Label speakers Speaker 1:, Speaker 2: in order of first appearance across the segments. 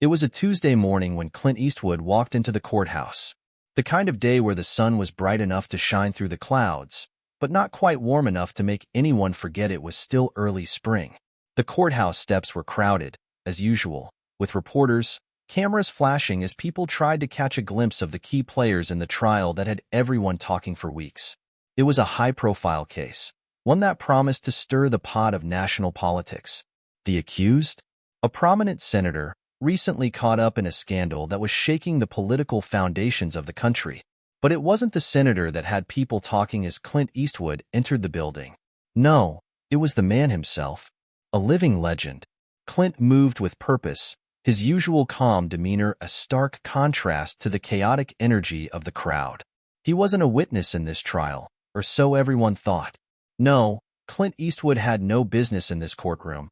Speaker 1: It was a Tuesday morning when Clint Eastwood walked into the courthouse. The kind of day where the sun was bright enough to shine through the clouds, but not quite warm enough to make anyone forget it was still early spring. The courthouse steps were crowded, as usual, with reporters, cameras flashing as people tried to catch a glimpse of the key players in the trial that had everyone talking for weeks. It was a high-profile case, one that promised to stir the pot of national politics. The accused? A prominent senator, recently caught up in a scandal that was shaking the political foundations of the country. But it wasn't the senator that had people talking as Clint Eastwood entered the building. No, it was the man himself. A living legend. Clint moved with purpose, his usual calm demeanor a stark contrast to the chaotic energy of the crowd. He wasn't a witness in this trial, or so everyone thought. No, Clint Eastwood had no business in this courtroom,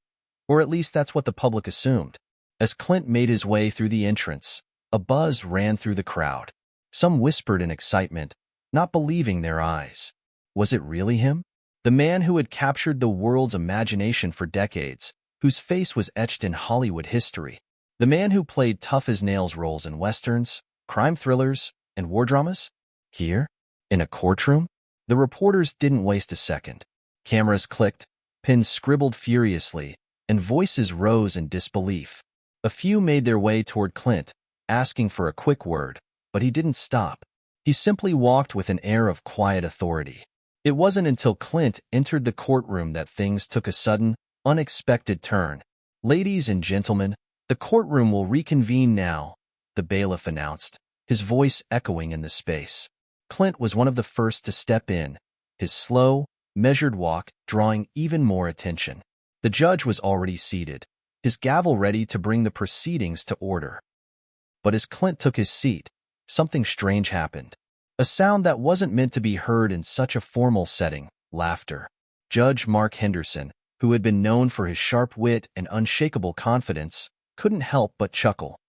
Speaker 1: or at least that's what the public assumed. As Clint made his way through the entrance, a buzz ran through the crowd. Some whispered in excitement, not believing their eyes. Was it really him? The man who had captured the world's imagination for decades, whose face was etched in Hollywood history. The man who played tough-as-nails roles in westerns, crime thrillers, and war dramas? Here? In a courtroom? The reporters didn't waste a second. Cameras clicked, pens scribbled furiously, and voices rose in disbelief. A few made their way toward Clint, asking for a quick word, but he didn't stop. He simply walked with an air of quiet authority. It wasn't until Clint entered the courtroom that things took a sudden, unexpected turn. "Ladies and gentlemen, the courtroom will reconvene now," the bailiff announced, his voice echoing in the space. Clint was one of the first to step in, his slow, measured walk drawing even more attention. The judge was already seated, his gavel ready to bring the proceedings to order. But as Clint took his seat, something strange happened. A sound that wasn't meant to be heard in such a formal setting: laughter. Judge Mark Henderson, who had been known for his sharp wit and unshakable confidence, couldn't help but chuckle.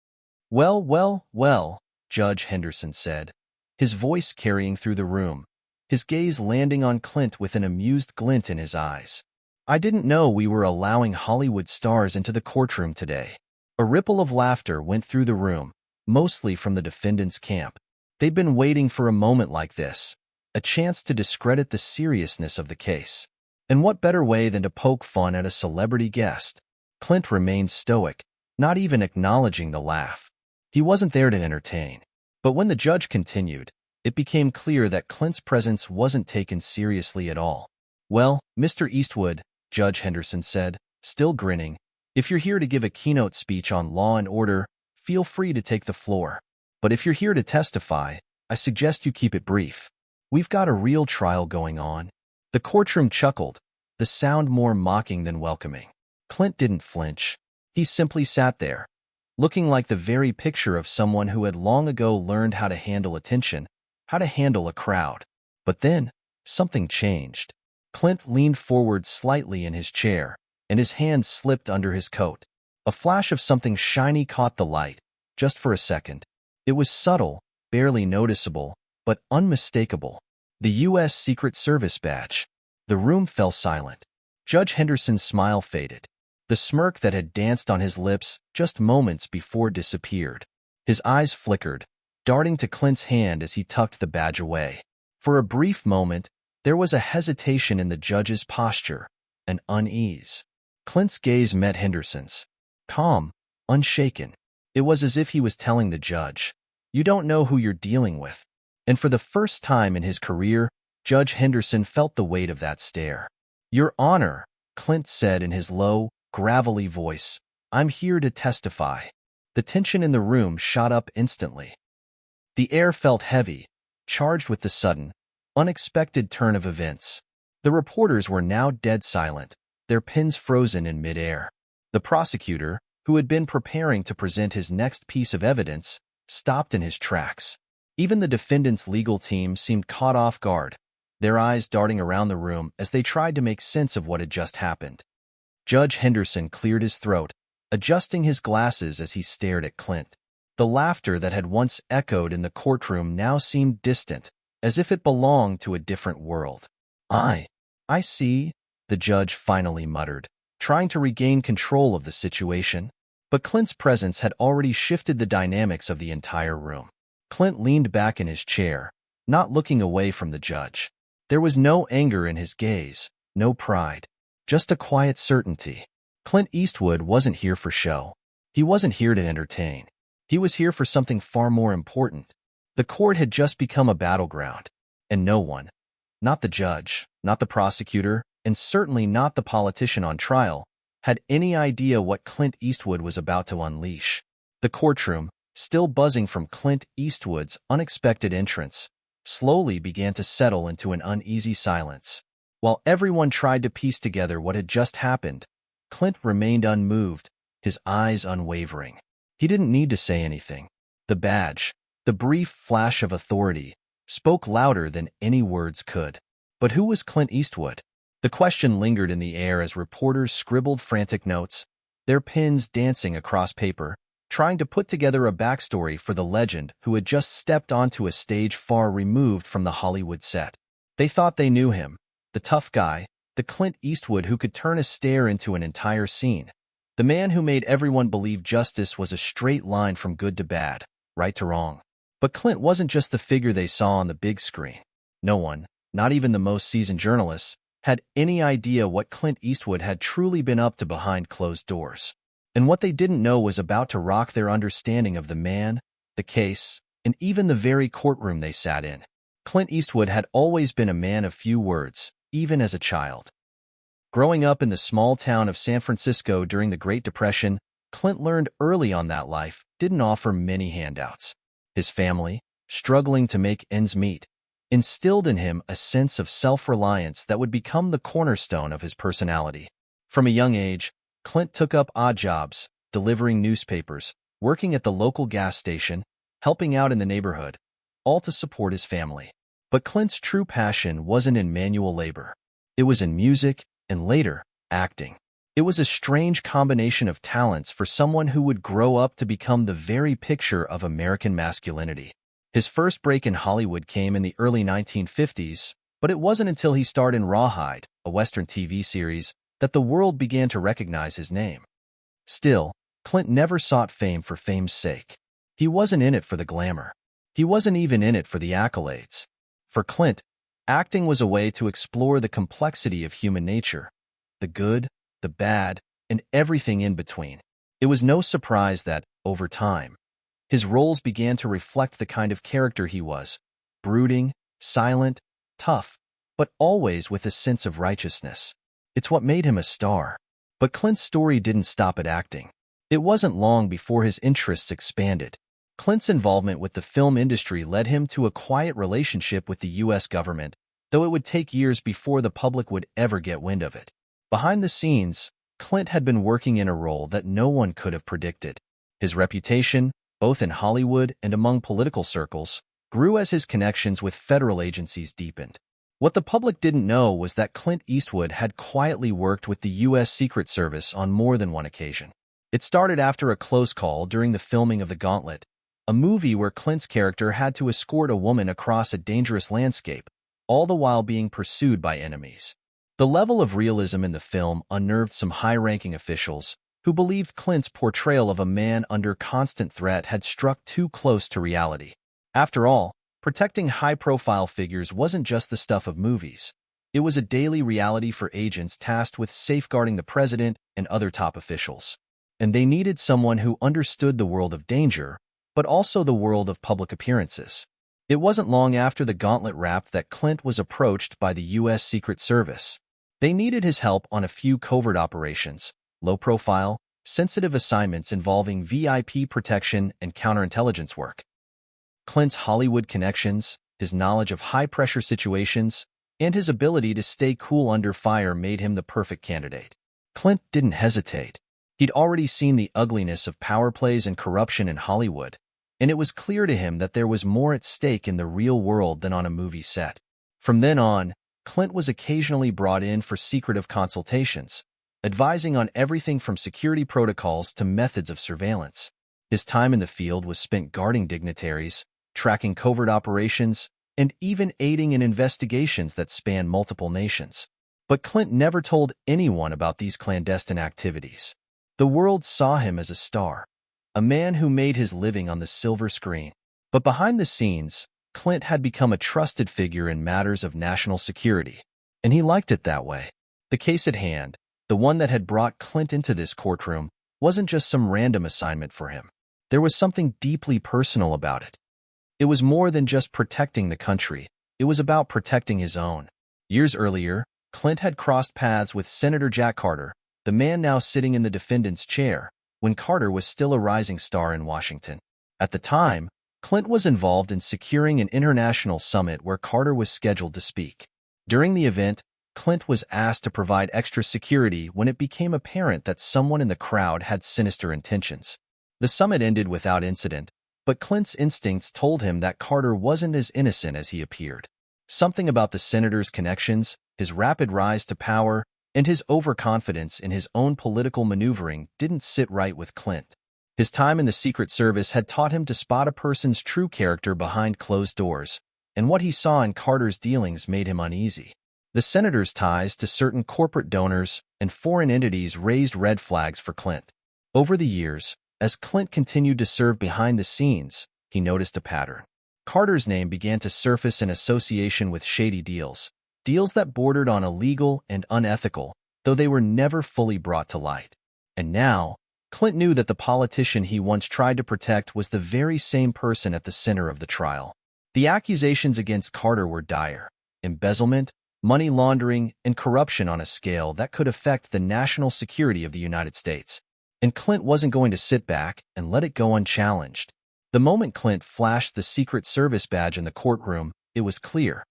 Speaker 1: "Well, well, well," Judge Henderson said, his voice carrying through the room, his gaze landing on Clint with an amused glint in his eyes. "I didn't know we were allowing Hollywood stars into the courtroom today." A ripple of laughter went through the room, mostly from the defendant's camp. They'd been waiting for a moment like this, a chance to discredit the seriousness of the case. And what better way than to poke fun at a celebrity guest? Clint remained stoic, not even acknowledging the laugh. He wasn't there to entertain. But when the judge continued, it became clear that Clint's presence wasn't taken seriously at all. "Well, Mr. Eastwood," Judge Henderson said, still grinning, "if you're here to give a keynote speech on law and order, feel free to take the floor. But if you're here to testify, I suggest you keep it brief. We've got a real trial going on." The courtroom chuckled, the sound more mocking than welcoming. Clint didn't flinch. He simply sat there, looking like the very picture of someone who had long ago learned how to handle attention, how to handle a crowd. But then, something changed. Clint leaned forward slightly in his chair, and his hand slipped under his coat. A flash of something shiny caught the light, just for a second. It was subtle, barely noticeable, but unmistakable. The U.S. Secret Service badge. The room fell silent. Judge Henderson's smile faded. The smirk that had danced on his lips just moments before disappeared. His eyes flickered, darting to Clint's hand as he tucked the badge away. For a brief moment, there was a hesitation in the judge's posture, an unease. Clint's gaze met Henderson's. Calm, unshaken. It was as if he was telling the judge, "You don't know who you're dealing with." And for the first time in his career, Judge Henderson felt the weight of that stare. "Your Honor," Clint said in his low, gravelly voice, "I'm here to testify." The tension in the room shot up instantly. The air felt heavy, charged with the sudden, unexpected turn of events. The reporters were now dead silent, their pens frozen in midair. The prosecutor, who had been preparing to present his next piece of evidence, stopped in his tracks. Even the defendant's legal team seemed caught off guard, their eyes darting around the room as they tried to make sense of what had just happened. Judge Henderson cleared his throat, adjusting his glasses as he stared at Clint. The laughter that had once echoed in the courtroom now seemed distant, as if it belonged to a different world. I see," the judge finally muttered, trying to regain control of the situation. But Clint's presence had already shifted the dynamics of the entire room. Clint leaned back in his chair, not looking away from the judge. There was no anger in his gaze, no pride, just a quiet certainty. Clint Eastwood wasn't here for show. He wasn't here to entertain. He was here for something far more important. The court had just become a battleground, and no one, not the judge, not the prosecutor, and certainly not the politician on trial, had any idea what Clint Eastwood was about to unleash. The courtroom, still buzzing from Clint Eastwood's unexpected entrance, slowly began to settle into an uneasy silence. While everyone tried to piece together what had just happened, Clint remained unmoved, his eyes unwavering. He didn't need to say anything. The badge, the brief flash of authority, spoke louder than any words could. But who was Clint Eastwood? The question lingered in the air as reporters scribbled frantic notes, their pens dancing across paper, trying to put together a backstory for the legend who had just stepped onto a stage far removed from the Hollywood set. They thought they knew him, the tough guy, the Clint Eastwood who could turn a stare into an entire scene, the man who made everyone believe justice was a straight line from good to bad, right to wrong. But Clint wasn't just the figure they saw on the big screen. No one, not even the most seasoned journalists, had any idea what Clint Eastwood had truly been up to behind closed doors. And what they didn't know was about to rock their understanding of the man, the case, and even the very courtroom they sat in. Clint Eastwood had always been a man of few words, even as a child. Growing up in the small town of San Francisco during the Great Depression, Clint learned early on that life didn't offer many handouts. His family, struggling to make ends meet, instilled in him a sense of self-reliance that would become the cornerstone of his personality. From a young age, Clint took up odd jobs, delivering newspapers, working at the local gas station, helping out in the neighborhood, all to support his family. But Clint's true passion wasn't in manual labor. It was in music and later, acting. It was a strange combination of talents for someone who would grow up to become the very picture of American masculinity. His first break in Hollywood came in the early 1950s, but it wasn't until he starred in Rawhide, a Western TV series, that the world began to recognize his name. Still, Clint never sought fame for fame's sake. He wasn't in it for the glamour. He wasn't even in it for the accolades. For Clint, acting was a way to explore the complexity of human nature, the good, the bad, and everything in between. It was no surprise that, over time, his roles began to reflect the kind of character he was, brooding, silent, tough, but always with a sense of righteousness. It's what made him a star. But Clint's story didn't stop at acting. It wasn't long before his interests expanded. Clint's involvement with the film industry led him to a quiet relationship with the U.S. government, though it would take years before the public would ever get wind of it. Behind the scenes, Clint had been working in a role that no one could have predicted. His reputation, both in Hollywood and among political circles, grew as his connections with federal agencies deepened. What the public didn't know was that Clint Eastwood had quietly worked with the U.S. Secret Service on more than one occasion. It started after a close call during the filming of The Gauntlet, a movie where Clint's character had to escort a woman across a dangerous landscape, all the while being pursued by enemies. The level of realism in the film unnerved some high-ranking officials who believed Clint's portrayal of a man under constant threat had struck too close to reality. After all, protecting high-profile figures wasn't just the stuff of movies. It was a daily reality for agents tasked with safeguarding the president and other top officials. And they needed someone who understood the world of danger, but also the world of public appearances. It wasn't long after The Gauntlet wrapped that Clint was approached by the U.S. Secret Service. They needed his help on a few covert operations, low-profile, sensitive assignments involving VIP protection and counterintelligence work. Clint's Hollywood connections, his knowledge of high-pressure situations, and his ability to stay cool under fire made him the perfect candidate. Clint didn't hesitate. He'd already seen the ugliness of power plays and corruption in Hollywood, and it was clear to him that there was more at stake in the real world than on a movie set. From then on, Clint was occasionally brought in for secretive consultations, advising on everything from security protocols to methods of surveillance. His time in the field was spent guarding dignitaries, tracking covert operations, and even aiding in investigations that span multiple nations. But Clint never told anyone about these clandestine activities. The world saw him as a star, a man who made his living on the silver screen. But behind the scenes, Clint had become a trusted figure in matters of national security, and he liked it that way. The case at hand, the one that had brought Clint into this courtroom, wasn't just some random assignment for him. There was something deeply personal about it. It was more than just protecting the country. It was about protecting his own. Years earlier, Clint had crossed paths with Senator Jack Carter, the man now sitting in the defendant's chair, when Carter was still a rising star in Washington. At the time, Clint was involved in securing an international summit where Carter was scheduled to speak. During the event, Clint was asked to provide extra security when it became apparent that someone in the crowd had sinister intentions. The summit ended without incident, but Clint's instincts told him that Carter wasn't as innocent as he appeared. Something about the senator's connections, his rapid rise to power, and his overconfidence in his own political maneuvering didn't sit right with Clint. His time in the Secret Service had taught him to spot a person's true character behind closed doors, and what he saw in Carter's dealings made him uneasy. The senator's ties to certain corporate donors and foreign entities raised red flags for Clint. Over the years, as Clint continued to serve behind the scenes, he noticed a pattern. Carter's name began to surface in association with shady deals that bordered on illegal and unethical, though they were never fully brought to light. And now, Clint knew that the politician he once tried to protect was the very same person at the center of the trial. The accusations against Carter were dire: embezzlement, money laundering, and corruption on a scale that could affect the national security of the United States. And Clint wasn't going to sit back and let it go unchallenged. The moment Clint flashed the Secret Service badge in the courtroom, it was clear.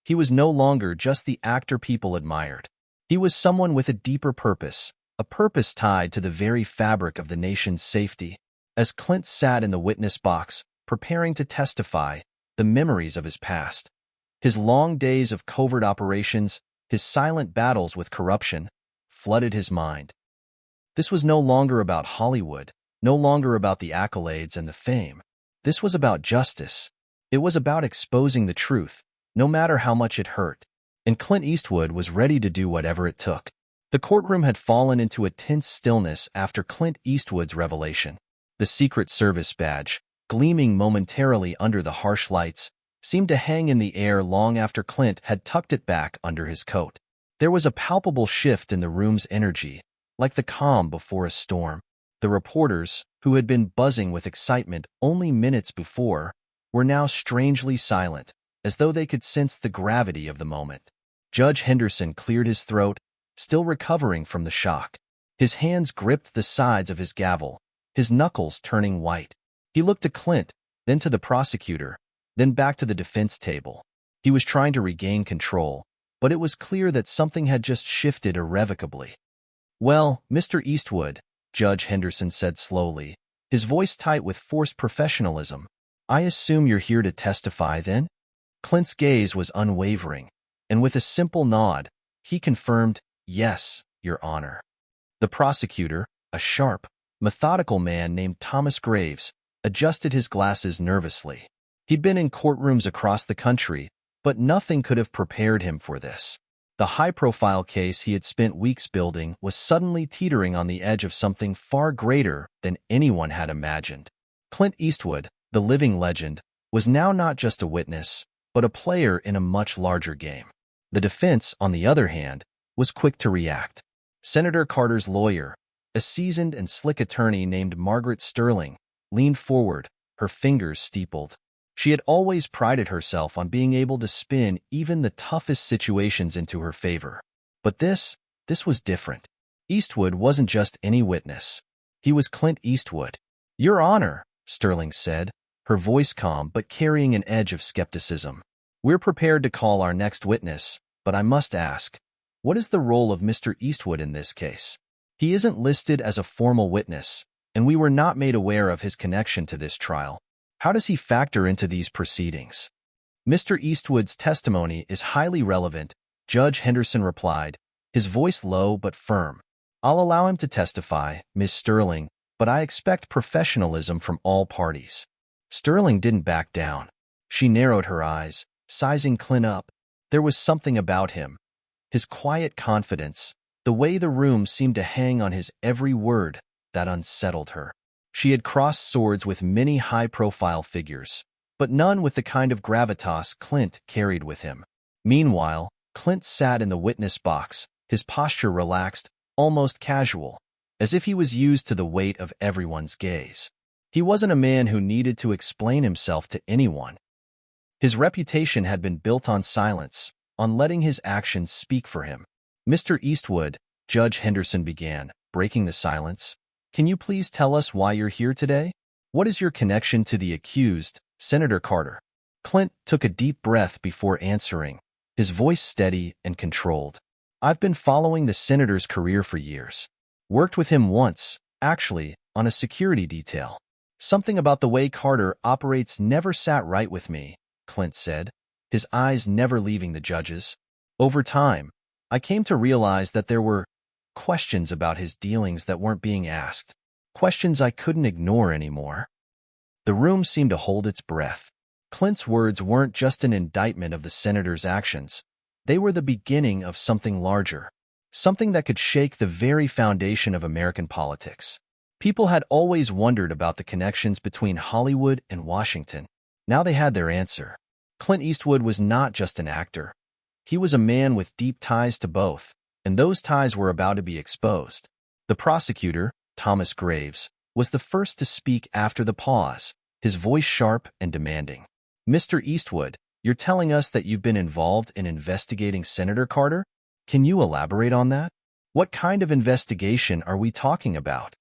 Speaker 1: He was no longer just the actor people admired. He was someone with a deeper purpose, a purpose tied to the very fabric of the nation's safety. As Clint sat in the witness box, preparing to testify, the memories of his past, his long days of covert operations, his silent battles with corruption, flooded his mind. This was no longer about Hollywood, no longer about the accolades and the fame. This was about justice. It was about exposing the truth, no matter how much it hurt. And Clint Eastwood was ready to do whatever it took. The courtroom had fallen into a tense stillness after Clint Eastwood's revelation. The Secret Service badge, gleaming momentarily under the harsh lights, seemed to hang in the air long after Clint had tucked it back under his coat. There was a palpable shift in the room's energy, like the calm before a storm. The reporters, who had been buzzing with excitement only minutes before, were now strangely silent, as though they could sense the gravity of the moment. Judge Henderson cleared his throat, still recovering from the shock. His hands gripped the sides of his gavel, his knuckles turning white. He looked to Clint, then to the prosecutor, then back to the defense table. He was trying to regain control, but it was clear that something had just shifted irrevocably. "Well, Mr. Eastwood," Judge Henderson said slowly, his voice tight with forced professionalism, "I assume you're here to testify, then?" Clint's gaze was unwavering, and with a simple nod, he confirmed, "Yes, Your Honor." The prosecutor, a sharp, methodical man named Thomas Graves, adjusted his glasses nervously. He'd been in courtrooms across the country, but nothing could have prepared him for this. The high-profile case he had spent weeks building was suddenly teetering on the edge of something far greater than anyone had imagined. Clint Eastwood, the living legend, was now not just a witness, but a player in a much larger game. The defense, on the other hand, was quick to react. Senator Carter's lawyer, a seasoned and slick attorney named Margaret Sterling, leaned forward, her fingers steepled. She had always prided herself on being able to spin even the toughest situations into her favor. But this was different. Eastwood wasn't just any witness. He was Clint Eastwood. "Your Honor," Sterling said, her voice calm but carrying an edge of skepticism. "We're prepared to call our next witness, but I must ask, what is the role of Mr. Eastwood in this case? He isn't listed as a formal witness, and we were not made aware of his connection to this trial. How does he factor into these proceedings?" "Mr. Eastwood's testimony is highly relevant," Judge Henderson replied, his voice low but firm. "I'll allow him to testify, Ms. Sterling, but I expect professionalism from all parties." Sterling didn't back down. She narrowed her eyes, sizing Clint up. There was something about him. His quiet confidence, the way the room seemed to hang on his every word, that unsettled her. She had crossed swords with many high-profile figures, but none with the kind of gravitas Clint carried with him. Meanwhile, Clint sat in the witness box, his posture relaxed, almost casual, as if he was used to the weight of everyone's gaze. He wasn't a man who needed to explain himself to anyone. His reputation had been built on silence, on letting his actions speak for him. "Mr. Eastwood," Judge Henderson began, breaking the silence, "can you please tell us why you're here today? What is your connection to the accused, Senator Carter?" Clint took a deep breath before answering, his voice steady and controlled. "I've been following the senator's career for years. Worked with him once, actually, on a security detail. Something about the way Carter operates never sat right with me," Clint said, his eyes never leaving the judge's. "Over time, I came to realize that there were questions about his dealings that weren't being asked, questions I couldn't ignore anymore." The room seemed to hold its breath. Clint's words weren't just an indictment of the senator's actions. They were the beginning of something larger, something that could shake the very foundation of American politics. People had always wondered about the connections between Hollywood and Washington. Now they had their answer. Clint Eastwood was not just an actor. He was a man with deep ties to both, and those ties were about to be exposed. The prosecutor, Thomas Graves, was the first to speak after the pause, his voice sharp and demanding. "Mr. Eastwood, you're telling us that you've been involved in investigating Senator Carter? Can you elaborate on that? What kind of investigation are we talking about?"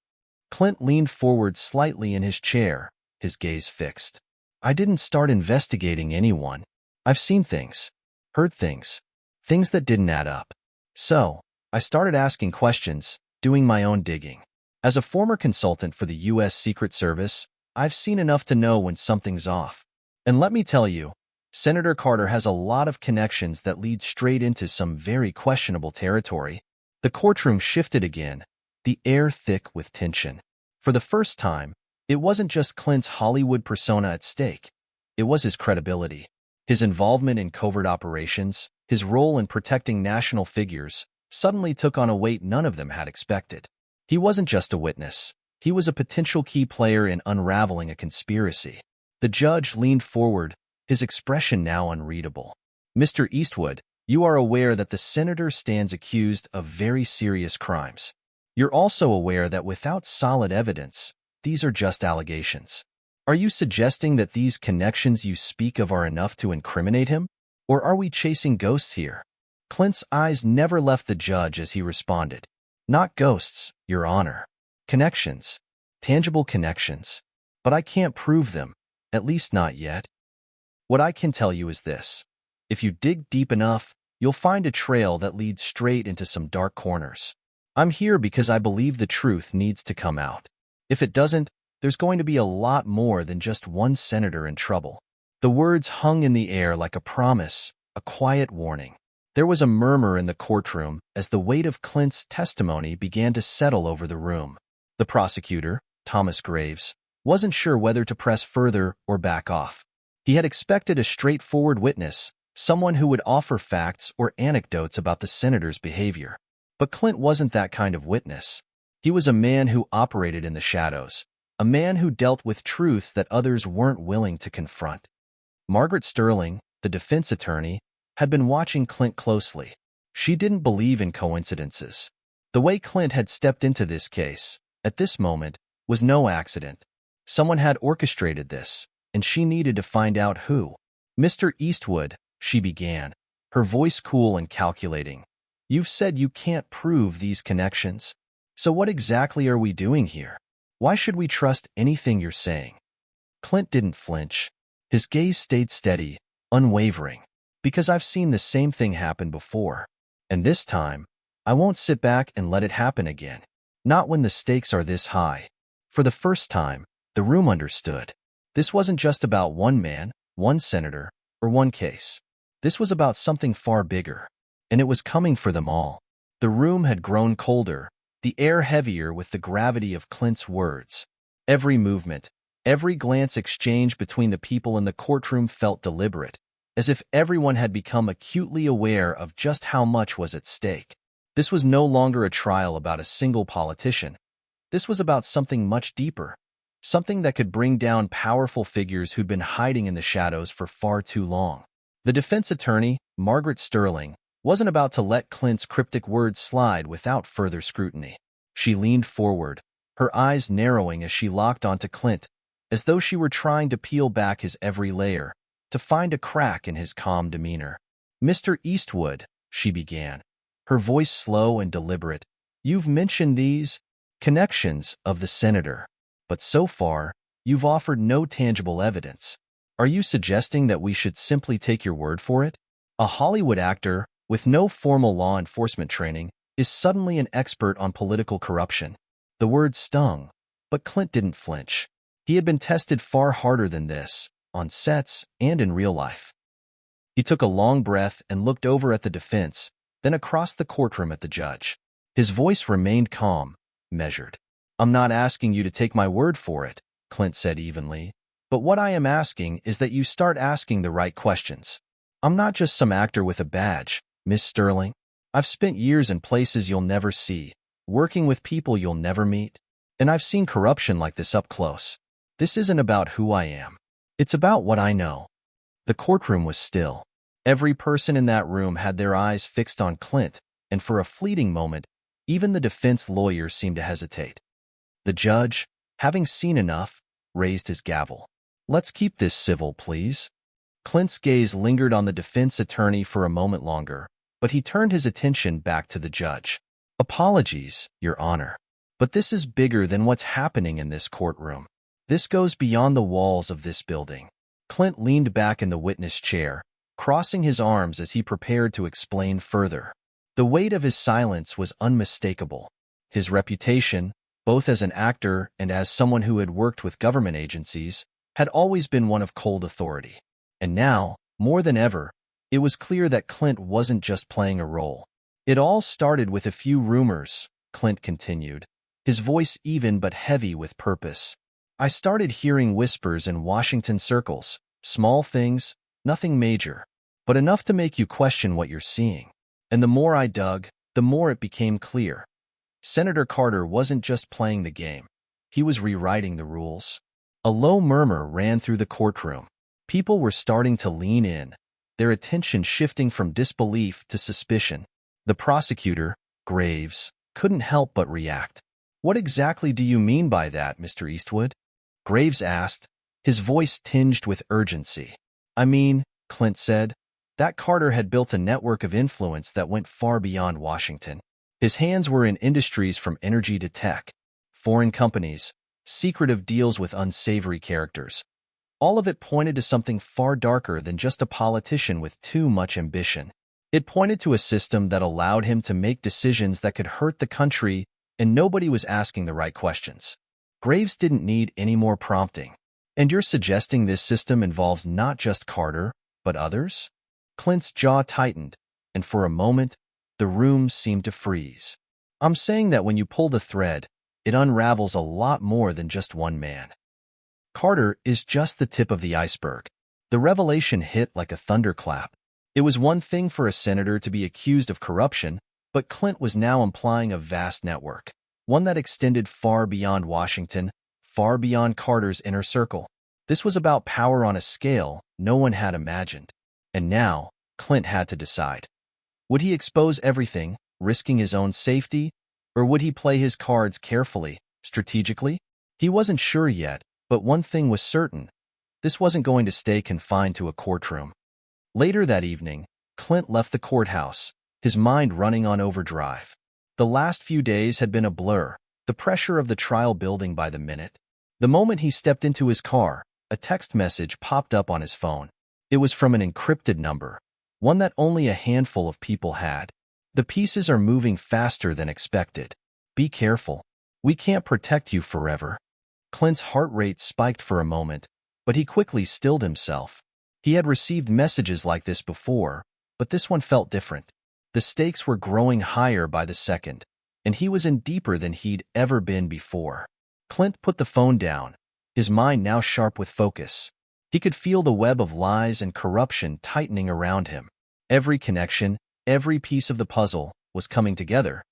Speaker 1: Clint leaned forward slightly in his chair, his gaze fixed. "I didn't start investigating anyone. I've seen things, heard things that didn't add up. So, I started asking questions, doing my own digging. As a former consultant for the U.S. Secret Service, I've seen enough to know when something's off. And let me tell you, Senator Carter has a lot of connections that lead straight into some very questionable territory." The courtroom shifted again, the air thick with tension. For the first time, it wasn't just Clint's Hollywood persona at stake. It was his credibility. His involvement in covert operations, his role in protecting national figures, suddenly took on a weight none of them had expected. He wasn't just a witness. He was a potential key player in unraveling a conspiracy. The judge leaned forward, his expression now unreadable. "Mr. Eastwood, you are aware that the senator stands accused of very serious crimes. You're also aware that without solid evidence, these are just allegations. Are you suggesting that these connections you speak of are enough to incriminate him? Or are we chasing ghosts here?" Clint's eyes never left the judge as he responded. "Not ghosts, Your Honor. Connections. Tangible connections. But I can't prove them, at least not yet. What I can tell you is this. If you dig deep enough, you'll find a trail that leads straight into some dark corners. I'm here because I believe the truth needs to come out. If it doesn't, there's going to be a lot more than just one senator in trouble." The words hung in the air like a promise, a quiet warning. There was a murmur in the courtroom as the weight of Clint's testimony began to settle over the room. The prosecutor, Thomas Graves, wasn't sure whether to press further or back off. He had expected a straightforward witness, someone who would offer facts or anecdotes about the senator's behavior. But Clint wasn't that kind of witness. He was a man who operated in the shadows, a man who dealt with truths that others weren't willing to confront. Margaret Sterling, the defense attorney, had been watching Clint closely. She didn't believe in coincidences. The way Clint had stepped into this case, at this moment, was no accident. Someone had orchestrated this, and she needed to find out who. "Mr. Eastwood," she began, her voice cool and calculating, "you've said you can't prove these connections. So what exactly are we doing here? Why should we trust anything you're saying?" Clint didn't flinch. His gaze stayed steady, unwavering. "Because I've seen the same thing happen before. And this time, I won't sit back and let it happen again. Not when the stakes are this high." For the first time, the room understood. This wasn't just about one man, one senator, or one case. This was about something far bigger. And it was coming for them all. The room had grown colder, the air heavier with the gravity of Clint's words. Every movement, every glance exchanged between the people in the courtroom felt deliberate, as if everyone had become acutely aware of just how much was at stake. This was no longer a trial about a single politician. This was about something much deeper, something that could bring down powerful figures who'd been hiding in the shadows for far too long. The defense attorney, Margaret Sterling, wasn't about to let Clint's cryptic words slide without further scrutiny. She leaned forward, her eyes narrowing as she locked onto Clint, as though she were trying to peel back his every layer, to find a crack in his calm demeanor. "Mr. Eastwood," she began, her voice slow and deliberate, "you've mentioned these connections of the senator, but so far, you've offered no tangible evidence. Are you suggesting that we should simply take your word for it? A Hollywood actor, with no formal law enforcement training, is suddenly an expert on political corruption." The word stung, but Clint didn't flinch. He had been tested far harder than this, on sets and in real life. He took a long breath and looked over at the defense, then across the courtroom at the judge. His voice remained calm, measured. "I'm not asking you to take my word for it," Clint said evenly, "but what I am asking is that you start asking the right questions. I'm not just some actor with a badge, Miss Sterling. I've spent years in places you'll never see, working with people you'll never meet, and I've seen corruption like this up close. This isn't about who I am. It's about what I know." The courtroom was still. Every person in that room had their eyes fixed on Clint, and for a fleeting moment, even the defense lawyer seemed to hesitate. The judge, having seen enough, raised his gavel. "Let's keep this civil, please." Clint's gaze lingered on the defense attorney for a moment longer, but he turned his attention back to the judge. "Apologies, Your Honor, but this is bigger than what's happening in this courtroom. This goes beyond the walls of this building." Clint leaned back in the witness chair, crossing his arms as he prepared to explain further. The weight of his silence was unmistakable. His reputation, both as an actor and as someone who had worked with government agencies, had always been one of cold authority. And now, more than ever, it was clear that Clint wasn't just playing a role. "It all started with a few rumors," Clint continued, his voice even but heavy with purpose. "I started hearing whispers in Washington circles, small things, nothing major, but enough to make you question what you're seeing. And the more I dug, the more it became clear. Senator Carter wasn't just playing the game. He was rewriting the rules." A low murmur ran through the courtroom. People were starting to lean in, their attention shifting from disbelief to suspicion. The prosecutor, Graves, couldn't help but react. "What exactly do you mean by that, Mr. Eastwood?" Graves asked, his voice tinged with urgency. "I mean," Clint said, "that Carter had built a network of influence that went far beyond Washington. His hands were in industries from energy to tech, foreign companies, secretive deals with unsavory characters. All of it pointed to something far darker than just a politician with too much ambition. It pointed to a system that allowed him to make decisions that could hurt the country, and nobody was asking the right questions." Graves didn't need any more prompting. "And you're suggesting this system involves not just Carter, but others?" Clint's jaw tightened, and for a moment, the room seemed to freeze. "I'm saying that when you pull the thread, it unravels a lot more than just one man. Carter is just the tip of the iceberg." The revelation hit like a thunderclap. It was one thing for a senator to be accused of corruption, but Clint was now implying a vast network, one that extended far beyond Washington, far beyond Carter's inner circle. This was about power on a scale no one had imagined. And now, Clint had to decide. Would he expose everything, risking his own safety, or would he play his cards carefully, strategically? He wasn't sure yet, but one thing was certain. This wasn't going to stay confined to a courtroom. Later that evening, Clint left the courthouse, his mind running on overdrive. The last few days had been a blur, the pressure of the trial building by the minute. The moment he stepped into his car, a text message popped up on his phone. It was from an encrypted number, one that only a handful of people had. "The pieces are moving faster than expected. Be careful. We can't protect you forever." Clint's heart rate spiked for a moment, but he quickly stilled himself. He had received messages like this before, but this one felt different. The stakes were growing higher by the second, and he was in deeper than he'd ever been before. Clint put the phone down, his mind now sharp with focus. He could feel the web of lies and corruption tightening around him. Every connection, every piece of the puzzle was coming together,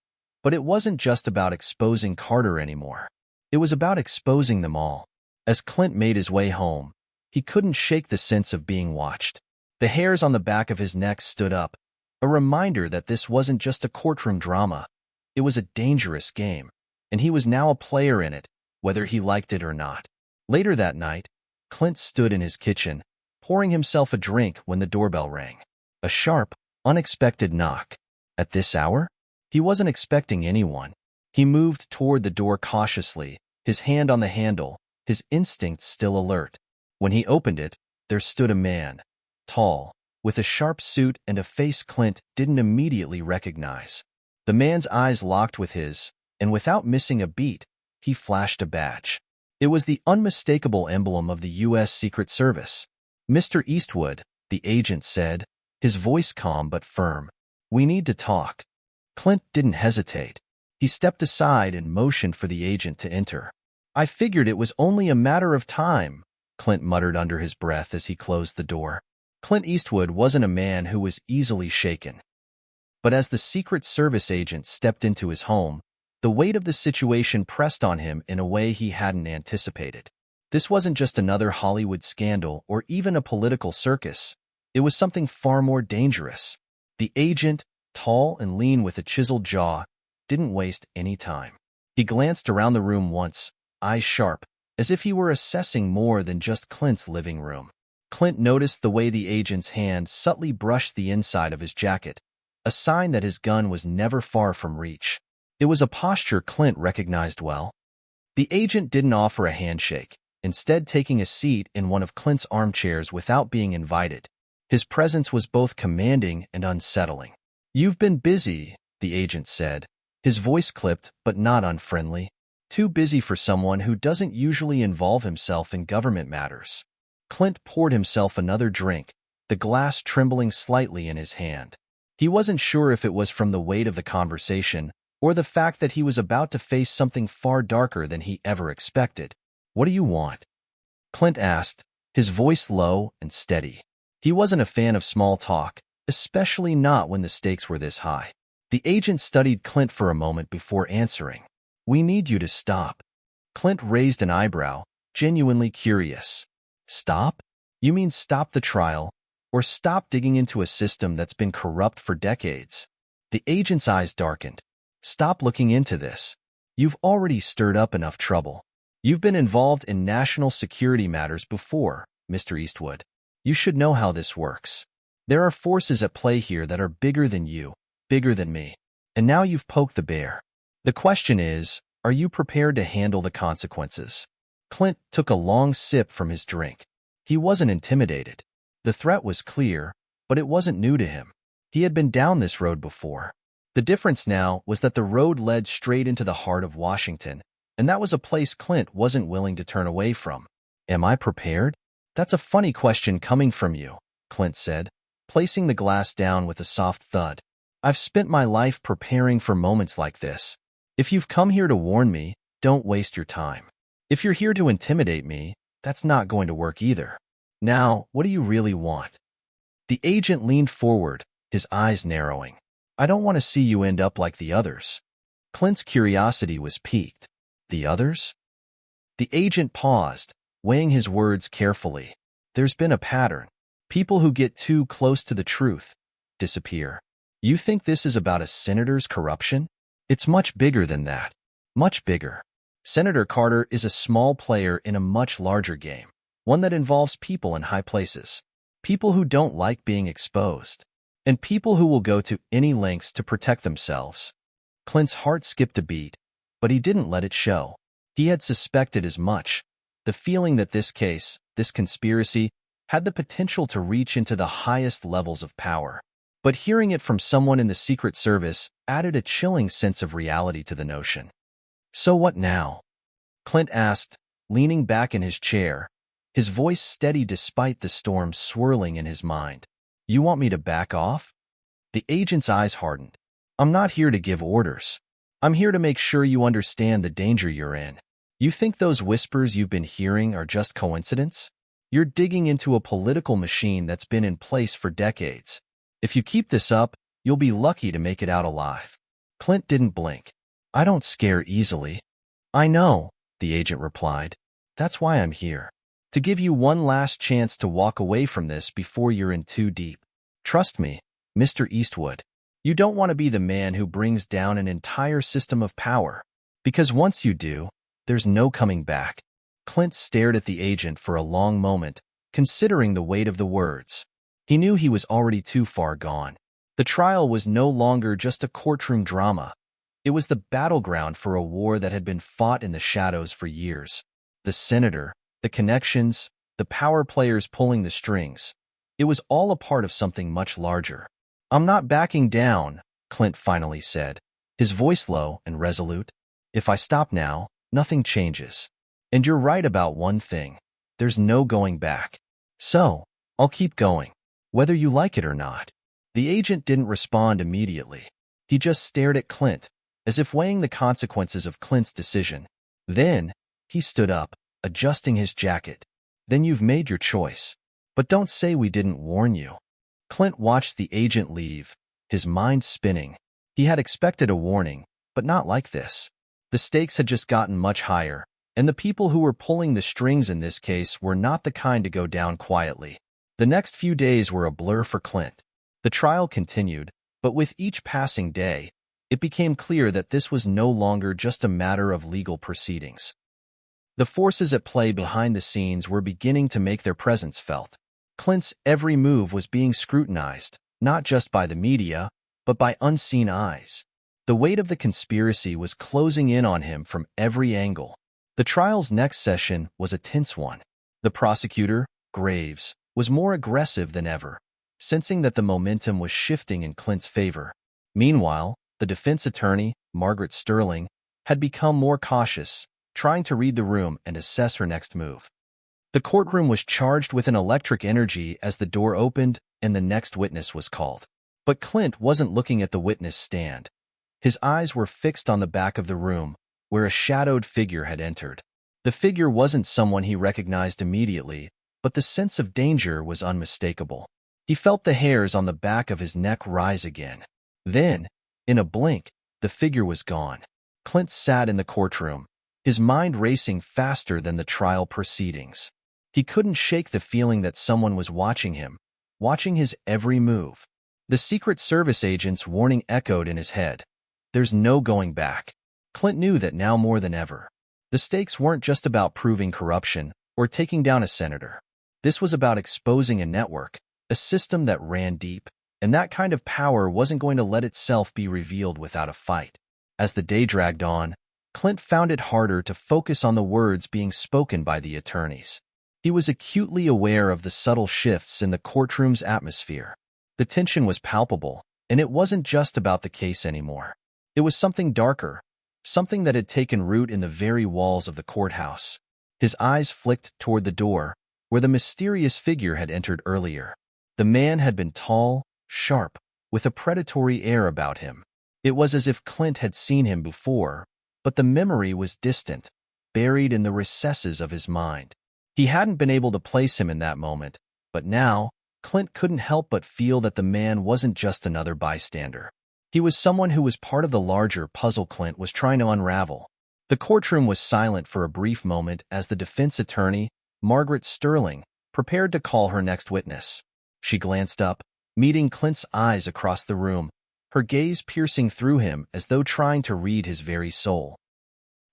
Speaker 1: But it wasn't just about exposing Carter anymore. It was about exposing them all. As Clint made his way home, he couldn't shake the sense of being watched. The hairs on the back of his neck stood up, a reminder that this wasn't just a courtroom drama. It was a dangerous game, and he was now a player in it, whether he liked it or not. Later that night, Clint stood in his kitchen, pouring himself a drink when the doorbell rang. A sharp, unexpected knock. At this hour? He wasn't expecting anyone. He moved toward the door cautiously, his hand on the handle, his instincts still alert. When he opened it, there stood a man, tall, with a sharp suit and a face Clint didn't immediately recognize. The man's eyes locked with his, and without missing a beat, he flashed a badge. It was the unmistakable emblem of the U.S. Secret Service. "Mr. Eastwood," the agent said, his voice calm but firm. "We need to talk." Clint didn't hesitate. He stepped aside and motioned for the agent to enter. "I figured it was only a matter of time," Clint muttered under his breath as he closed the door. Clint Eastwood wasn't a man who was easily shaken. But as the Secret Service agent stepped into his home, the weight of the situation pressed on him in a way he hadn't anticipated. This wasn't just another Hollywood scandal or even a political circus. It was something far more dangerous. The agent, tall and lean with a chiseled jaw, didn't waste any time. He glanced around the room once, eyes sharp, as if he were assessing more than just Clint's living room. Clint noticed the way the agent's hand subtly brushed the inside of his jacket, a sign that his gun was never far from reach. It was a posture Clint recognized well. The agent didn't offer a handshake, instead taking a seat in one of Clint's armchairs without being invited. His presence was both commanding and unsettling. "You've been busy," the agent said, his voice clipped but not unfriendly. "Too busy for someone who doesn't usually involve himself in government matters." Clint poured himself another drink, the glass trembling slightly in his hand. He wasn't sure if it was from the weight of the conversation or the fact that he was about to face something far darker than he ever expected. "What do you want?" Clint asked, his voice low and steady. He wasn't a fan of small talk, especially not when the stakes were this high. The agent studied Clint for a moment before answering. "We need you to stop." Clint raised an eyebrow, genuinely curious. "Stop? You mean stop the trial, or stop digging into a system that's been corrupt for decades?" The agent's eyes darkened. "Stop looking into this. You've already stirred up enough trouble. You've been involved in national security matters before, Mr. Eastwood. You should know how this works. There are forces at play here that are bigger than you, bigger than me. And now you've poked the bear. The question is, are you prepared to handle the consequences?" Clint took a long sip from his drink. He wasn't intimidated. The threat was clear, but it wasn't new to him. He had been down this road before. The difference now was that the road led straight into the heart of Washington, and that was a place Clint wasn't willing to turn away from. "Am I prepared? That's a funny question coming from you," Clint said, placing the glass down with a soft thud. "I've spent my life preparing for moments like this. If you've come here to warn me, don't waste your time. If you're here to intimidate me, that's not going to work either. Now, what do you really want?" The agent leaned forward, his eyes narrowing. "I don't want to see you end up like the others." Clint's curiosity was piqued. "The others?" The agent paused, weighing his words carefully. "There's been a pattern. People who get too close to the truth disappear. You think this is about a senator's corruption? It's much bigger than that. Much bigger. Senator Carter is a small player in a much larger game, one that involves people in high places. People who don't like being exposed. And people who will go to any lengths to protect themselves." Clint's heart skipped a beat, but he didn't let it show. He had suspected as much. The feeling that this case, this conspiracy, had the potential to reach into the highest levels of power. But hearing it from someone in the Secret Service added a chilling sense of reality to the notion. "So what now?" Clint asked, leaning back in his chair, his voice steady despite the storm swirling in his mind. "You want me to back off?" The agent's eyes hardened. "I'm not here to give orders. I'm here to make sure you understand the danger you're in. You think those whispers you've been hearing are just coincidence? You're digging into a political machine that's been in place for decades. If you keep this up, you'll be lucky to make it out alive." Clint didn't blink. I don't scare easily. I know, the agent replied. That's why I'm here. To give you one last chance to walk away from this before you're in too deep. Trust me, Mr. Eastwood. You don't want to be the man who brings down an entire system of power. Because once you do, there's no coming back. Clint stared at the agent for a long moment, considering the weight of the words. He knew he was already too far gone. The trial was no longer just a courtroom drama. It was the battleground for a war that had been fought in the shadows for years. The senator, the connections, the power players pulling the strings. It was all a part of something much larger. I'm not backing down, Clint finally said, his voice low and resolute. If I stop now, nothing changes. And you're right about one thing. There's no going back. So, I'll keep going, whether you like it or not. The agent didn't respond immediately. He just stared at Clint, as if weighing the consequences of Clint's decision. Then, he stood up, adjusting his jacket. Then you've made your choice. But don't say we didn't warn you. Clint watched the agent leave, his mind spinning. He had expected a warning, but not like this. The stakes had just gotten much higher, and the people who were pulling the strings in this case were not the kind to go down quietly. The next few days were a blur for Clint. The trial continued, but with each passing day, it became clear that this was no longer just a matter of legal proceedings. The forces at play behind the scenes were beginning to make their presence felt. Clint's every move was being scrutinized, not just by the media, but by unseen eyes. The weight of the conspiracy was closing in on him from every angle. The trial's next session was a tense one. The prosecutor, Graves, was more aggressive than ever, sensing that the momentum was shifting in Clint's favor. Meanwhile, the defense attorney, Margaret Sterling, had become more cautious, trying to read the room and assess her next move. The courtroom was charged with an electric energy as the door opened and the next witness was called. But Clint wasn't looking at the witness stand. His eyes were fixed on the back of the room, where a shadowed figure had entered. The figure wasn't someone he recognized immediately, but the sense of danger was unmistakable. He felt the hairs on the back of his neck rise again. Then, in a blink, the figure was gone. Clint sat in the courtroom, his mind racing faster than the trial proceedings. He couldn't shake the feeling that someone was watching him, watching his every move. The Secret Service agent's warning echoed in his head. There's no going back. Clint knew that now more than ever. The stakes weren't just about proving corruption or taking down a senator. This was about exposing a network, a system that ran deep, and that kind of power wasn't going to let itself be revealed without a fight. As the day dragged on, Clint found it harder to focus on the words being spoken by the attorneys. He was acutely aware of the subtle shifts in the courtroom's atmosphere. The tension was palpable, and it wasn't just about the case anymore. It was something darker, something that had taken root in the very walls of the courthouse. His eyes flicked toward the door, where the mysterious figure had entered earlier. The man had been tall, sharp, with a predatory air about him. It was as if Clint had seen him before, but the memory was distant, buried in the recesses of his mind. He hadn't been able to place him in that moment, but now, Clint couldn't help but feel that the man wasn't just another bystander. He was someone who was part of the larger puzzle Clint was trying to unravel. The courtroom was silent for a brief moment as the defense attorney, Margaret Sterling, prepared to call her next witness. She glanced up, meeting Clint's eyes across the room, her gaze piercing through him as though trying to read his very soul.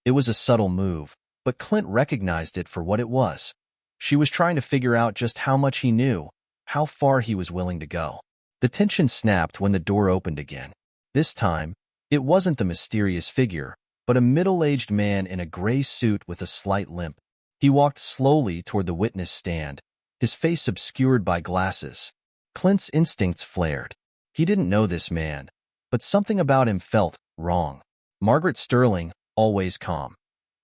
Speaker 1: It was a subtle move, but Clint recognized it for what it was. She was trying to figure out just how much he knew, how far he was willing to go. The tension snapped when the door opened again. This time, it wasn't the mysterious figure, but a middle-aged man in a gray suit with a slight limp. He walked slowly toward the witness stand, his face obscured by glasses. Clint's instincts flared. He didn't know this man, but something about him felt wrong. Margaret Sterling, always calm,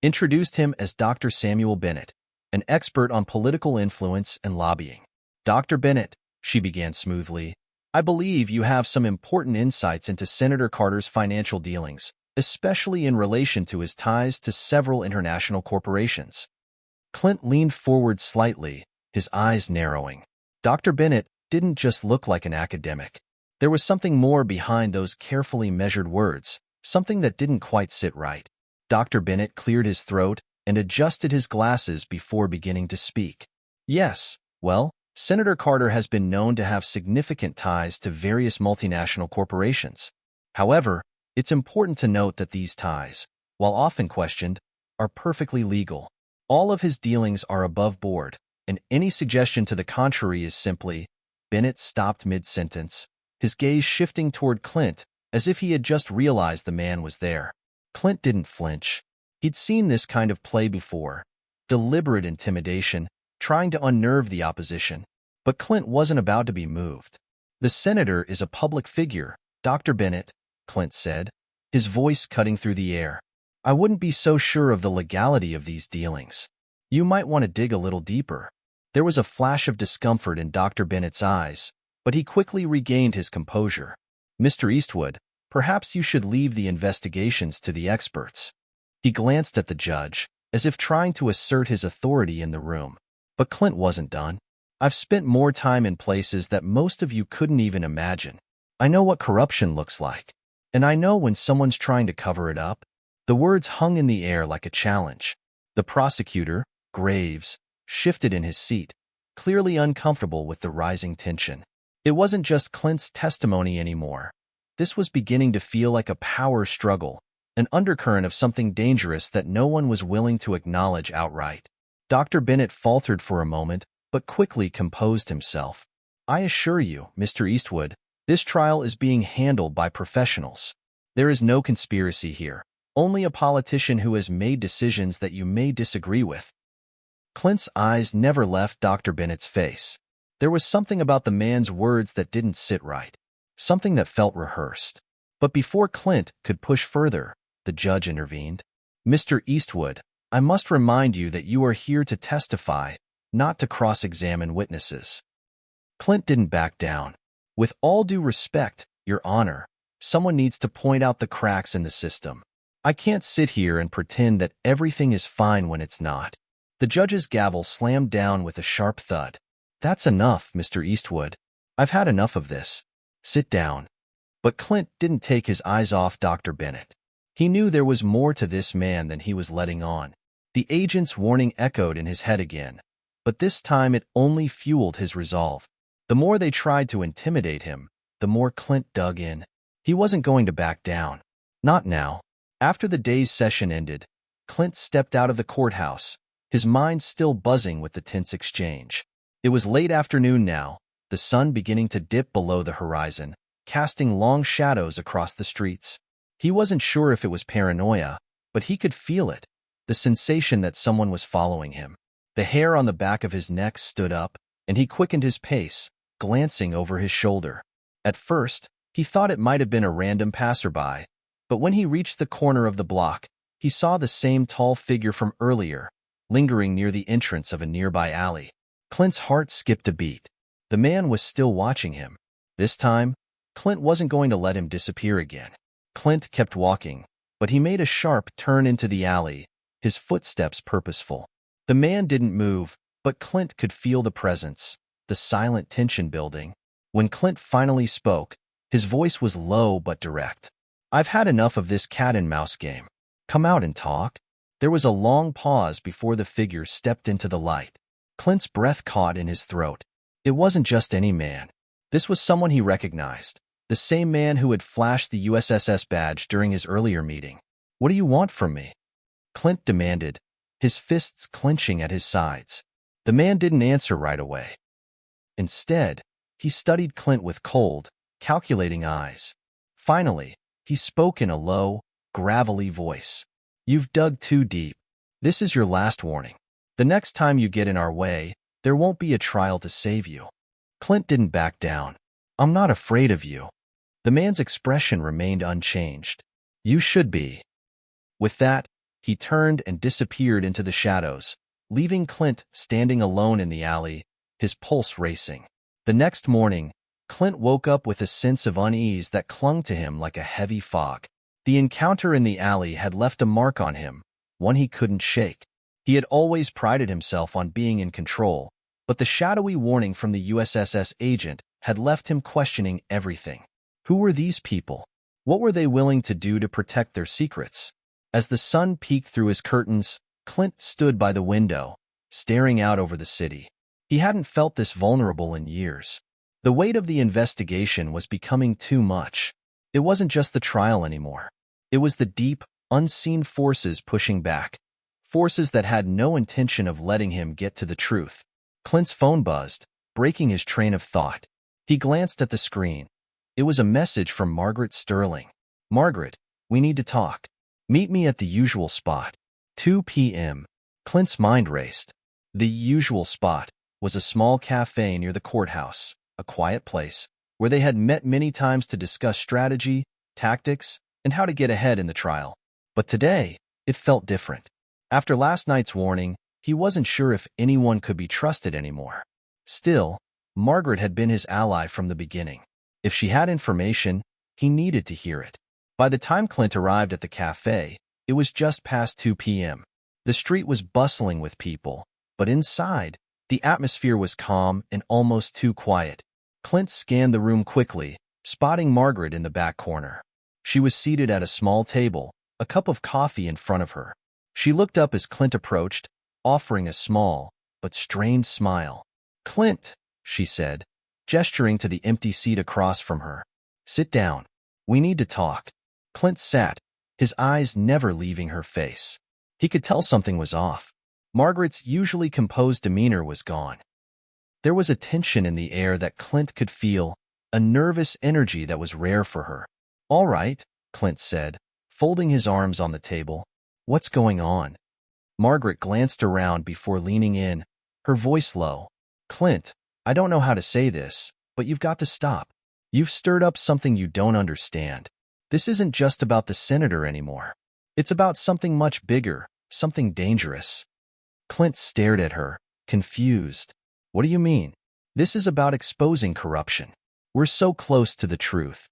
Speaker 1: introduced him as Dr. Samuel Bennett, an expert on political influence and lobbying. Dr. Bennett, she began smoothly, I believe you have some important insights into Senator Carter's financial dealings, especially in relation to his ties to several international corporations. Clint leaned forward slightly, his eyes narrowing. Dr. Bennett didn't just look like an academic. There was something more behind those carefully measured words, something that didn't quite sit right. Dr. Bennett cleared his throat and adjusted his glasses before beginning to speak. Yes, well, Senator Carter has been known to have significant ties to various multinational corporations. However, it's important to note that these ties, while often questioned, are perfectly legal. All of his dealings are above board, and any suggestion to the contrary is simply— Bennett stopped mid-sentence, his gaze shifting toward Clint as if he had just realized the man was there. Clint didn't flinch. He'd seen this kind of play before. Deliberate intimidation, trying to unnerve the opposition. But Clint wasn't about to be moved. The senator is a public figure, Dr. Bennett, Clint said, his voice cutting through the air. I wouldn't be so sure of the legality of these dealings. You might want to dig a little deeper. There was a flash of discomfort in Dr. Bennett's eyes, but he quickly regained his composure. Mr. Eastwood, perhaps you should leave the investigations to the experts. He glanced at the judge, as if trying to assert his authority in the room. But Clint wasn't done. I've spent more time in places that most of you couldn't even imagine. I know what corruption looks like. And I know when someone's trying to cover it up. The words hung in the air like a challenge. The prosecutor, Graves, shifted in his seat, clearly uncomfortable with the rising tension. It wasn't just Clint's testimony anymore. This was beginning to feel like a power struggle, an undercurrent of something dangerous that no one was willing to acknowledge outright. Dr. Bennett faltered for a moment, but quickly composed himself. I assure you, Mr. Eastwood, this trial is being handled by professionals. There is no conspiracy here, only a politician who has made decisions that you may disagree with. Clint's eyes never left Dr. Bennett's face. There was something about the man's words that didn't sit right, something that felt rehearsed. But before Clint could push further, the judge intervened. Mr. Eastwood, I must remind you that you are here to testify, not to cross-examine witnesses. Clint didn't back down. With all due respect, Your Honor, someone needs to point out the cracks in the system. I can't sit here and pretend that everything is fine when it's not. The judge's gavel slammed down with a sharp thud. That's enough, Mr. Eastwood. I've had enough of this. Sit down. But Clint didn't take his eyes off Dr. Bennett. He knew there was more to this man than he was letting on. The agent's warning echoed in his head again, but this time it only fueled his resolve. The more they tried to intimidate him, the more Clint dug in. He wasn't going to back down. Not now. After the day's session ended, Clint stepped out of the courthouse, his mind still buzzing with the tense exchange. It was late afternoon now, the sun beginning to dip below the horizon, casting long shadows across the streets. He wasn't sure if it was paranoia, but he could feel it, the sensation that someone was following him. The hair on the back of his neck stood up, and he quickened his pace, glancing over his shoulder. At first, he thought it might have been a random passerby, but when he reached the corner of the block, he saw the same tall figure from earlier, lingering near the entrance of a nearby alley. Clint's heart skipped a beat. The man was still watching him. This time, Clint wasn't going to let him disappear again. Clint kept walking, but he made a sharp turn into the alley, his footsteps purposeful. The man didn't move, but Clint could feel the presence, the silent tension building. When Clint finally spoke, his voice was low but direct. I've had enough of this cat-and-mouse game. Come out and talk. There was a long pause before the figure stepped into the light. Clint's breath caught in his throat. It wasn't just any man. This was someone he recognized, the same man who had flashed the USSS badge during his earlier meeting. What do you want from me? Clint demanded, his fists clenching at his sides. The man didn't answer right away. Instead, he studied Clint with cold, calculating eyes. Finally, he spoke in a low, gravelly voice. You've dug too deep. This is your last warning. The next time you get in our way, there won't be a trial to save you. Clint didn't back down. I'm not afraid of you. The man's expression remained unchanged. You should be. With that, he turned and disappeared into the shadows, leaving Clint standing alone in the alley, his pulse racing. The next morning, Clint woke up with a sense of unease that clung to him like a heavy fog. The encounter in the alley had left a mark on him, one he couldn't shake. He had always prided himself on being in control, but the shadowy warning from the USSS agent had left him questioning everything. Who were these people? What were they willing to do to protect their secrets? As the sun peeked through his curtains, Clint stood by the window, staring out over the city. He hadn't felt this vulnerable in years. The weight of the investigation was becoming too much. It wasn't just the trial anymore. It was the deep, unseen forces pushing back. Forces that had no intention of letting him get to the truth. Clint's phone buzzed, breaking his train of thought. He glanced at the screen. It was a message from Margaret Sterling. "Margaret, we need to talk. Meet me at the usual spot. 2 p.m. Clint's mind raced. The usual spot was a small cafe near the courthouse, a quiet place where they had met many times to discuss strategy, tactics, and how to get ahead in the trial. But today, it felt different. After last night's warning, he wasn't sure if anyone could be trusted anymore. Still, Margaret had been his ally from the beginning. If she had information, he needed to hear it. By the time Clint arrived at the cafe, it was just past 2 p.m. The street was bustling with people, but inside, the atmosphere was calm and almost too quiet. Clint scanned the room quickly, spotting Margaret in the back corner. She was seated at a small table, a cup of coffee in front of her. She looked up as Clint approached, offering a small, but strained smile. "Clint," she said, gesturing to the empty seat across from her. "Sit down. We need to talk." Clint sat, his eyes never leaving her face. He could tell something was off. Margaret's usually composed demeanor was gone. There was a tension in the air that Clint could feel, a nervous energy that was rare for her. "All right," Clint said, folding his arms on the table. "What's going on?" Margaret glanced around before leaning in, her voice low. "Clint, I don't know how to say this, but you've got to stop. You've stirred up something you don't understand. This isn't just about the senator anymore. It's about something much bigger, something dangerous." Clint stared at her, confused. "What do you mean?" "This is about exposing corruption. We're so close to the truth."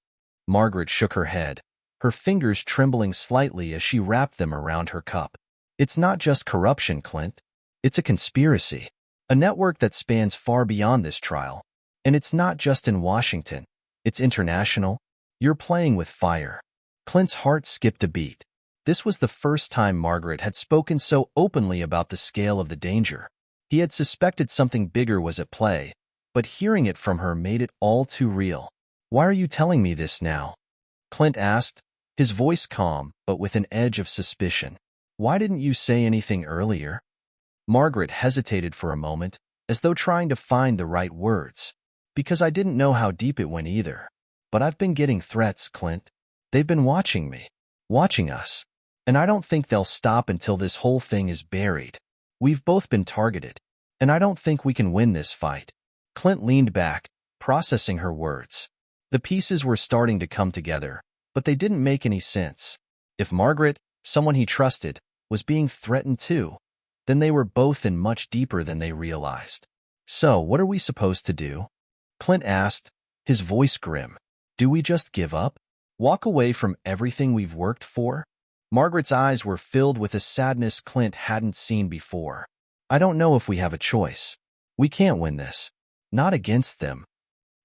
Speaker 1: Margaret shook her head, her fingers trembling slightly as she wrapped them around her cup. "It's not just corruption, Clint. It's a conspiracy. A network that spans far beyond this trial. And it's not just in Washington. It's international. You're playing with fire." Clint's heart skipped a beat. This was the first time Margaret had spoken so openly about the scale of the danger. He had suspected something bigger was at play, but hearing it from her made it all too real. "Why are you telling me this now?" Clint asked, his voice calm but with an edge of suspicion. "Why didn't you say anything earlier?" Margaret hesitated for a moment, as though trying to find the right words. "Because I didn't know how deep it went either. But I've been getting threats, Clint. They've been watching me, watching us. And I don't think they'll stop until this whole thing is buried. We've both been targeted, and I don't think we can win this fight." Clint leaned back, processing her words. The pieces were starting to come together, but they didn't make any sense. If Margaret, someone he trusted, was being threatened too, then they were both in much deeper than they realized. "So, what are we supposed to do?" Clint asked, his voice grim. "Do we just give up? Walk away from everything we've worked for?" Margaret's eyes were filled with a sadness Clint hadn't seen before. "I don't know if we have a choice. We can't win this. Not against them."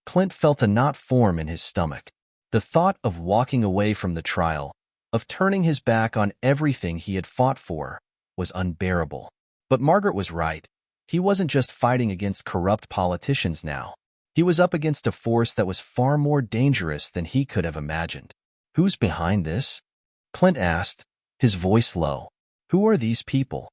Speaker 1: Clint felt a knot form in his stomach. The thought of walking away from the trial, of turning his back on everything he had fought for, was unbearable. But Margaret was right. He wasn't just fighting against corrupt politicians now. He was up against a force that was far more dangerous than he could have imagined. "Who's behind this?" Clint asked, his voice low. "Who are these people?"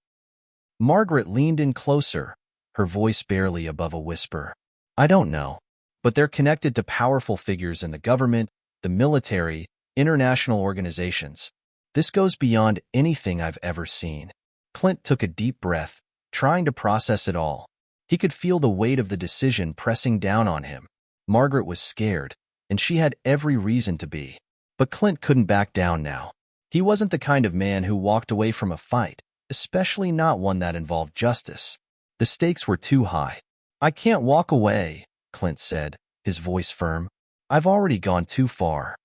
Speaker 1: Margaret leaned in closer, her voice barely above a whisper. "I don't know, but they're connected to powerful figures in the government, the military, international organizations. This goes beyond anything I've ever seen." Clint took a deep breath, trying to process it all. He could feel the weight of the decision pressing down on him. Margaret was scared, and she had every reason to be. But Clint couldn't back down now. He wasn't the kind of man who walked away from a fight, especially not one that involved justice. The stakes were too high. "I can't walk away," Clint said, his voice firm. "I've already gone too far."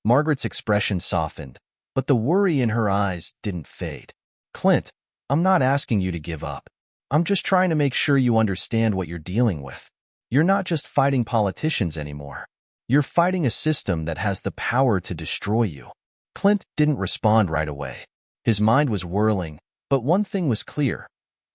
Speaker 1: Margaret's expression softened, but the worry in her eyes didn't fade. "Clint, I'm not asking you to give up. I'm just trying to make sure you understand what you're dealing with. You're not just fighting politicians anymore. You're fighting a system that has the power to destroy you." Clint didn't respond right away. His mind was whirling, but one thing was clear.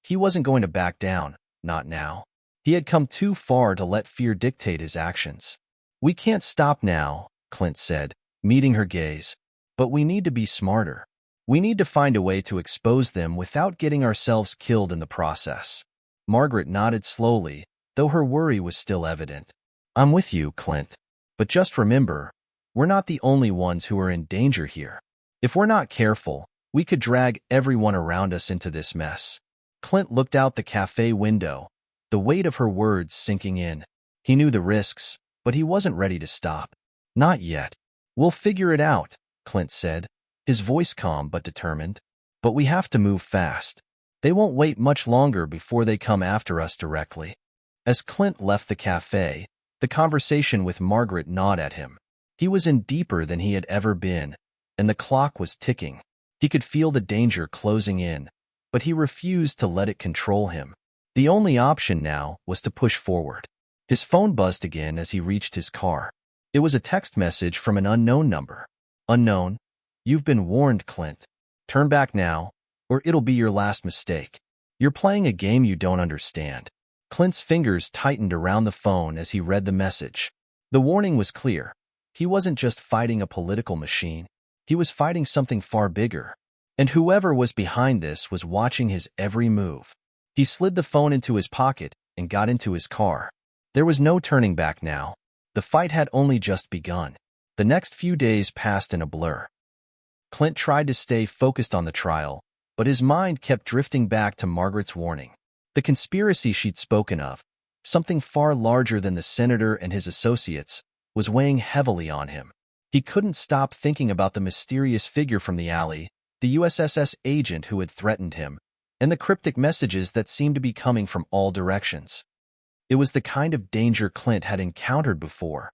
Speaker 1: He wasn't going to back down, not now. He had come too far to let fear dictate his actions. "We can't stop now," Clint said, meeting her gaze. "But we need to be smarter. We need to find a way to expose them without getting ourselves killed in the process." Margaret nodded slowly, though her worry was still evident. "I'm with you, Clint. But just remember, we're not the only ones who are in danger here. If we're not careful, we could drag everyone around us into this mess." Clint looked out the cafe window, the weight of her words sinking in. He knew the risks, but he wasn't ready to stop. "Not yet. We'll figure it out," Clint said, his voice calm but determined. "But we have to move fast. They won't wait much longer before they come after us directly." As Clint left the cafe, the conversation with Margaret gnawed at him. He was in deeper than he had ever been, and the clock was ticking. He could feel the danger closing in, but he refused to let it control him. The only option now was to push forward. His phone buzzed again as he reached his car. It was a text message from an unknown number. "Unknown, you've been warned, Clint. Turn back now, or it'll be your last mistake. You're playing a game you don't understand." Clint's fingers tightened around the phone as he read the message. The warning was clear. He wasn't just fighting a political machine. He was fighting something far bigger. And whoever was behind this was watching his every move. He slid the phone into his pocket and got into his car. There was no turning back now. The fight had only just begun. The next few days passed in a blur. Clint tried to stay focused on the trial, but his mind kept drifting back to Margaret's warning. The conspiracy she'd spoken of, something far larger than the senator and his associates, was weighing heavily on him. He couldn't stop thinking about the mysterious figure from the alley, the USSS agent who had threatened him, and the cryptic messages that seemed to be coming from all directions. It was the kind of danger Clint had encountered before,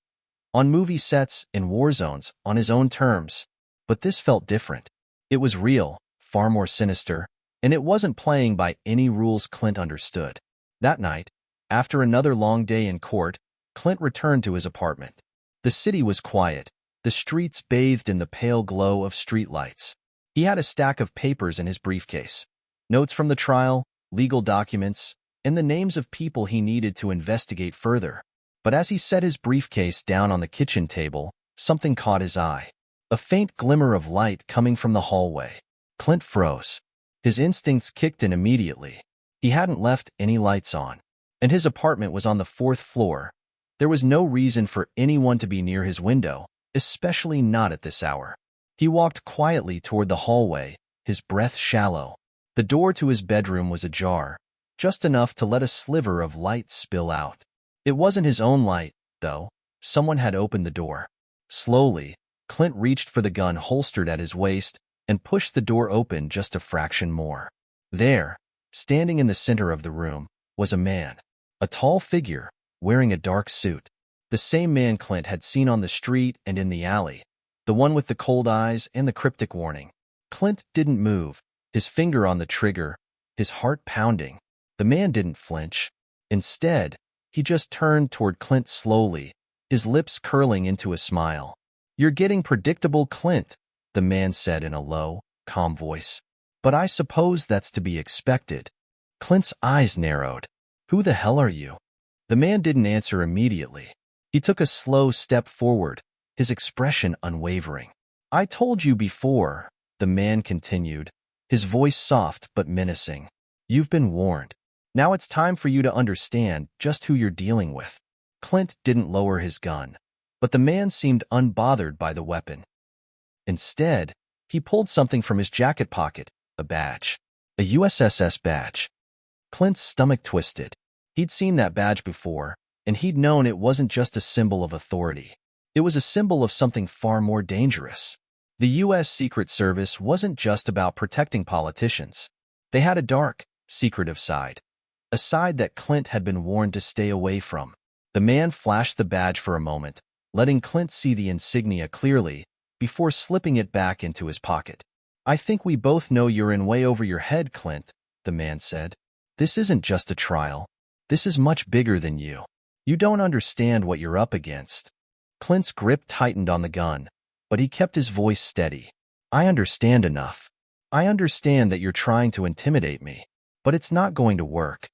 Speaker 1: on movie sets, in war zones, on his own terms. But this felt different. It was real, far more sinister, and it wasn't playing by any rules Clint understood. That night, after another long day in court, Clint returned to his apartment. The city was quiet, the streets bathed in the pale glow of streetlights. He had a stack of papers in his briefcase, notes from the trial, legal documents, and the names of people he needed to investigate further. But as he set his briefcase down on the kitchen table, something caught his eye. A faint glimmer of light coming from the hallway. Clint froze. His instincts kicked in immediately. He hadn't left any lights on, and his apartment was on the 4th floor. There was no reason for anyone to be near his window, especially not at this hour. He walked quietly toward the hallway, his breath shallow. The door to his bedroom was ajar, just enough to let a sliver of light spill out. It wasn't his own light, though. Someone had opened the door. Slowly, Clint reached for the gun holstered at his waist and pushed the door open just a fraction more. There, standing in the center of the room, was a man. A tall figure, wearing a dark suit. The same man Clint had seen on the street and in the alley. The one with the cold eyes and the cryptic warning. Clint didn't move, his finger on the trigger, his heart pounding. The man didn't flinch. Instead, he just turned toward Clint slowly, his lips curling into a smile. "You're getting predictable, Clint," the man said in a low, calm voice. "But I suppose that's to be expected." Clint's eyes narrowed. "Who the hell are you?" The man didn't answer immediately. He took a slow step forward, his expression unwavering. "I told you before," the man continued, his voice soft but menacing. "You've been warned. Now it's time for you to understand just who you're dealing with." Clint didn't lower his gun, but the man seemed unbothered by the weapon. Instead, he pulled something from his jacket pocket, a badge. A USSS badge. Clint's stomach twisted. He'd seen that badge before, and he'd known it wasn't just a symbol of authority. It was a symbol of something far more dangerous. The U.S. Secret Service wasn't just about protecting politicians. They had a dark, secretive side. A side that Clint had been warned to stay away from. The man flashed the badge for a moment, letting Clint see the insignia clearly, before slipping it back into his pocket. "I think we both know you're in way over your head, Clint," the man said. "This isn't just a trial. This is much bigger than you. You don't understand what you're up against." Clint's grip tightened on the gun, but he kept his voice steady. I understand enough. I understand that you're trying to intimidate me, but it's not going to work.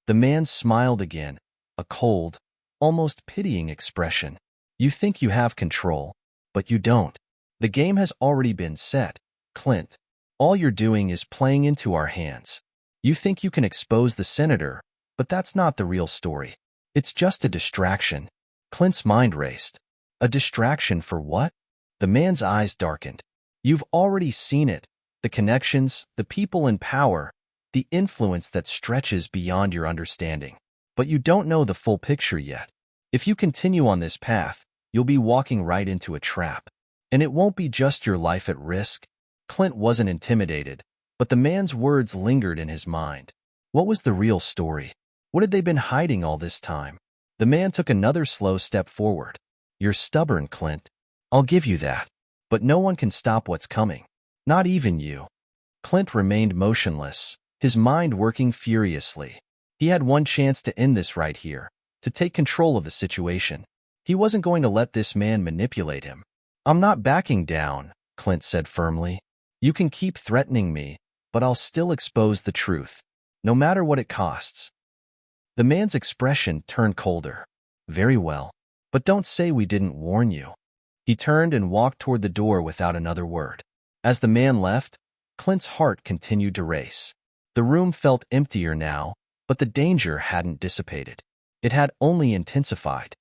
Speaker 1: The man smiled again, a cold, almost pitying expression. You think you have control, but you don't. The game has already been set, Clint. All you're doing is playing into our hands. You think you can expose the senator, but that's not the real story. It's just a distraction. Clint's mind raced. A distraction for what? The man's eyes darkened. You've already seen it. The connections, the people in power, the influence that stretches beyond your understanding. But you don't know the full picture yet. If you continue on this path, you'll be walking right into a trap. And it won't be just your life at risk. Clint wasn't intimidated, but the man's words lingered in his mind. What was the real story? What had they been hiding all this time? The man took another slow step forward. You're stubborn, Clint. I'll give you that. But no one can stop what's coming. Not even you. Clint remained motionless, his mind working furiously. He had one chance to end this right here, to take control of the situation. He wasn't going to let this man manipulate him. I'm not backing down, Clint said firmly. You can keep threatening me, but I'll still expose the truth, no matter what it costs. The man's expression turned colder. Very well, but don't say we didn't warn you. He turned and walked toward the door without another word. As the man left, Clint's heart continued to race. The room felt emptier now, but the danger hadn't dissipated. It had only intensified.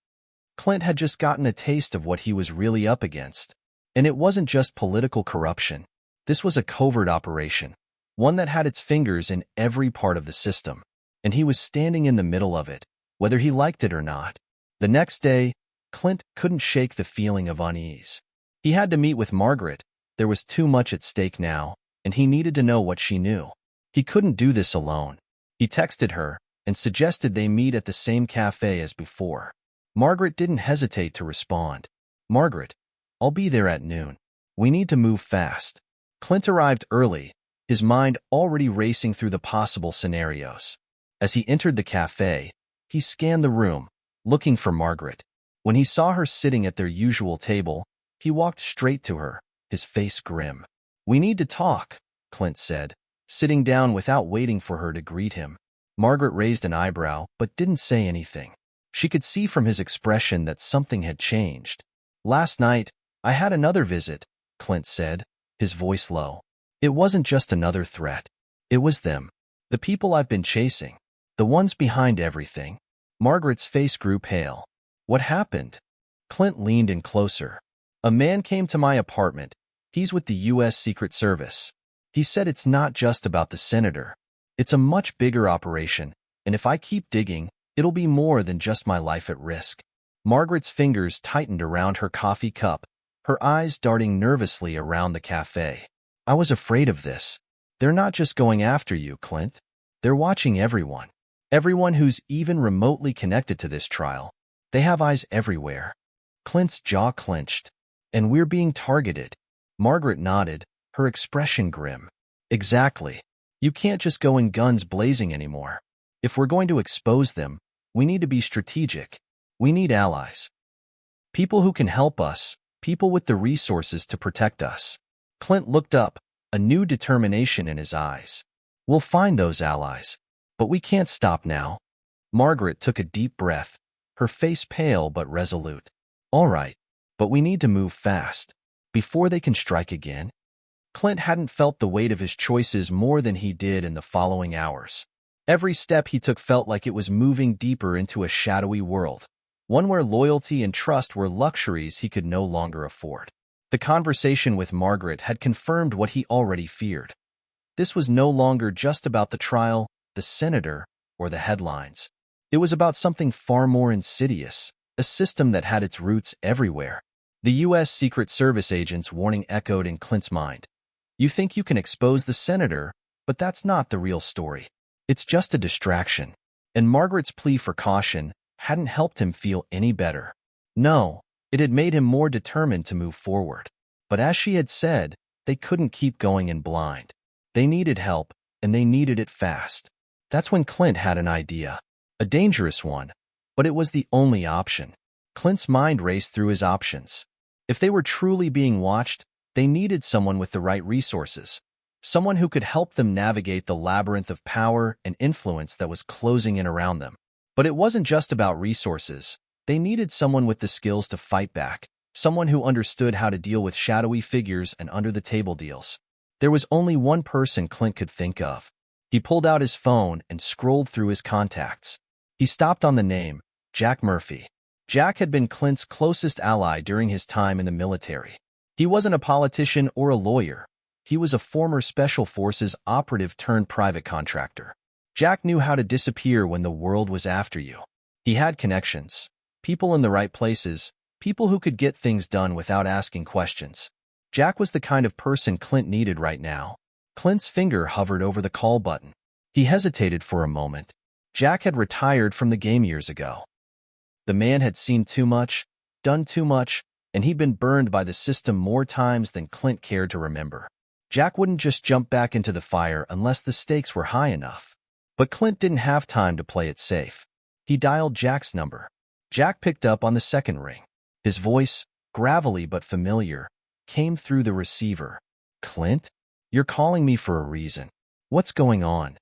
Speaker 1: Clint had just gotten a taste of what he was really up against. And it wasn't just political corruption. This was a covert operation, one that had its fingers in every part of the system. And he was standing in the middle of it, whether he liked it or not. The next day, Clint couldn't shake the feeling of unease. He had to meet with Margaret. There was too much at stake now, and he needed to know what she knew. He couldn't do this alone. He texted her and suggested they meet at the same cafe as before. Margaret didn't hesitate to respond. Margaret, I'll be there at noon. We need to move fast. Clint arrived early, his mind already racing through the possible scenarios. As he entered the cafe, he scanned the room, looking for Margaret. When he saw her sitting at their usual table, he walked straight to her, his face grim. We need to talk, Clint said, sitting down without waiting for her to greet him. Margaret raised an eyebrow, but didn't say anything. She could see from his expression that something had changed. Last night, I had another visit, Clint said, his voice low. It wasn't just another threat. It was them. The people I've been chasing. The ones behind everything. Margaret's face grew pale. What happened? Clint leaned in closer. A man came to my apartment. He's with the U.S. Secret Service. He said it's not just about the senator. It's a much bigger operation, and if I keep digging, it'll be more than just my life at risk. Margaret's fingers tightened around her coffee cup, her eyes darting nervously around the cafe. I was afraid of this. They're not just going after you, Clint. They're watching everyone. Everyone who's even remotely connected to this trial. They have eyes everywhere. Clint's jaw clenched. And we're being targeted. Margaret nodded, her expression grim. Exactly. You can't just go in guns blazing anymore. If we're going to expose them, we need to be strategic. We need allies. People who can help us, people with the resources to protect us. Clint looked up, a new determination in his eyes. We'll find those allies. But we can't stop now. Margaret took a deep breath, her face pale but resolute. All right, but we need to move fast, before they can strike again. Clint hadn't felt the weight of his choices more than he did in the following hours. Every step he took felt like it was moving deeper into a shadowy world, one where loyalty and trust were luxuries he could no longer afford. The conversation with Margaret had confirmed what he already feared. This was no longer just about the trial, the senator, or the headlines. It was about something far more insidious, a system that had its roots everywhere. The U.S. Secret Service agent's warning echoed in Clint's mind. You think you can expose the senator, but that's not the real story. It's just a distraction. And Margaret's plea for caution hadn't helped him feel any better. No, it had made him more determined to move forward. But as she had said, they couldn't keep going in blind. They needed help, and they needed it fast. That's when Clint had an idea. A dangerous one, but it was the only option. Clint's mind raced through his options. If they were truly being watched, they needed someone with the right resources, someone who could help them navigate the labyrinth of power and influence that was closing in around them. But it wasn't just about resources. They needed someone with the skills to fight back, someone who understood how to deal with shadowy figures and under-the-table deals. There was only one person Clint could think of. He pulled out his phone and scrolled through his contacts. He stopped on the name, Jack Murphy. Jack had been Clint's closest ally during his time in the military. He wasn't a politician or a lawyer. He was a former Special Forces operative turned private contractor. Jack knew how to disappear when the world was after you. He had connections, people in the right places, people who could get things done without asking questions. Jack was the kind of person Clint needed right now. Clint's finger hovered over the call button. He hesitated for a moment. Jack had retired from the game years ago. The man had seen too much, done too much, and he'd been burned by the system more times than Clint cared to remember. Jack wouldn't just jump back into the fire unless the stakes were high enough. But Clint didn't have time to play it safe. He dialed Jack's number. Jack picked up on the second ring. His voice, gravelly but familiar, came through the receiver. "Clint? You're calling me for a reason. What's going on?"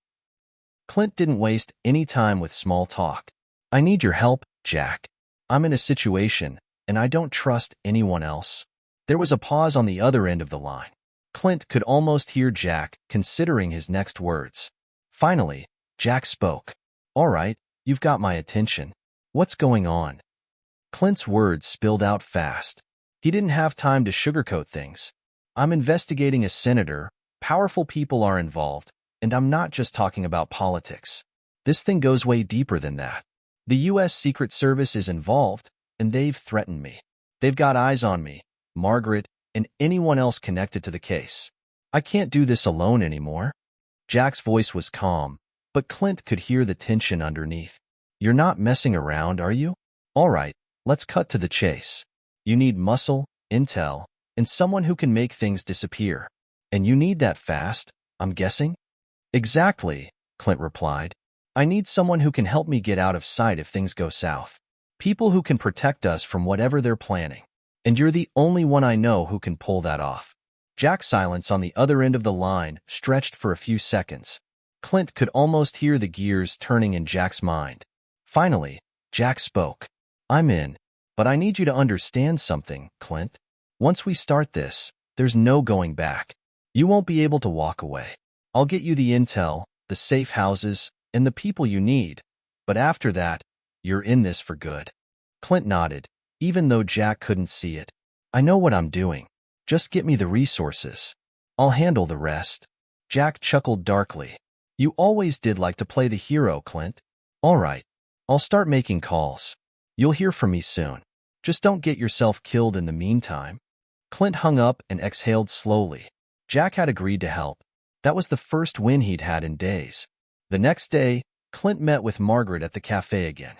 Speaker 1: Clint didn't waste any time with small talk. "I need your help, Jack. I'm in a situation, and I don't trust anyone else." There was a pause on the other end of the line. Clint could almost hear Jack considering his next words. Finally, Jack spoke. "All right, you've got my attention. What's going on?" Clint's words spilled out fast. He didn't have time to sugarcoat things. "I'm investigating a senator, powerful people are involved, and I'm not just talking about politics. This thing goes way deeper than that. The U.S. Secret Service is involved, and they've threatened me. They've got eyes on me, Margaret, and anyone else connected to the case. I can't do this alone anymore." Jack's voice was calm, but Clint could hear the tension underneath. "You're not messing around, are you? All right, let's cut to the chase. You need muscle, intel, and someone who can make things disappear. And you need that fast, I'm guessing?" "Exactly," Clint replied. "I need someone who can help me get out of sight if things go south. People who can protect us from whatever they're planning. And you're the only one I know who can pull that off." Jack's silence on the other end of the line stretched for a few seconds. Clint could almost hear the gears turning in Jack's mind. Finally, Jack spoke. "I'm in, but I need you to understand something, Clint. Once we start this, there's no going back. You won't be able to walk away. I'll get you the intel, the safe houses, and the people you need. But after that, you're in this for good." Clint nodded, even though Jack couldn't see it. "I know what I'm doing. Just get me the resources. I'll handle the rest." Jack chuckled darkly. "You always did like to play the hero, Clint. All right, I'll start making calls. You'll hear from me soon. Just don't get yourself killed in the meantime." Clint hung up and exhaled slowly. Jack had agreed to help. That was the first win he'd had in days. The next day, Clint met with Margaret at the cafe again.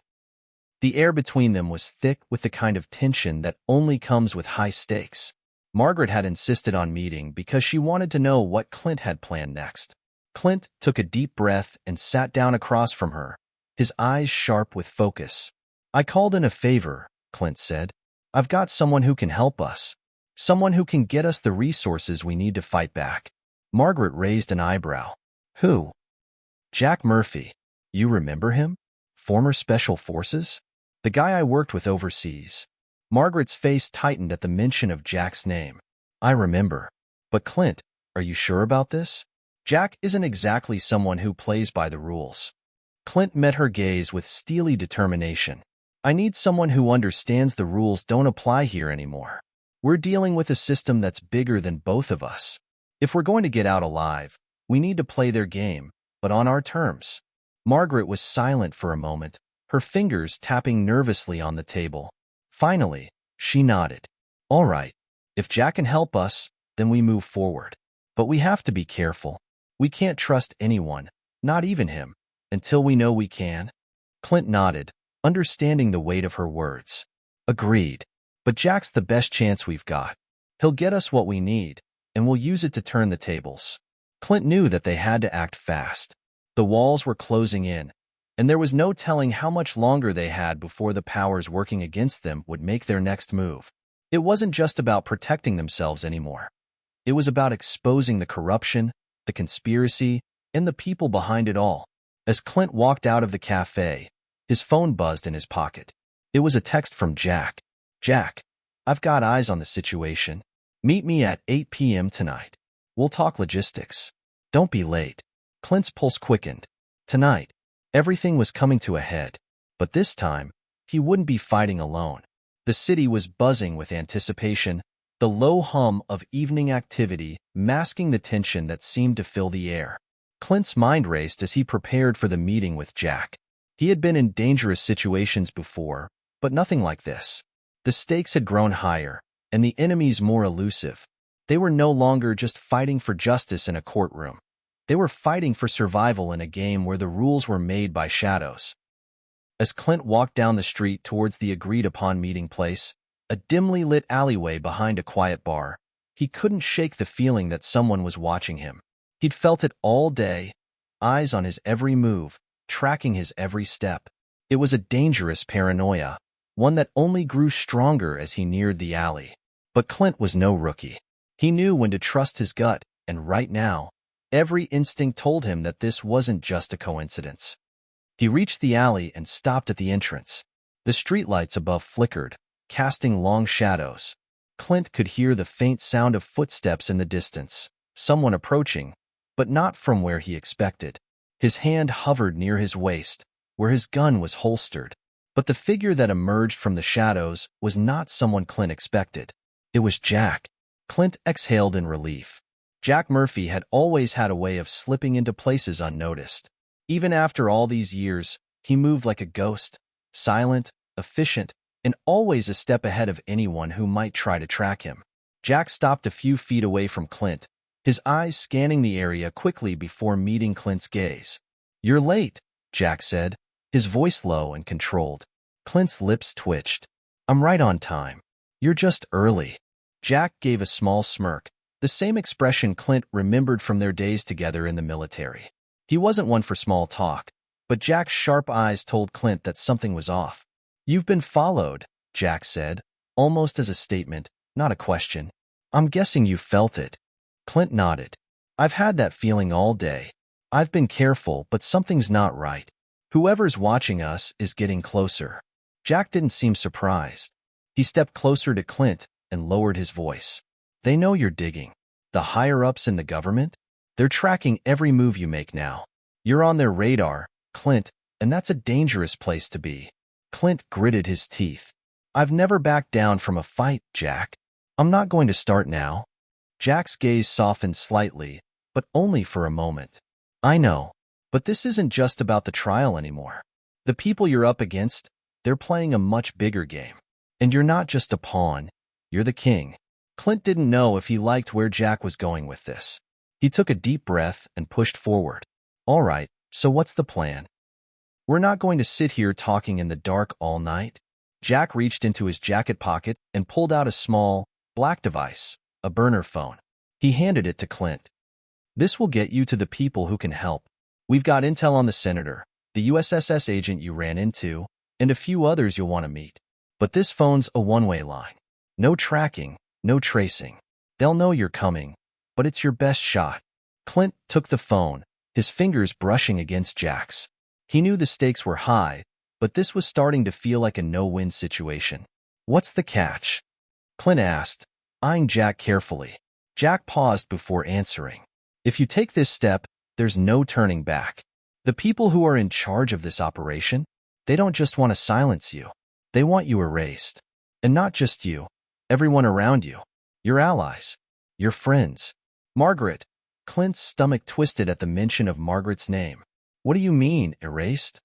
Speaker 1: The air between them was thick with the kind of tension that only comes with high stakes. Margaret had insisted on meeting because she wanted to know what Clint had planned next. Clint took a deep breath and sat down across from her, his eyes sharp with focus. "I called in a favor," Clint said. "I've got someone who can help us. Someone who can get us the resources we need to fight back." Margaret raised an eyebrow. "Who?" "Jack Murphy. You remember him? Former Special Forces? The guy I worked with overseas." Margaret's face tightened at the mention of Jack's name. "I remember. But Clint, are you sure about this? Jack isn't exactly someone who plays by the rules." Clint met her gaze with steely determination. "I need someone who understands the rules don't apply here anymore. We're dealing with a system that's bigger than both of us. If we're going to get out alive, we need to play their game, but on our terms." Margaret was silent for a moment, her fingers tapping nervously on the table. Finally, she nodded. "All right. If Jack can help us, then we move forward. But we have to be careful. We can't trust anyone, not even him, until we know we can." Clint nodded, understanding the weight of her words. "Agreed. But Jack's the best chance we've got. He'll get us what we need, and we'll use it to turn the tables." Clint knew that they had to act fast. The walls were closing in, and there was no telling how much longer they had before the powers working against them would make their next move. It wasn't just about protecting themselves anymore. It was about exposing the corruption, the conspiracy, and the people behind it all. As Clint walked out of the cafe, his phone buzzed in his pocket. It was a text from Jack. "Jack, I've got eyes on the situation. Meet me at 8 p.m. tonight. We'll talk logistics. Don't be late." Clint's pulse quickened. Tonight, everything was coming to a head. But this time, he wouldn't be fighting alone. The city was buzzing with anticipation, the low hum of evening activity masking the tension that seemed to fill the air. Clint's mind raced as he prepared for the meeting with Jack. He had been in dangerous situations before, but nothing like this. The stakes had grown higher, and the enemies more elusive. They were no longer just fighting for justice in a courtroom. They were fighting for survival in a game where the rules were made by shadows. As Clint walked down the street towards the agreed-upon meeting place, a dimly lit alleyway behind a quiet bar, he couldn't shake the feeling that someone was watching him. He'd felt it all day, eyes on his every move, tracking his every step. It was a dangerous paranoia, one that only grew stronger as he neared the alley. But Clint was no rookie. He knew when to trust his gut, and right now, every instinct told him that this wasn't just a coincidence. He reached the alley and stopped at the entrance. The streetlights above flickered, casting long shadows. Clint could hear the faint sound of footsteps in the distance, someone approaching, but not from where he expected. His hand hovered near his waist, where his gun was holstered. But the figure that emerged from the shadows was not someone Clint expected. It was Jack. Clint exhaled in relief. Jack Murphy had always had a way of slipping into places unnoticed. Even after all these years, he moved like a ghost, silent, efficient, and always a step ahead of anyone who might try to track him. Jack stopped a few feet away from Clint, his eyes scanning the area quickly before meeting Clint's gaze. "You're late," Jack said, his voice low and controlled. Clint's lips twitched. "I'm right on time. You're just early." Jack gave a small smirk, the same expression Clint remembered from their days together in the military. He wasn't one for small talk, but Jack's sharp eyes told Clint that something was off. "You've been followed," Jack said, almost as a statement, not a question. "I'm guessing you felt it." Clint nodded. "I've had that feeling all day. I've been careful, but something's not right. Whoever's watching us is getting closer." Jack didn't seem surprised. He stepped closer to Clint and lowered his voice. "They know you're digging. The higher-ups in the government? They're tracking every move you make now. You're on their radar, Clint, and that's a dangerous place to be." Clint gritted his teeth. "I've never backed down from a fight, Jack. I'm not going to start now." Jack's gaze softened slightly, but only for a moment. "I know, but this isn't just about the trial anymore. The people you're up against, they're playing a much bigger game. And you're not just a pawn, you're the king." Clint didn't know if he liked where Jack was going with this. He took a deep breath and pushed forward. "All right, so what's the plan? We're not going to sit here talking in the dark all night." Jack reached into his jacket pocket and pulled out a small, black device, a burner phone. He handed it to Clint. "This will get you to the people who can help. We've got intel on the senator, the USSS agent you ran into, and a few others you'll want to meet. But this phone's a one-way line. No tracking, no tracing. They'll know you're coming, but it's your best shot." Clint took the phone, his fingers brushing against Jack's. He knew the stakes were high, but this was starting to feel like a no-win situation. "What's the catch?" Clint asked, eyeing Jack carefully. Jack paused before answering. "If you take this step, there's no turning back. The people who are in charge of this operation, they don't just want to silence you. They want you erased. And not just you, everyone around you. Your allies. Your friends. Margaret." Clint's stomach twisted at the mention of Margaret's name. "What do you mean, erased?"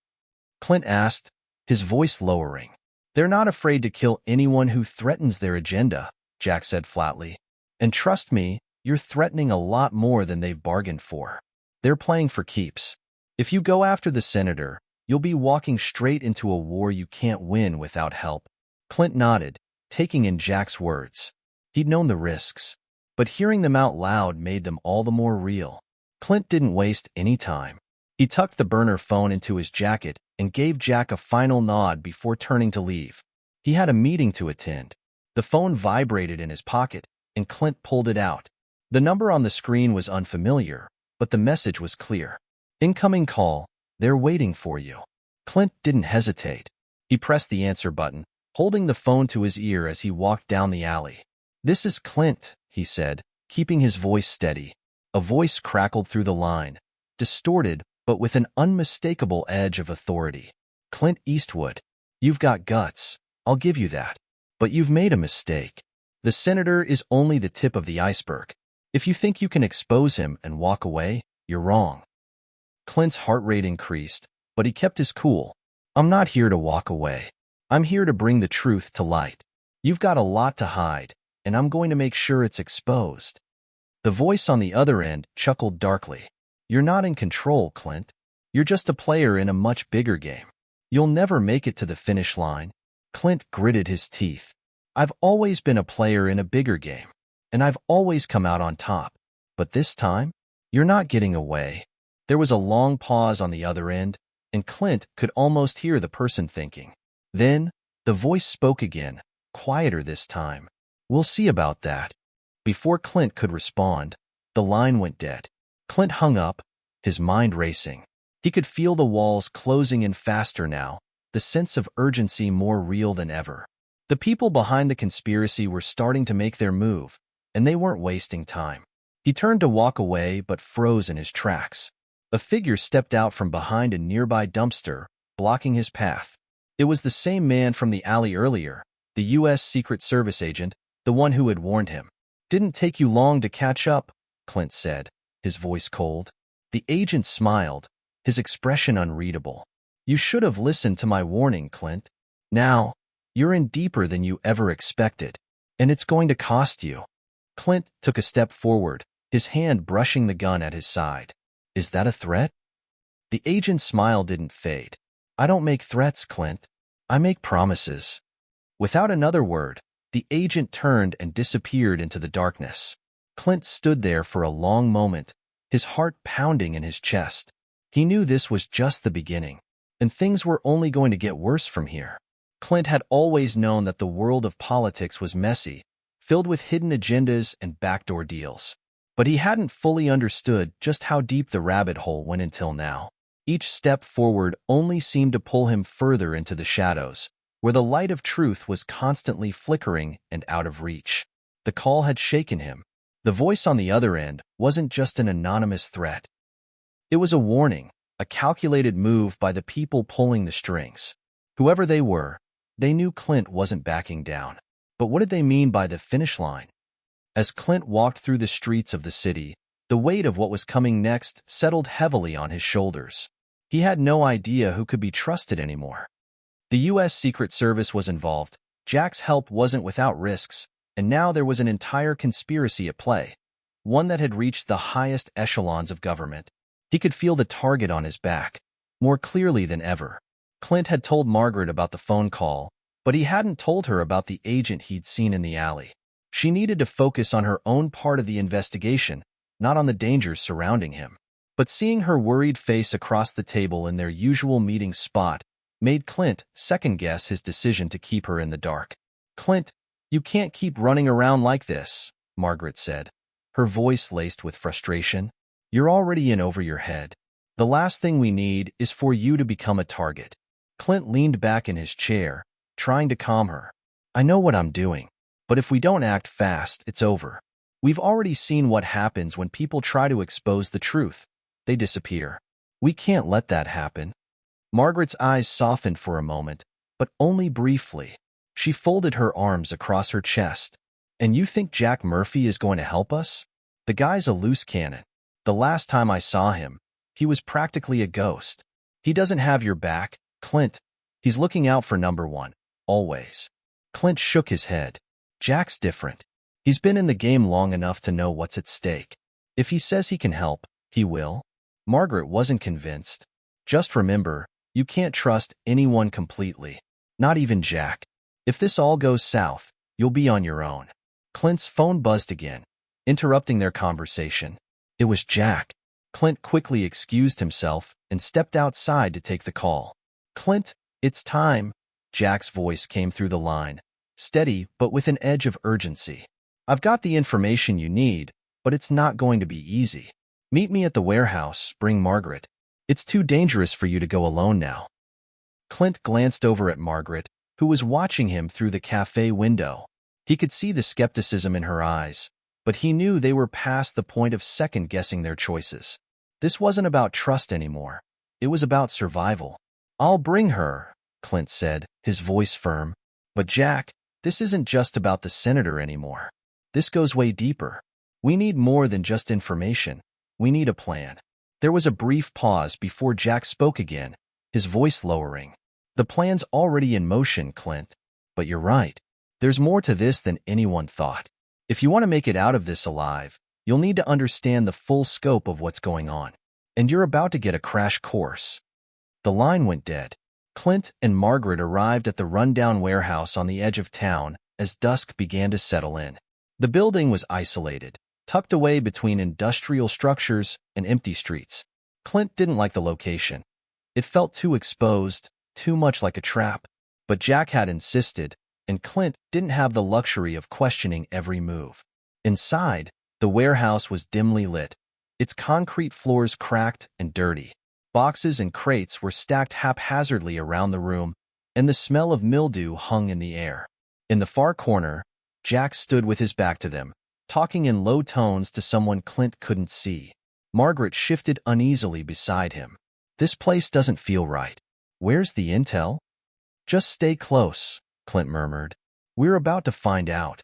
Speaker 1: Clint asked, his voice lowering. "They're not afraid to kill anyone who threatens their agenda," Jack said flatly. "And trust me, you're threatening a lot more than they've bargained for. They're playing for keeps. If you go after the senator, you'll be walking straight into a war you can't win without help." Clint nodded, taking in Jack's words. He'd known the risks, but hearing them out loud made them all the more real. Clint didn't waste any time. He tucked the burner phone into his jacket and gave Jack a final nod before turning to leave. He had a meeting to attend. The phone vibrated in his pocket, and Clint pulled it out. The number on the screen was unfamiliar, but the message was clear. Incoming call. They're waiting for you. Clint didn't hesitate. He pressed the answer button, holding the phone to his ear as he walked down the alley. "This is Clint," he said, keeping his voice steady. A voice crackled through the line, distorted but with an unmistakable edge of authority. "Clint Eastwood. You've got guts. I'll give you that. But you've made a mistake. The senator is only the tip of the iceberg. If you think you can expose him and walk away, you're wrong." Clint's heart rate increased, but he kept his cool. "I'm not here to walk away. I'm here to bring the truth to light. You've got a lot to hide, and I'm going to make sure it's exposed." The voice on the other end chuckled darkly. "You're not in control, Clint. You're just a player in a much bigger game. You'll never make it to the finish line." Clint gritted his teeth. "I've always been a player in a bigger game, and I've always come out on top. But this time, you're not getting away." There was a long pause on the other end, and Clint could almost hear the person thinking. Then, the voice spoke again, quieter this time. "We'll see about that." Before Clint could respond, the line went dead. Clint hung up, his mind racing. He could feel the walls closing in faster now, the sense of urgency more real than ever. The people behind the conspiracy were starting to make their move, and they weren't wasting time. He turned to walk away but froze in his tracks. A figure stepped out from behind a nearby dumpster, blocking his path. It was the same man from the alley earlier, the U.S. Secret Service agent, the one who had warned him. "Didn't take you long to catch up," Clint said, his voice cold. The agent smiled, his expression unreadable. "You should have listened to my warning, Clint. Now, you're in deeper than you ever expected, and it's going to cost you." Clint took a step forward, his hand brushing the gun at his side. "Is that a threat?" The agent's smile didn't fade. "I don't make threats, Clint. I make promises." Without another word, the agent turned and disappeared into the darkness. Clint stood there for a long moment, his heart pounding in his chest. He knew this was just the beginning, and things were only going to get worse from here. Clint had always known that the world of politics was messy, filled with hidden agendas and backdoor deals. But he hadn't fully understood just how deep the rabbit hole went until now. Each step forward only seemed to pull him further into the shadows, where the light of truth was constantly flickering and out of reach. The call had shaken him. The voice on the other end wasn't just an anonymous threat. It was a warning, a calculated move by the people pulling the strings. Whoever they were, they knew Clint wasn't backing down. But what did they mean by the finish line? As Clint walked through the streets of the city, the weight of what was coming next settled heavily on his shoulders. He had no idea who could be trusted anymore. The U.S. Secret Service was involved, Jack's help wasn't without risks, and now there was an entire conspiracy at play, one that had reached the highest echelons of government. He could feel the target on his back, more clearly than ever. Clint had told Margaret about the phone call, but he hadn't told her about the agent he'd seen in the alley. She needed to focus on her own part of the investigation, not on the dangers surrounding him. But seeing her worried face across the table in their usual meeting spot made Clint second-guess his decision to keep her in the dark. "Clint, you can't keep running around like this," Margaret said, her voice laced with frustration. "You're already in over your head. The last thing we need is for you to become a target." Clint leaned back in his chair, trying to calm her. "I know what I'm doing. But if we don't act fast, it's over. We've already seen what happens when people try to expose the truth. They disappear. We can't let that happen." Margaret's eyes softened for a moment, but only briefly. She folded her arms across her chest. "And you think Jack Murphy is going to help us? The guy's a loose cannon. The last time I saw him, he was practically a ghost. He doesn't have your back, Clint. He's looking out for number one, always." Clint shook his head. "Jack's different. He's been in the game long enough to know what's at stake. If he says he can help, he will." Margaret wasn't convinced. "Just remember, you can't trust anyone completely, not even Jack. If this all goes south, you'll be on your own." Clint's phone buzzed again, interrupting their conversation. It was Jack. Clint quickly excused himself and stepped outside to take the call. "Clint, it's time." Jack's voice came through the line, steady but with an edge of urgency. "I've got the information you need, but it's not going to be easy. Meet me at the warehouse, bring Margaret. It's too dangerous for you to go alone now." Clint glanced over at Margaret, who was watching him through the cafe window. He could see the skepticism in her eyes, but he knew they were past the point of second-guessing their choices. This wasn't about trust anymore. It was about survival. "I'll bring her," Clint said, his voice firm. "But Jack, this isn't just about the senator anymore. This goes way deeper. We need more than just information. We need a plan." There was a brief pause before Jack spoke again, his voice lowering. "The plan's already in motion, Clint. But you're right. There's more to this than anyone thought. If you want to make it out of this alive, you'll need to understand the full scope of what's going on. And you're about to get a crash course." The line went dead. Clint and Margaret arrived at the rundown warehouse on the edge of town as dusk began to settle in. The building was isolated, tucked away between industrial structures and empty streets. Clint didn't like the location. It felt too exposed, too much like a trap. But Jack had insisted, and Clint didn't have the luxury of questioning every move. Inside, the warehouse was dimly lit, its concrete floors cracked and dirty. Boxes and crates were stacked haphazardly around the room, and the smell of mildew hung in the air. In the far corner, Jack stood with his back to them, talking in low tones to someone Clint couldn't see. Margaret shifted uneasily beside him. "This place doesn't feel right. Where's the intel?" "Just stay close," Clint murmured. "We're about to find out."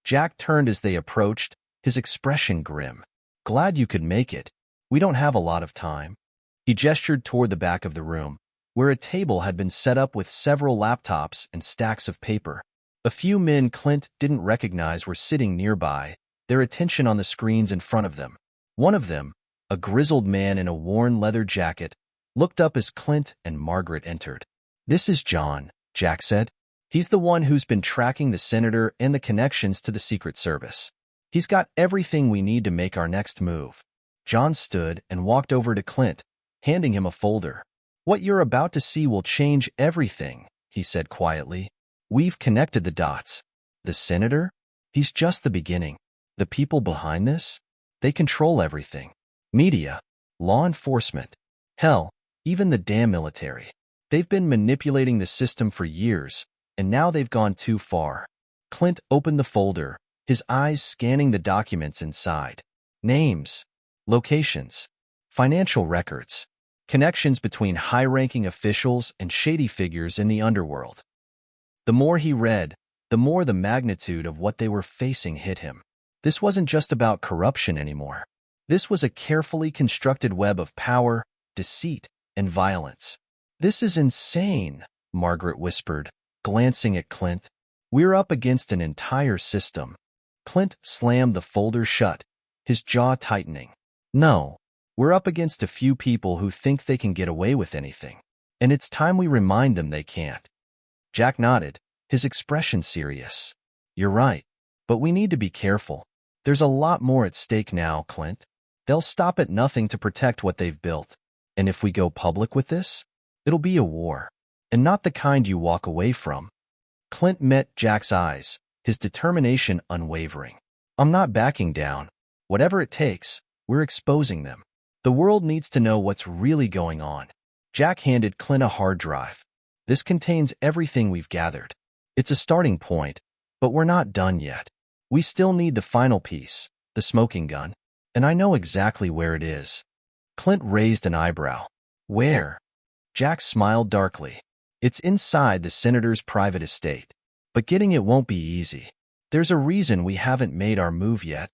Speaker 1: Jack turned as they approached, his expression grim. "Glad you could make it. We don't have a lot of time." He gestured toward the back of the room, where a table had been set up with several laptops and stacks of paper. A few men Clint didn't recognize were sitting nearby, their attention on the screens in front of them. One of them, a grizzled man in a worn leather jacket, looked up as Clint and Margaret entered. "This is John," Jack said. "He's the one who's been tracking the senator and the connections to the Secret Service. He's got everything we need to make our next move." John stood and walked over to Clint, handing him a folder. "What you're about to see will change everything," he said quietly. "We've connected the dots. The senator? He's just the beginning. The people behind this? They control everything. Media, law enforcement, hell, even the damn military. They've been manipulating the system for years, and now they've gone too far." Clint opened the folder, his eyes scanning the documents inside. Names, locations, financial records, connections between high-ranking officials and shady figures in the underworld. The more he read, the more the magnitude of what they were facing hit him. This wasn't just about corruption anymore. This was a carefully constructed web of power, deceit, and violence. "This is insane," Margaret whispered, glancing at Clint. "We're up against an entire system." Clint slammed the folder shut, his jaw tightening. "No, we're up against a few people who think they can get away with anything. And it's time we remind them they can't." Jack nodded, his expression serious. "You're right, but we need to be careful. There's a lot more at stake now, Clint. They'll stop at nothing to protect what they've built. And if we go public with this, it'll be a war, and not the kind you walk away from." Clint met Jack's eyes, his determination unwavering. "I'm not backing down. Whatever it takes, we're exposing them. The world needs to know what's really going on." Jack handed Clint a hard drive. "This contains everything we've gathered. It's a starting point, but we're not done yet. We still need the final piece, the smoking gun, and I know exactly where it is." Clint raised an eyebrow. "Where?" Jack smiled darkly. "It's inside the senator's private estate, but getting it won't be easy. There's a reason we haven't made our move yet."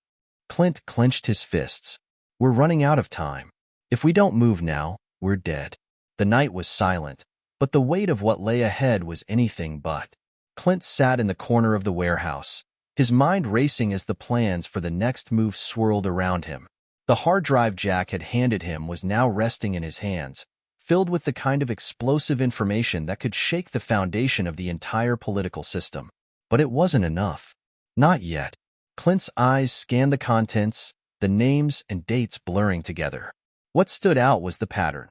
Speaker 1: Clint clenched his fists. "We're running out of time. If we don't move now, we're dead." The night was silent, but the weight of what lay ahead was anything but. Clint sat in the corner of the warehouse, his mind racing as the plans for the next move swirled around him. The hard drive Jack had handed him was now resting in his hands, filled with the kind of explosive information that could shake the foundation of the entire political system. But it wasn't enough. Not yet. Clint's eyes scanned the contents, the names and dates blurring together. What stood out was the pattern.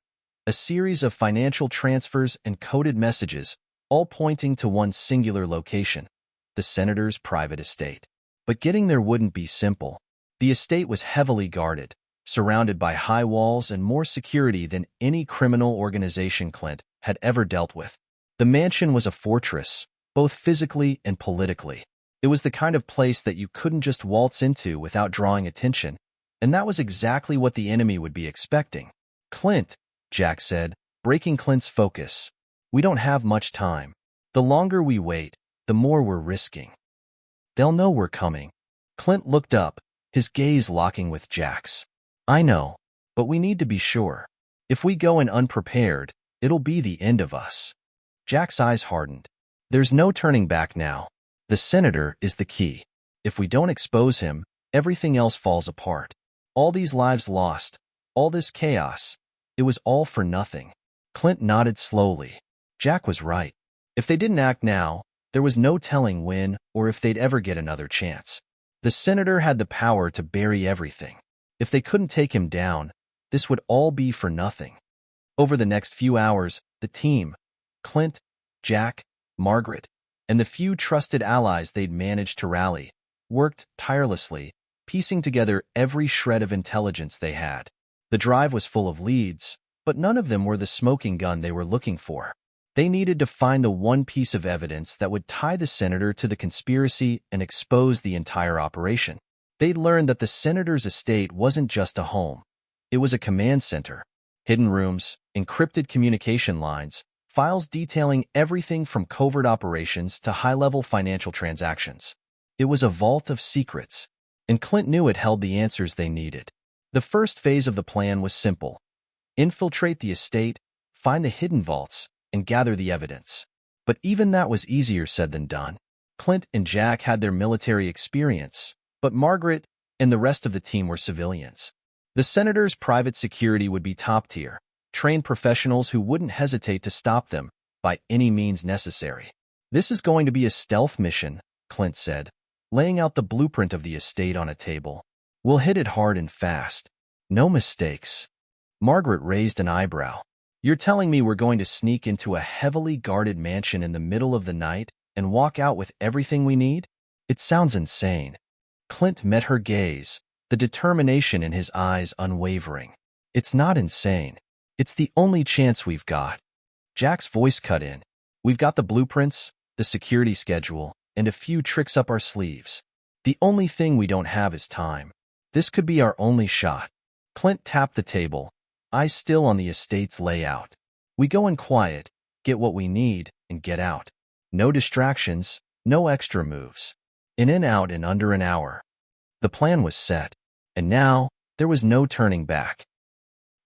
Speaker 1: A series of financial transfers and coded messages, all pointing to one singular location, the senator's private estate. But getting there wouldn't be simple. The estate was heavily guarded, surrounded by high walls and more security than any criminal organization Clint had ever dealt with. The mansion was a fortress, both physically and politically. It was the kind of place that you couldn't just waltz into without drawing attention, and that was exactly what the enemy would be expecting. "Clint," Jack said, breaking Clint's focus. "We don't have much time. The longer we wait, the more we're risking. They'll know we're coming." Clint looked up, his gaze locking with Jack's. "I know, but we need to be sure. If we go in unprepared, it'll be the end of us." Jack's eyes hardened. "There's no turning back now. The senator is the key. If we don't expose him, everything else falls apart. All these lives lost, all this chaos, it was all for nothing." Clint nodded slowly. Jack was right. If they didn't act now, there was no telling when or if they'd ever get another chance. The senator had the power to bury everything. If they couldn't take him down, this would all be for nothing. Over the next few hours, the team, Clint, Jack, Margaret, and the few trusted allies they'd managed to rally, worked tirelessly, piecing together every shred of intelligence they had. The drive was full of leads, but none of them were the smoking gun they were looking for. They needed to find the one piece of evidence that would tie the senator to the conspiracy and expose the entire operation. They'd learned that the senator's estate wasn't just a home. It was a command center. Hidden rooms, encrypted communication lines, files detailing everything from covert operations to high-level financial transactions. It was a vault of secrets, and Clint knew it held the answers they needed. The first phase of the plan was simple: infiltrate the estate, find the hidden vaults, and gather the evidence. But even that was easier said than done. Clint and Jack had their military experience, but Margaret and the rest of the team were civilians. The senator's private security would be top tier, trained professionals who wouldn't hesitate to stop them by any means necessary. "This is going to be a stealth mission," Clint said, laying out the blueprint of the estate on a table. "We'll hit it hard and fast. No mistakes." Margaret raised an eyebrow. "You're telling me we're going to sneak into a heavily guarded mansion in the middle of the night and walk out with everything we need? It sounds insane." Clint met her gaze, the determination in his eyes unwavering. "It's not insane. It's the only chance we've got." Jack's voice cut in. "We've got the blueprints, the security schedule, and a few tricks up our sleeves. The only thing we don't have is time. This could be our only shot." Clint tapped the table, eyes still on the estate's layout. "We go in quiet, get what we need, and get out. No distractions, no extra moves. In and out in under an hour." The plan was set, and now there was no turning back.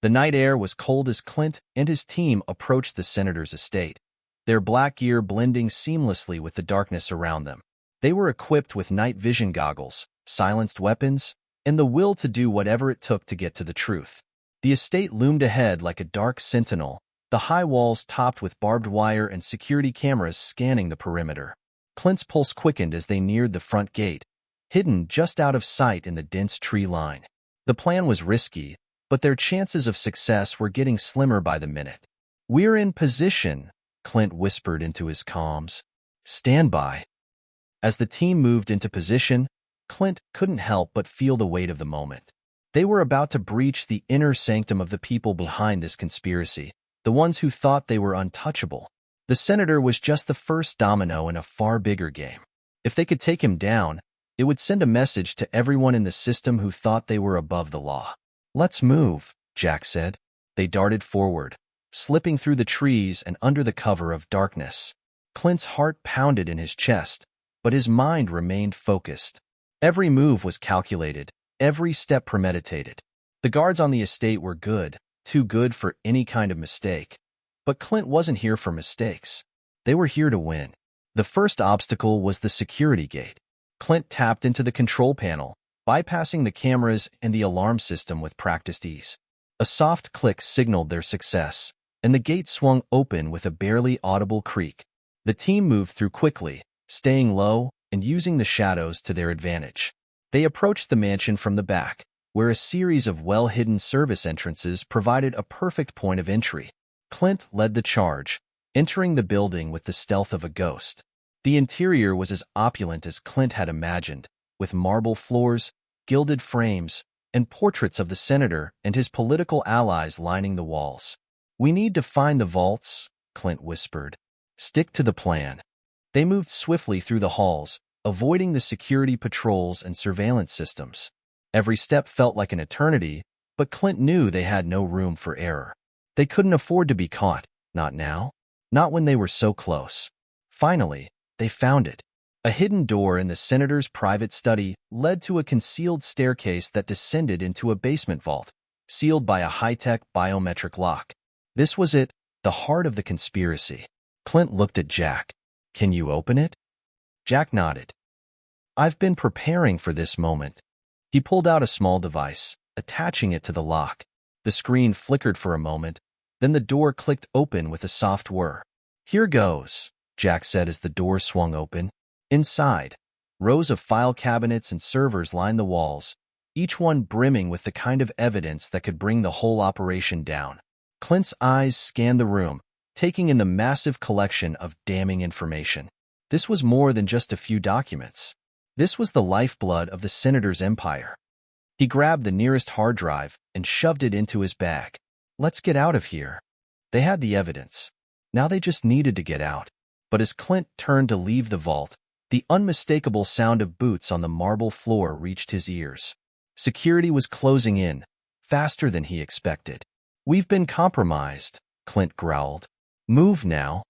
Speaker 1: The night air was cold as Clint and his team approached the senator's estate, their black gear blending seamlessly with the darkness around them. They were equipped with night vision goggles, silenced weapons, and the will to do whatever it took to get to the truth. The estate loomed ahead like a dark sentinel, the high walls topped with barbed wire and security cameras scanning the perimeter. Clint's pulse quickened as they neared the front gate, hidden just out of sight in the dense tree line. The plan was risky, but their chances of success were getting slimmer by the minute. "We're in position," Clint whispered into his comms. "Stand by." As the team moved into position, Clint couldn't help but feel the weight of the moment. They were about to breach the inner sanctum of the people behind this conspiracy, the ones who thought they were untouchable. The senator was just the first domino in a far bigger game. If they could take him down, it would send a message to everyone in the system who thought they were above the law. "Let's move," Jack said. They darted forward, slipping through the trees and under the cover of darkness. Clint's heart pounded in his chest, but his mind remained focused. Every move was calculated, every step premeditated. The guards on the estate were good, too good for any kind of mistake. But Clint wasn't here for mistakes. They were here to win. The first obstacle was the security gate. Clint tapped into the control panel, bypassing the cameras and the alarm system with practiced ease. A soft click signaled their success, and the gate swung open with a barely audible creak. The team moved through quickly, staying low and using the shadows to their advantage. They approached the mansion from the back, where a series of well-hidden service entrances provided a perfect point of entry. Clint led the charge, entering the building with the stealth of a ghost. The interior was as opulent as Clint had imagined, with marble floors, gilded frames, and portraits of the senator and his political allies lining the walls. "We need to find the vaults," Clint whispered. "Stick to the plan." They moved swiftly through the halls, avoiding the security patrols and surveillance systems. Every step felt like an eternity, but Clint knew they had no room for error. They couldn't afford to be caught, not now, not when they were so close. Finally, they found it. A hidden door in the senator's private study led to a concealed staircase that descended into a basement vault, sealed by a high-tech biometric lock. This was it, the heart of the conspiracy. Clint looked at Jack. "Can you open it?" Jack nodded. "I've been preparing for this moment." He pulled out a small device, attaching it to the lock. The screen flickered for a moment, then the door clicked open with a soft whir. "Here goes," Jack said as the door swung open. Inside, rows of file cabinets and servers lined the walls, each one brimming with the kind of evidence that could bring the whole operation down. Clint's eyes scanned the room, taking in the massive collection of damning information. This was more than just a few documents. This was the lifeblood of the senator's empire. He grabbed the nearest hard drive and shoved it into his bag. "Let's get out of here." They had the evidence. Now they just needed to get out. But as Clint turned to leave the vault, the unmistakable sound of boots on the marble floor reached his ears. Security was closing in, faster than he expected. "We've been compromised," Clint growled. "Move now."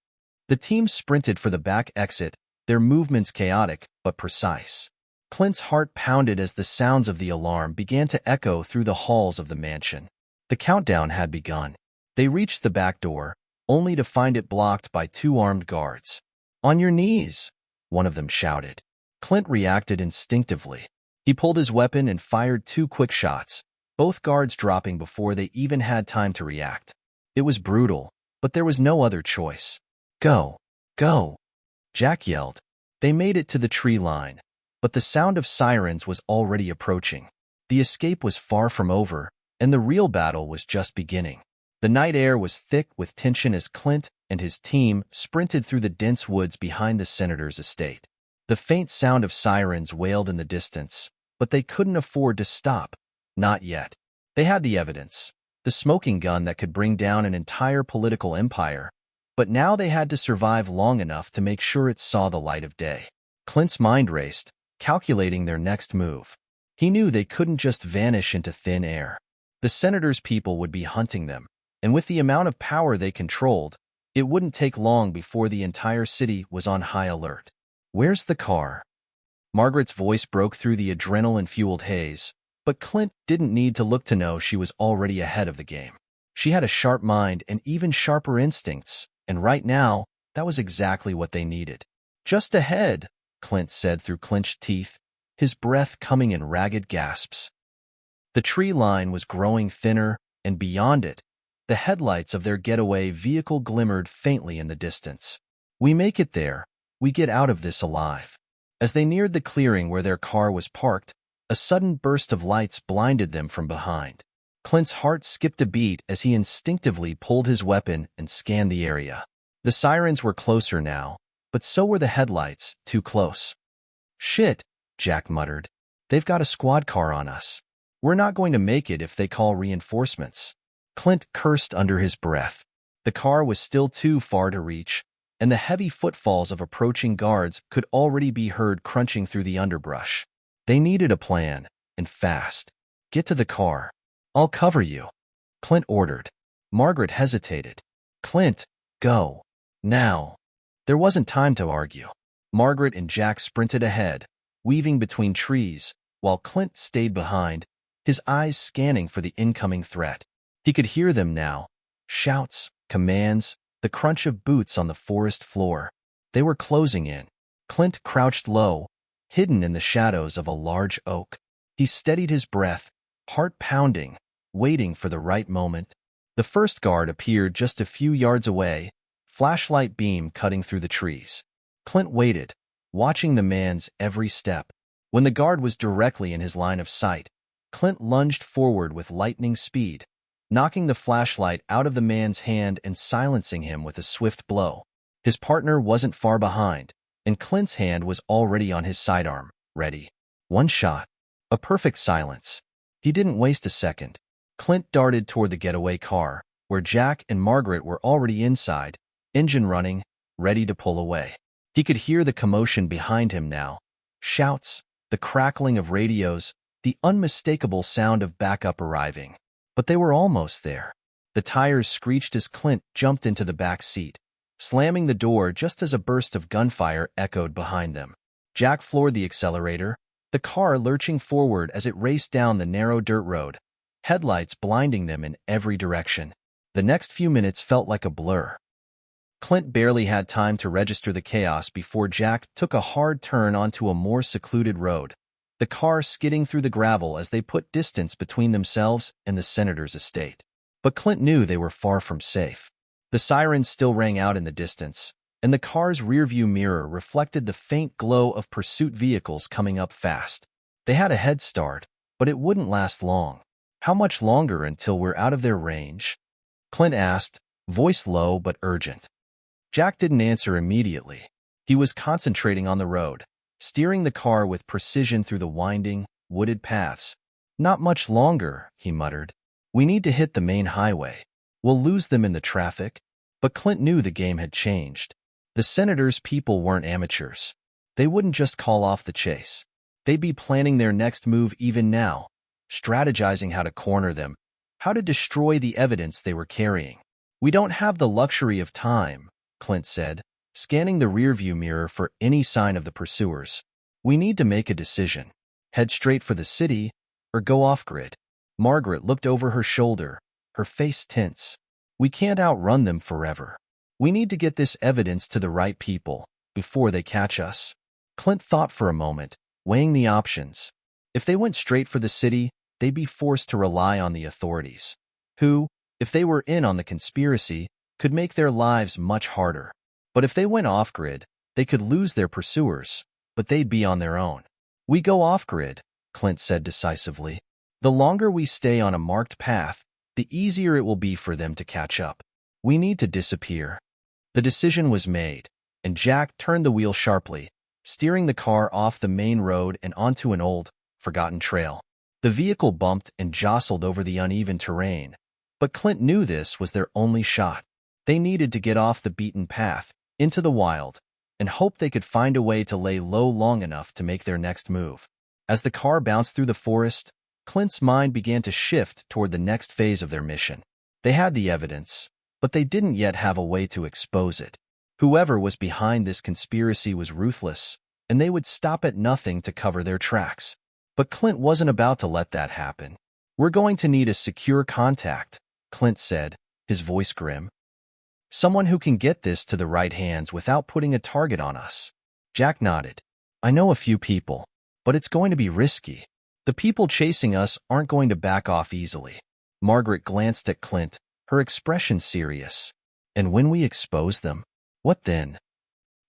Speaker 1: The team sprinted for the back exit, their movements chaotic but precise. Clint's heart pounded as the sounds of the alarm began to echo through the halls of the mansion. The countdown had begun. They reached the back door, only to find it blocked by two armed guards. "On your knees," one of them shouted. Clint reacted instinctively. He pulled his weapon and fired two quick shots, both guards dropping before they even had time to react. It was brutal, but there was no other choice. "Go! Go!" Jack yelled. They made it to the tree line, but the sound of sirens was already approaching. The escape was far from over, and the real battle was just beginning. The night air was thick with tension as Clint and his team sprinted through the dense woods behind the senator's estate. The faint sound of sirens wailed in the distance, but they couldn't afford to stop. Not yet. They had the evidence, the smoking gun that could bring down an entire political empire, but now they had to survive long enough to make sure it saw the light of day. Clint's mind raced, calculating their next move. He knew they couldn't just vanish into thin air. The senator's people would be hunting them, and with the amount of power they controlled, it wouldn't take long before the entire city was on high alert. "Where's the car?" Margaret's voice broke through the adrenaline-fueled haze, but Clint didn't need to look to know she was already ahead of the game. She had a sharp mind and even sharper instincts, and right now, that was exactly what they needed. "Just ahead," Clint said through clenched teeth, his breath coming in ragged gasps. The tree line was growing thinner, and beyond it, the headlights of their getaway vehicle glimmered faintly in the distance. "We make it there. We get out of this alive." As they neared the clearing where their car was parked, a sudden burst of lights blinded them from behind. Clint's heart skipped a beat as he instinctively pulled his weapon and scanned the area. The sirens were closer now, but so were the headlights, too close. "Shit," Jack muttered. "They've got a squad car on us. We're not going to make it if they call reinforcements." Clint cursed under his breath. The car was still too far to reach, and the heavy footfalls of approaching guards could already be heard crunching through the underbrush. They needed a plan, and fast. "Get to the car. I'll cover you," Clint ordered. Margaret hesitated. "Clint, go. Now." There wasn't time to argue. Margaret and Jack sprinted ahead, weaving between trees, while Clint stayed behind, his eyes scanning for the incoming threat. He could hear them now. Shouts, commands, the crunch of boots on the forest floor. They were closing in. Clint crouched low, hidden in the shadows of a large oak. He steadied his breath, heart pounding, waiting for the right moment. The first guard appeared just a few yards away, flashlight beam cutting through the trees. Clint waited, watching the man's every step. When the guard was directly in his line of sight, Clint lunged forward with lightning speed, knocking the flashlight out of the man's hand and silencing him with a swift blow. His partner wasn't far behind, and Clint's hand was already on his sidearm, ready. One shot. A perfect silence. He didn't waste a second. Clint darted toward the getaway car, where Jack and Margaret were already inside, engine running, ready to pull away. He could hear the commotion behind him now. Shouts, the crackling of radios, the unmistakable sound of backup arriving. But they were almost there. The tires screeched as Clint jumped into the back seat, slamming the door just as a burst of gunfire echoed behind them. Jack floored the accelerator, the car lurching forward as it raced down the narrow dirt road, headlights blinding them in every direction. The next few minutes felt like a blur. Clint barely had time to register the chaos before Jack took a hard turn onto a more secluded road, the car skidding through the gravel as they put distance between themselves and the senator's estate. But Clint knew they were far from safe. The sirens still rang out in the distance, and the car's rearview mirror reflected the faint glow of pursuit vehicles coming up fast. They had a head start, but it wouldn't last long. How much longer until we're out of their range? Clint asked, voice low but urgent. Jack didn't answer immediately. He was concentrating on the road, steering the car with precision through the winding, wooded paths. Not much longer, he muttered. We need to hit the main highway. We'll lose them in the traffic. But Clint knew the game had changed. The senator's people weren't amateurs. They wouldn't just call off the chase. They'd be planning their next move even now, strategizing how to corner them, how to destroy the evidence they were carrying. We don't have the luxury of time, Clint said, scanning the rearview mirror for any sign of the pursuers. We need to make a decision. Head straight for the city, or go off-grid. Margaret looked over her shoulder, her face tense. We can't outrun them forever. We need to get this evidence to the right people, before they catch us. Clint thought for a moment, weighing the options. If they went straight for the city, they'd be forced to rely on the authorities, who, if they were in on the conspiracy, could make their lives much harder. But if they went off-grid, they could lose their pursuers, but they'd be on their own. We go off-grid, Clint said decisively. The longer we stay on a marked path, the easier it will be for them to catch up. We need to disappear. The decision was made, and Jack turned the wheel sharply, steering the car off the main road and onto an old, forgotten trail. The vehicle bumped and jostled over the uneven terrain, but Clint knew this was their only shot. They needed to get off the beaten path, into the wild, and hope they could find a way to lay low long enough to make their next move. As the car bounced through the forest, Clint's mind began to shift toward the next phase of their mission. They had the evidence, but they didn't yet have a way to expose it. Whoever was behind this conspiracy was ruthless, and they would stop at nothing to cover their tracks. But Clint wasn't about to let that happen. We're going to need a secure contact, Clint said, his voice grim. Someone who can get this to the right hands without putting a target on us. Jack nodded. I know a few people, but it's going to be risky. The people chasing us aren't going to back off easily. Margaret glanced at Clint, her expression serious. And when we expose them, what then?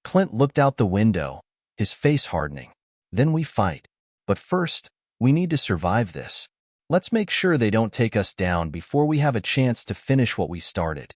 Speaker 1: Clint looked out the window, his face hardening. Then we fight. But first, we need to survive this. Let's make sure they don't take us down before we have a chance to finish what we started.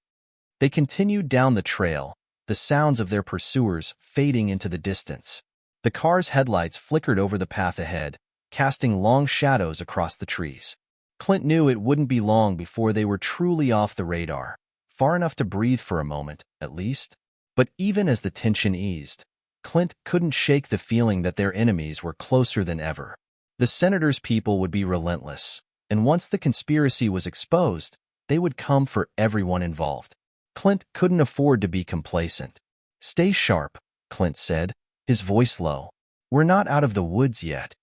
Speaker 1: They continued down the trail, the sounds of their pursuers fading into the distance. The car's headlights flickered over the path ahead, casting long shadows across the trees. Clint knew it wouldn't be long before they were truly off the radar, far enough to breathe for a moment, at least. But even as the tension eased, Clint couldn't shake the feeling that their enemies were closer than ever. The senator's people would be relentless, and once the conspiracy was exposed, they would come for everyone involved. Clint couldn't afford to be complacent. Stay sharp, Clint said, his voice low. We're not out of the woods yet.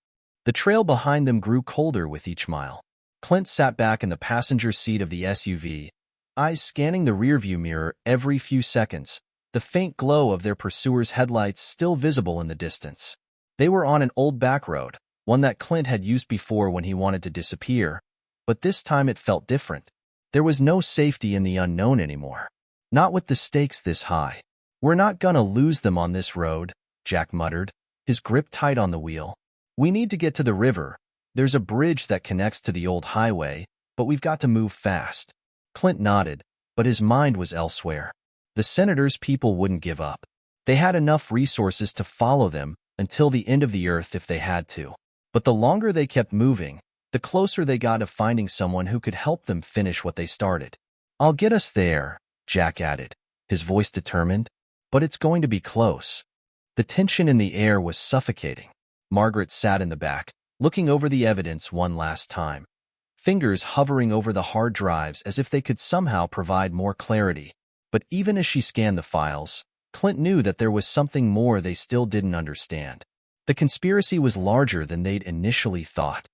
Speaker 1: The trail behind them grew colder with each mile. Clint sat back in the passenger seat of the SUV, eyes scanning the rearview mirror every few seconds, the faint glow of their pursuers' headlights still visible in the distance. They were on an old back road, one that Clint had used before when he wanted to disappear, but this time it felt different. There was no safety in the unknown anymore. Not with the stakes this high. We're not gonna lose them on this road, Jack muttered, his grip tight on the wheel. We need to get to the river. There's a bridge that connects to the old highway, but we've got to move fast. Clint nodded, but his mind was elsewhere. The senator's people wouldn't give up. They had enough resources to follow them until the end of the earth if they had to. But the longer they kept moving, the closer they got to finding someone who could help them finish what they started. "I'll get us there," Jack added, his voice determined. "But it's going to be close." The tension in the air was suffocating. Margaret sat in the back, looking over the evidence one last time, fingers hovering over the hard drives as if they could somehow provide more clarity. But even as she scanned the files, Clint knew that there was something more they still didn't understand. The conspiracy was larger than they'd initially thought.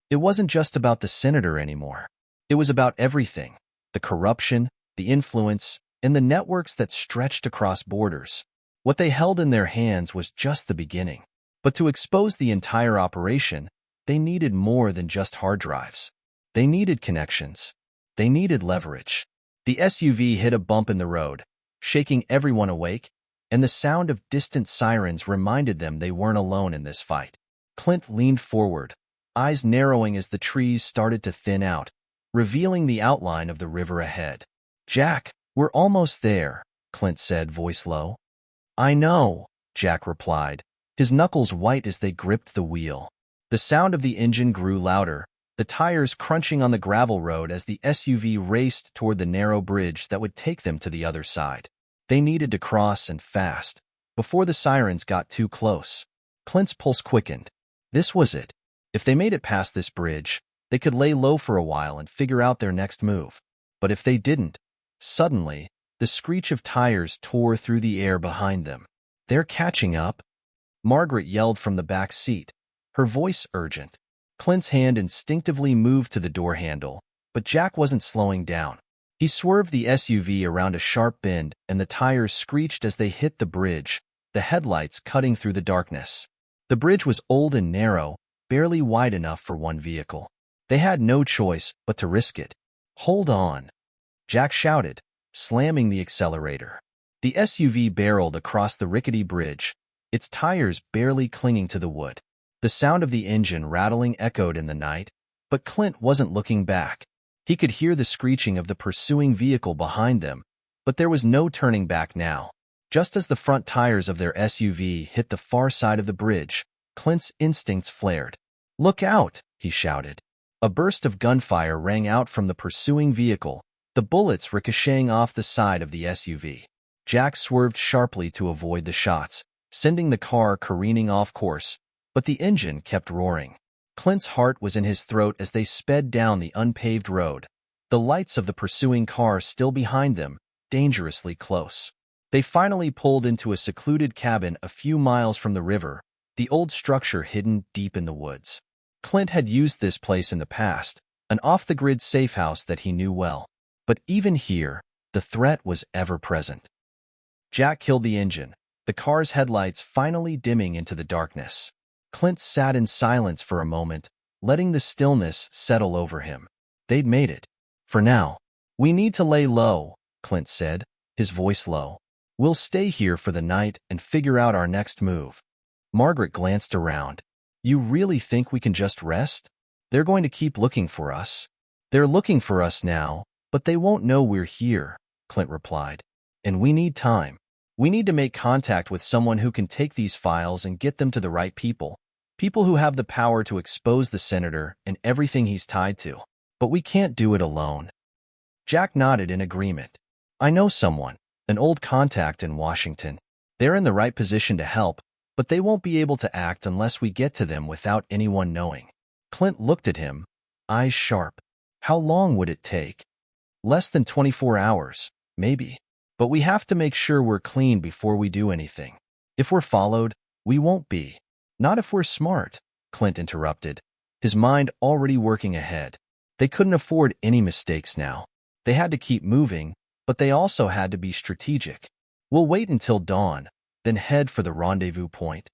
Speaker 1: It wasn't just about the senator anymore. It was about everything: the corruption, the influence, and the networks that stretched across borders. What they held in their hands was just the beginning. But to expose the entire operation, they needed more than just hard drives. They needed connections. They needed leverage. The SUV hit a bump in the road, shaking everyone awake, and the sound of distant sirens reminded them they weren't alone in this fight. Clint leaned forward, eyes narrowing as the trees started to thin out, revealing the outline of the river ahead. "Jack, we're almost there," Clint said, voice low. "I know," Jack replied, his knuckles white as they gripped the wheel. The sound of the engine grew louder, the tires crunching on the gravel road as the SUV raced toward the narrow bridge that would take them to the other side. They needed to cross, and fast, before the sirens got too close. Clint's pulse quickened. This was it. If they made it past this bridge, they could lay low for a while and figure out their next move. But if they didn't, suddenly, the screech of tires tore through the air behind them. "They're catching up," Margaret yelled from the back seat, her voice urgent. Clint's hand instinctively moved to the door handle, but Jack wasn't slowing down. He swerved the SUV around a sharp bend, and the tires screeched as they hit the bridge, the headlights cutting through the darkness. The bridge was old and narrow, barely wide enough for one vehicle. They had no choice but to risk it. "Hold on," Jack shouted, slamming the accelerator. The SUV barreled across the rickety bridge, its tires barely clinging to the wood. The sound of the engine rattling echoed in the night, but Clint wasn't looking back. He could hear the screeching of the pursuing vehicle behind them, but there was no turning back now. Just as the front tires of their SUV hit the far side of the bridge, Clint's instincts flared. "Look out!" he shouted. A burst of gunfire rang out from the pursuing vehicle, the bullets ricocheting off the side of the SUV. Jack swerved sharply to avoid the shots, sending the car careening off course, but the engine kept roaring. Clint's heart was in his throat as they sped down the unpaved road, the lights of the pursuing car still behind them, dangerously close. They finally pulled into a secluded cabin a few miles from the river, the old structure hidden deep in the woods. Clint had used this place in the past, an off-the-grid safe house that he knew well. But even here, the threat was ever present. Jack killed the engine, the car's headlights finally dimming into the darkness. Clint sat in silence for a moment, letting the stillness settle over him. They'd made it. For now. "We need to lay low," Clint said, his voice low. "We'll stay here for the night and figure out our next move." Margaret glanced around. "You really think we can just rest? They're going to keep looking for us." "They're looking for us now, but they won't know we're here," Clint replied. "And we need time. We need to make contact with someone who can take these files and get them to the right people. People who have the power to expose the senator and everything he's tied to. But we can't do it alone." Jack nodded in agreement. "I know someone, an old contact in Washington. They're in the right position to help, but they won't be able to act unless we get to them without anyone knowing." Clint looked at him, eyes sharp. "How long would it take?" "Less than 24 hours, maybe. But we have to make sure we're clean before we do anything. If we're followed, we won't be." "Not if we're smart," Clint interrupted, his mind already working ahead. They couldn't afford any mistakes now. They had to keep moving, but they also had to be strategic. "We'll wait until dawn, then head for the rendezvous point."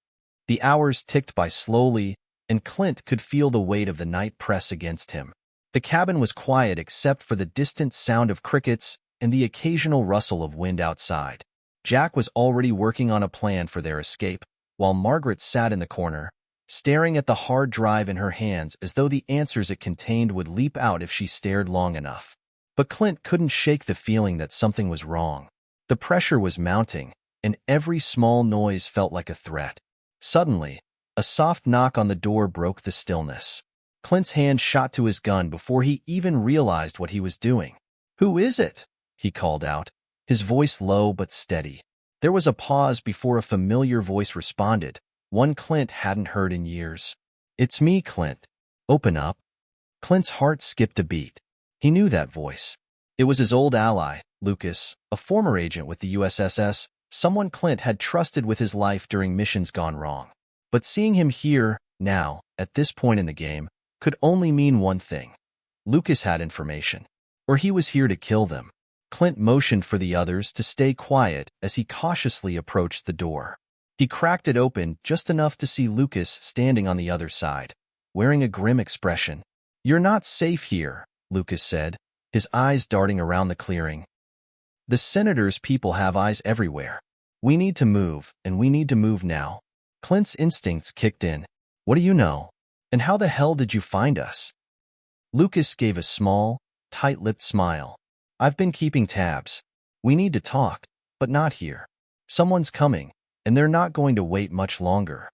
Speaker 1: The hours ticked by slowly, and Clint could feel the weight of the night press against him. The cabin was quiet except for the distant sound of crickets and the occasional rustle of wind outside. Jack was already working on a plan for their escape, while Margaret sat in the corner, staring at the hard drive in her hands as though the answers it contained would leap out if she stared long enough. But Clint couldn't shake the feeling that something was wrong. The pressure was mounting, and every small noise felt like a threat. Suddenly, a soft knock on the door broke the stillness. Clint's hand shot to his gun before he even realized what he was doing. "Who is it?" he called out, his voice low but steady. There was a pause before a familiar voice responded, one Clint hadn't heard in years. "It's me, Clint. Open up." Clint's heart skipped a beat. He knew that voice. It was his old ally, Lucas, a former agent with the USSS, someone Clint had trusted with his life during missions gone wrong. But seeing him here, now, at this point in the game, could only mean one thing. Lucas had information, or he was here to kill them. Clint motioned for the others to stay quiet as he cautiously approached the door. He cracked it open just enough to see Lucas standing on the other side, wearing a grim expression. "You're not safe here," Lucas said, his eyes darting around the clearing. "The Senator's people have eyes everywhere. We need to move, and we need to move now." Clint's instincts kicked in. "What do you know? And how the hell did you find us?" Lucas gave a small, tight-lipped smile. "I've been keeping tabs. We need to talk, but not here. Someone's coming, and they're not going to wait much longer."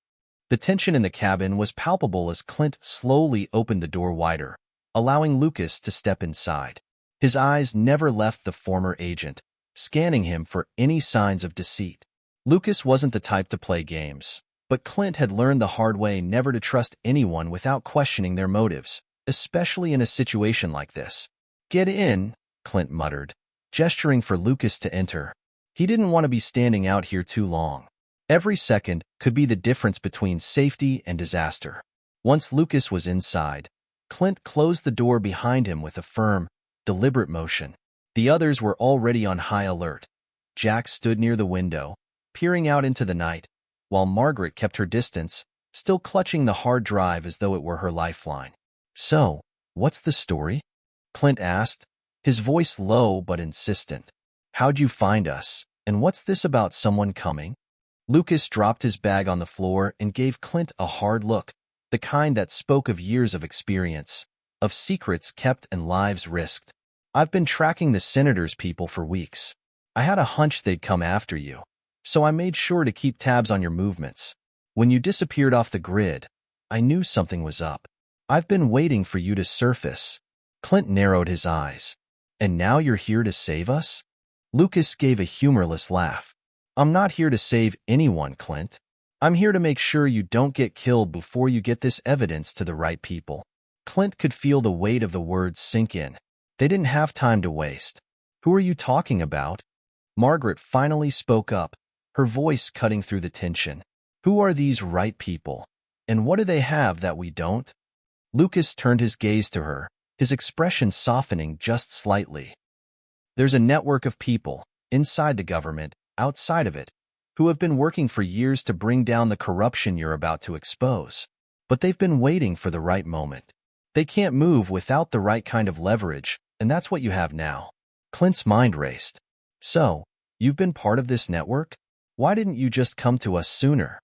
Speaker 1: The tension in the cabin was palpable as Clint slowly opened the door wider, allowing Lucas to step inside. His eyes never left the former agent, scanning him for any signs of deceit. Lucas wasn't the type to play games, but Clint had learned the hard way never to trust anyone without questioning their motives, especially in a situation like this. "Get in," Clint muttered, gesturing for Lucas to enter. He didn't want to be standing out here too long. Every second could be the difference between safety and disaster. Once Lucas was inside, Clint closed the door behind him with a firm, deliberate motion. The others were already on high alert. Jack stood near the window, peering out into the night, while Margaret kept her distance, still clutching the hard drive as though it were her lifeline. "So, what's the story?" Clint asked, his voice low but insistent. "How'd you find us, and what's this about someone coming?" Lucas dropped his bag on the floor and gave Clint a hard look, the kind that spoke of years of experience, of secrets kept and lives risked. "I've been tracking the Senator's people for weeks. I had a hunch they'd come after you, so I made sure to keep tabs on your movements. When you disappeared off the grid, I knew something was up. I've been waiting for you to surface." Clint narrowed his eyes. "And now you're here to save us?" Lucas gave a humorless laugh. "I'm not here to save anyone, Clint. I'm here to make sure you don't get killed before you get this evidence to the right people." Clint could feel the weight of the words sink in. They didn't have time to waste. "Who are you talking about?" Margaret finally spoke up, her voice cutting through the tension. "Who are these right people? And what do they have that we don't?" Lucas turned his gaze to her, his expression softening just slightly. "There's a network of people, inside the government, outside of it, who have been working for years to bring down the corruption you're about to expose. But they've been waiting for the right moment. They can't move without the right kind of leverage, and that's what you have now." Clint's mind raced. "So, you've been part of this network? Why didn't you just come to us sooner?"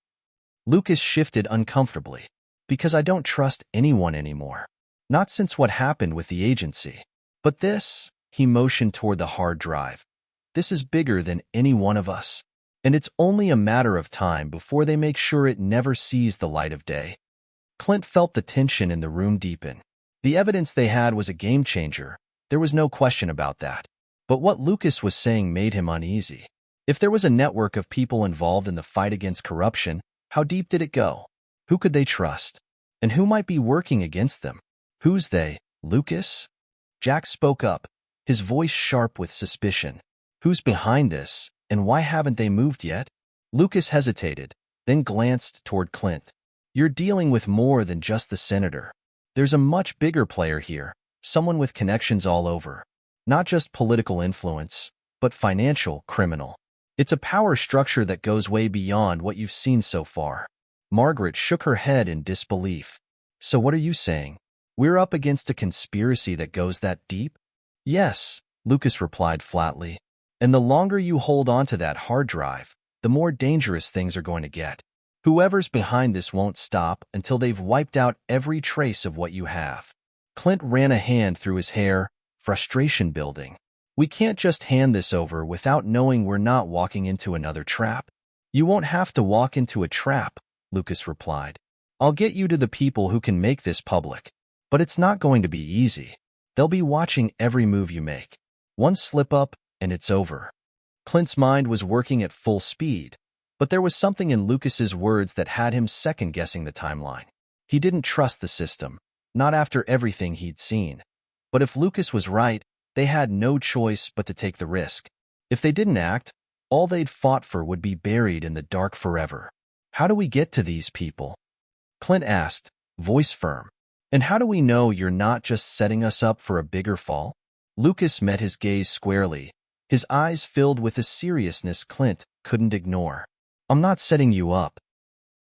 Speaker 1: Lucas shifted uncomfortably. "Because I don't trust anyone anymore. Not since what happened with the agency. But this," he motioned toward the hard drive, "this is bigger than any one of us. And it's only a matter of time before they make sure it never sees the light of day." Clint felt the tension in the room deepen. The evidence they had was a game changer. There was no question about that. But what Lucas was saying made him uneasy. If there was a network of people involved in the fight against corruption, how deep did it go? Who could they trust? And who might be working against them? "Who's they, Lucas?" Jack spoke up, his voice sharp with suspicion. "Who's behind this, and why haven't they moved yet?" Lucas hesitated, then glanced toward Clint. "You're dealing with more than just the Senator. There's a much bigger player here, someone with connections all over. Not just political influence, but financial, criminal. It's a power structure that goes way beyond what you've seen so far." Margaret shook her head in disbelief. "So what are you saying? We're up against a conspiracy that goes that deep?" "Yes," Lucas replied flatly. "And the longer you hold on to that hard drive, the more dangerous things are going to get." Whoever's behind this won't stop until they've wiped out every trace of what you have. Clint ran a hand through his hair, frustration building. We can't just hand this over without knowing we're not walking into another trap. You won't have to walk into a trap, Lucas replied. I'll get you to the people who can make this public. But it's not going to be easy. They'll be watching every move you make. One slip-up, and it's over. Clint's mind was working at full speed, but there was something in Lucas's words that had him second-guessing the timeline. He didn't trust the system, not after everything he'd seen. But if Lucas was right, they had no choice but to take the risk. If they didn't act, all they'd fought for would be buried in the dark forever. How do we get to these people? Clint asked, voice firm. And how do we know you're not just setting us up for a bigger fall? Lucas met his gaze squarely, his eyes filled with a seriousness Clint couldn't ignore. I'm not setting you up.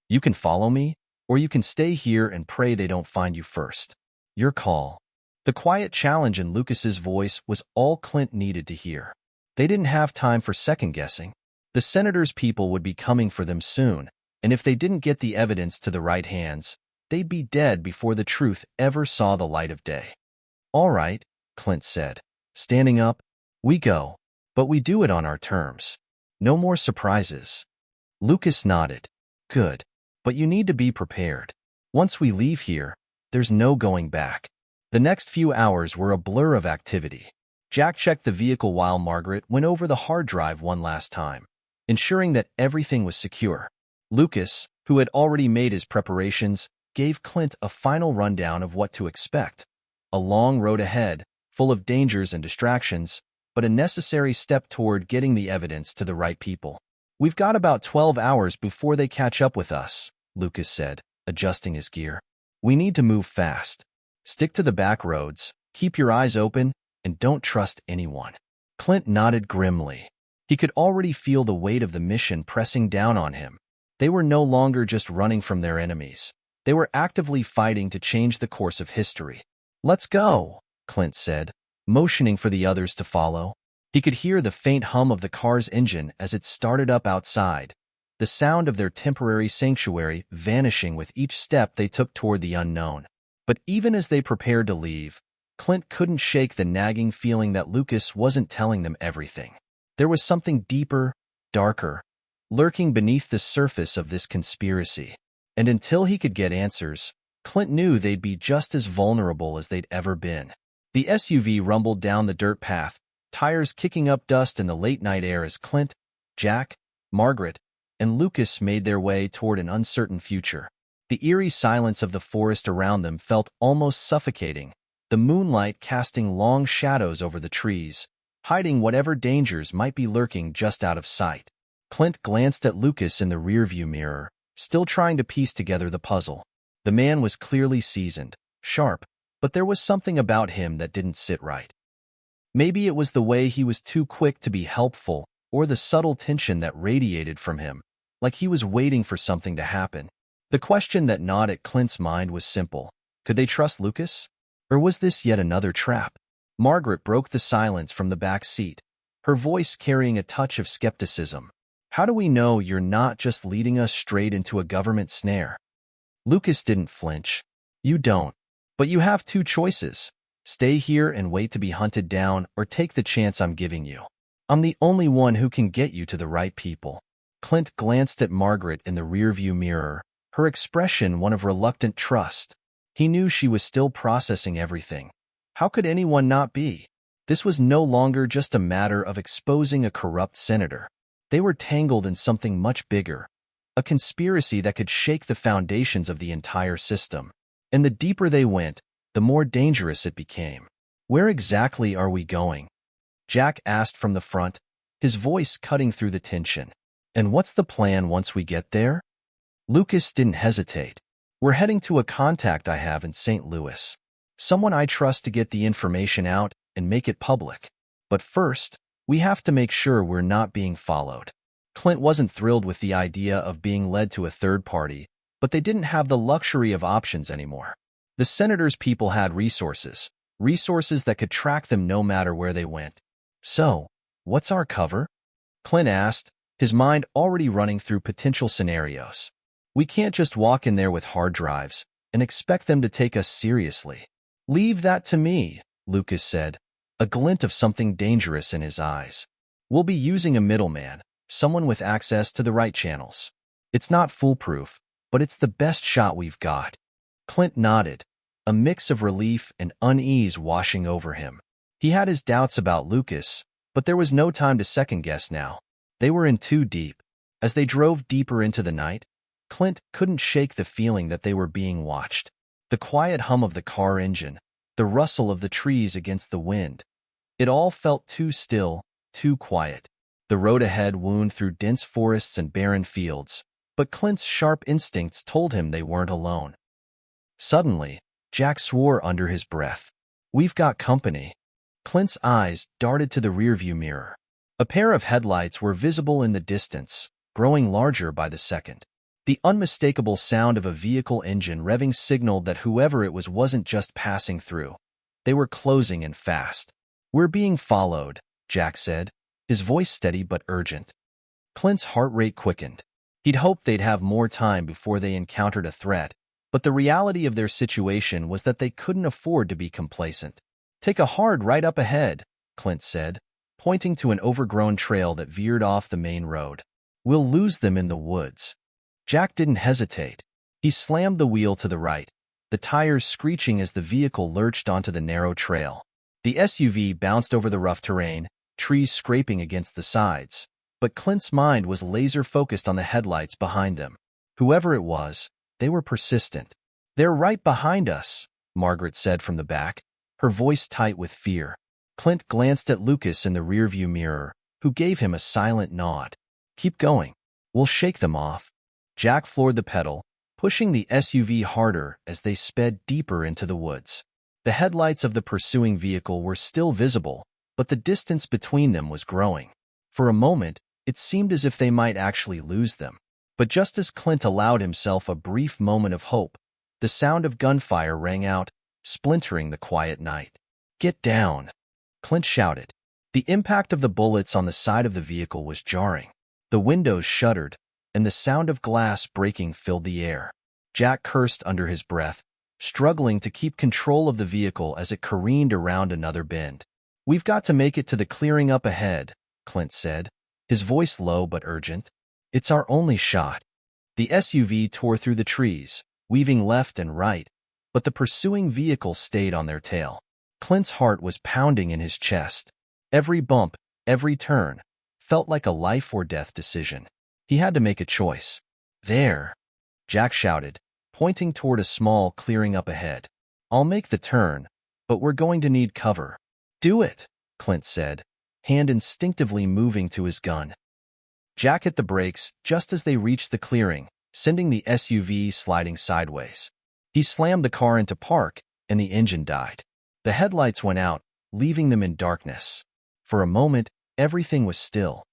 Speaker 1: You can follow me, or you can stay here and pray they don't find you first. Your call. The quiet challenge in Lucas's voice was all Clint needed to hear. They didn't have time for second-guessing. The senator's people would be coming for them soon, and if they didn't get the evidence to the right hands, they'd be dead before the truth ever saw the light of day. All right, Clint said. Standing up, we go, but we do it on our terms. No more surprises. Lucas nodded. Good, but you need to be prepared. Once we leave here, there's no going back. The next few hours were a blur of activity. Jack checked the vehicle while Margaret went over the hard drive one last time, ensuring that everything was secure. Lucas, who had already made his preparations, gave Clint a final rundown of what to expect. A long road ahead, full of dangers and distractions, but a necessary step toward getting the evidence to the right people. We've got about 12 hours before they catch up with us, Lucas said, adjusting his gear. We need to move fast. Stick to the back roads, keep your eyes open, and don't trust anyone. Clint nodded grimly. He could already feel the weight of the mission pressing down on him. They were no longer just running from their enemies. They were actively fighting to change the course of history. Let's go, Clint said, motioning for the others to follow. He could hear the faint hum of the car's engine as it started up outside, the sound of their temporary sanctuary vanishing with each step they took toward the unknown. But even as they prepared to leave, Clint couldn't shake the nagging feeling that Lucas wasn't telling them everything. There was something deeper, darker, lurking beneath the surface of this conspiracy. And until he could get answers, Clint knew they'd be just as vulnerable as they'd ever been. The SUV rumbled down the dirt path, tires kicking up dust in the late-night air as Clint, Jack, Margaret, and Lucas made their way toward an uncertain future. The eerie silence of the forest around them felt almost suffocating, the moonlight casting long shadows over the trees, hiding whatever dangers might be lurking just out of sight. Clint glanced at Lucas in the rearview mirror, still trying to piece together the puzzle. The man was clearly seasoned, sharp, but there was something about him that didn't sit right. Maybe it was the way he was too quick to be helpful, or the subtle tension that radiated from him, like he was waiting for something to happen. The question that gnawed at Clint's mind was simple. Could they trust Lucas? Or was this yet another trap? Margaret broke the silence from the back seat, her voice carrying a touch of skepticism. How do we know you're not just leading us straight into a government snare? Lucas didn't flinch. You don't. But you have two choices. Stay here and wait to be hunted down, or take the chance I'm giving you. I'm the only one who can get you to the right people. Clint glanced at Margaret in the rearview mirror, her expression one of reluctant trust. He knew she was still processing everything. How could anyone not be? This was no longer just a matter of exposing a corrupt senator. They were tangled in something much bigger, a conspiracy that could shake the foundations of the entire system. And the deeper they went, the more dangerous it became. Where exactly are we going? Jack asked from the front, his voice cutting through the tension. And what's the plan once we get there? Lucas didn't hesitate. We're heading to a contact I have in St. Louis. Someone I trust to get the information out and make it public. But first, we have to make sure we're not being followed. Clint wasn't thrilled with the idea of being led to a third party, but they didn't have the luxury of options anymore. The senator's people had resources that could track them no matter where they went. So, what's our cover? Clint asked, his mind already running through potential scenarios. We can't just walk in there with hard drives and expect them to take us seriously. Leave that to me, Lucas said, a glint of something dangerous in his eyes. We'll be using a middleman, someone with access to the right channels. It's not foolproof, but it's the best shot we've got. Clint nodded, a mix of relief and unease washing over him. He had his doubts about Lucas, but there was no time to second-guess now. They were in too deep. As they drove deeper into the night, Clint couldn't shake the feeling that they were being watched. The quiet hum of the car engine, the rustle of the trees against the wind. It all felt too still, too quiet. The road ahead wound through dense forests and barren fields, but Clint's sharp instincts told him they weren't alone. Suddenly, Jack swore under his breath. "We've got company." Clint's eyes darted to the rearview mirror. A pair of headlights were visible in the distance, growing larger by the second. The unmistakable sound of a vehicle engine revving signaled that whoever it was wasn't just passing through. They were closing in fast. "We're being followed," Jack said, his voice steady but urgent. Clint's heart rate quickened. He'd hoped they'd have more time before they encountered a threat, but the reality of their situation was that they couldn't afford to be complacent. "Take a hard right up ahead," Clint said, pointing to an overgrown trail that veered off the main road. "We'll lose them in the woods." Jack didn't hesitate. He slammed the wheel to the right, the tires screeching as the vehicle lurched onto the narrow trail. The SUV bounced over the rough terrain, trees scraping against the sides, but Clint's mind was laser-focused on the headlights behind them. Whoever it was, they were persistent. "They're right behind us," Margaret said from the back, her voice tight with fear. Clint glanced at Lucas in the rearview mirror, who gave him a silent nod. "Keep going. We'll shake them off." Jack floored the pedal, pushing the SUV harder as they sped deeper into the woods. The headlights of the pursuing vehicle were still visible, but the distance between them was growing. For a moment, it seemed as if they might actually lose them. But just as Clint allowed himself a brief moment of hope, the sound of gunfire rang out, splintering the quiet night. "Get down," Clint shouted. The impact of the bullets on the side of the vehicle was jarring. The windows shuddered, and the sound of glass breaking filled the air. Jack cursed under his breath, struggling to keep control of the vehicle as it careened around another bend. "We've got to make it to the clearing up ahead," Clint said, his voice low but urgent. "It's our only shot." The SUV tore through the trees, weaving left and right, but the pursuing vehicle stayed on their tail. Clint's heart was pounding in his chest. Every bump, every turn, felt like a life-or-death decision. He had to make a choice. "There," Jack shouted, pointing toward a small clearing up ahead. "I'll make the turn, but we're going to need cover." "Do it," Clint said, hand instinctively moving to his gun. Jack hit the brakes just as they reached the clearing, sending the SUV sliding sideways. He slammed the car into park, and the engine died. The headlights went out, leaving them in darkness. For a moment, everything was still.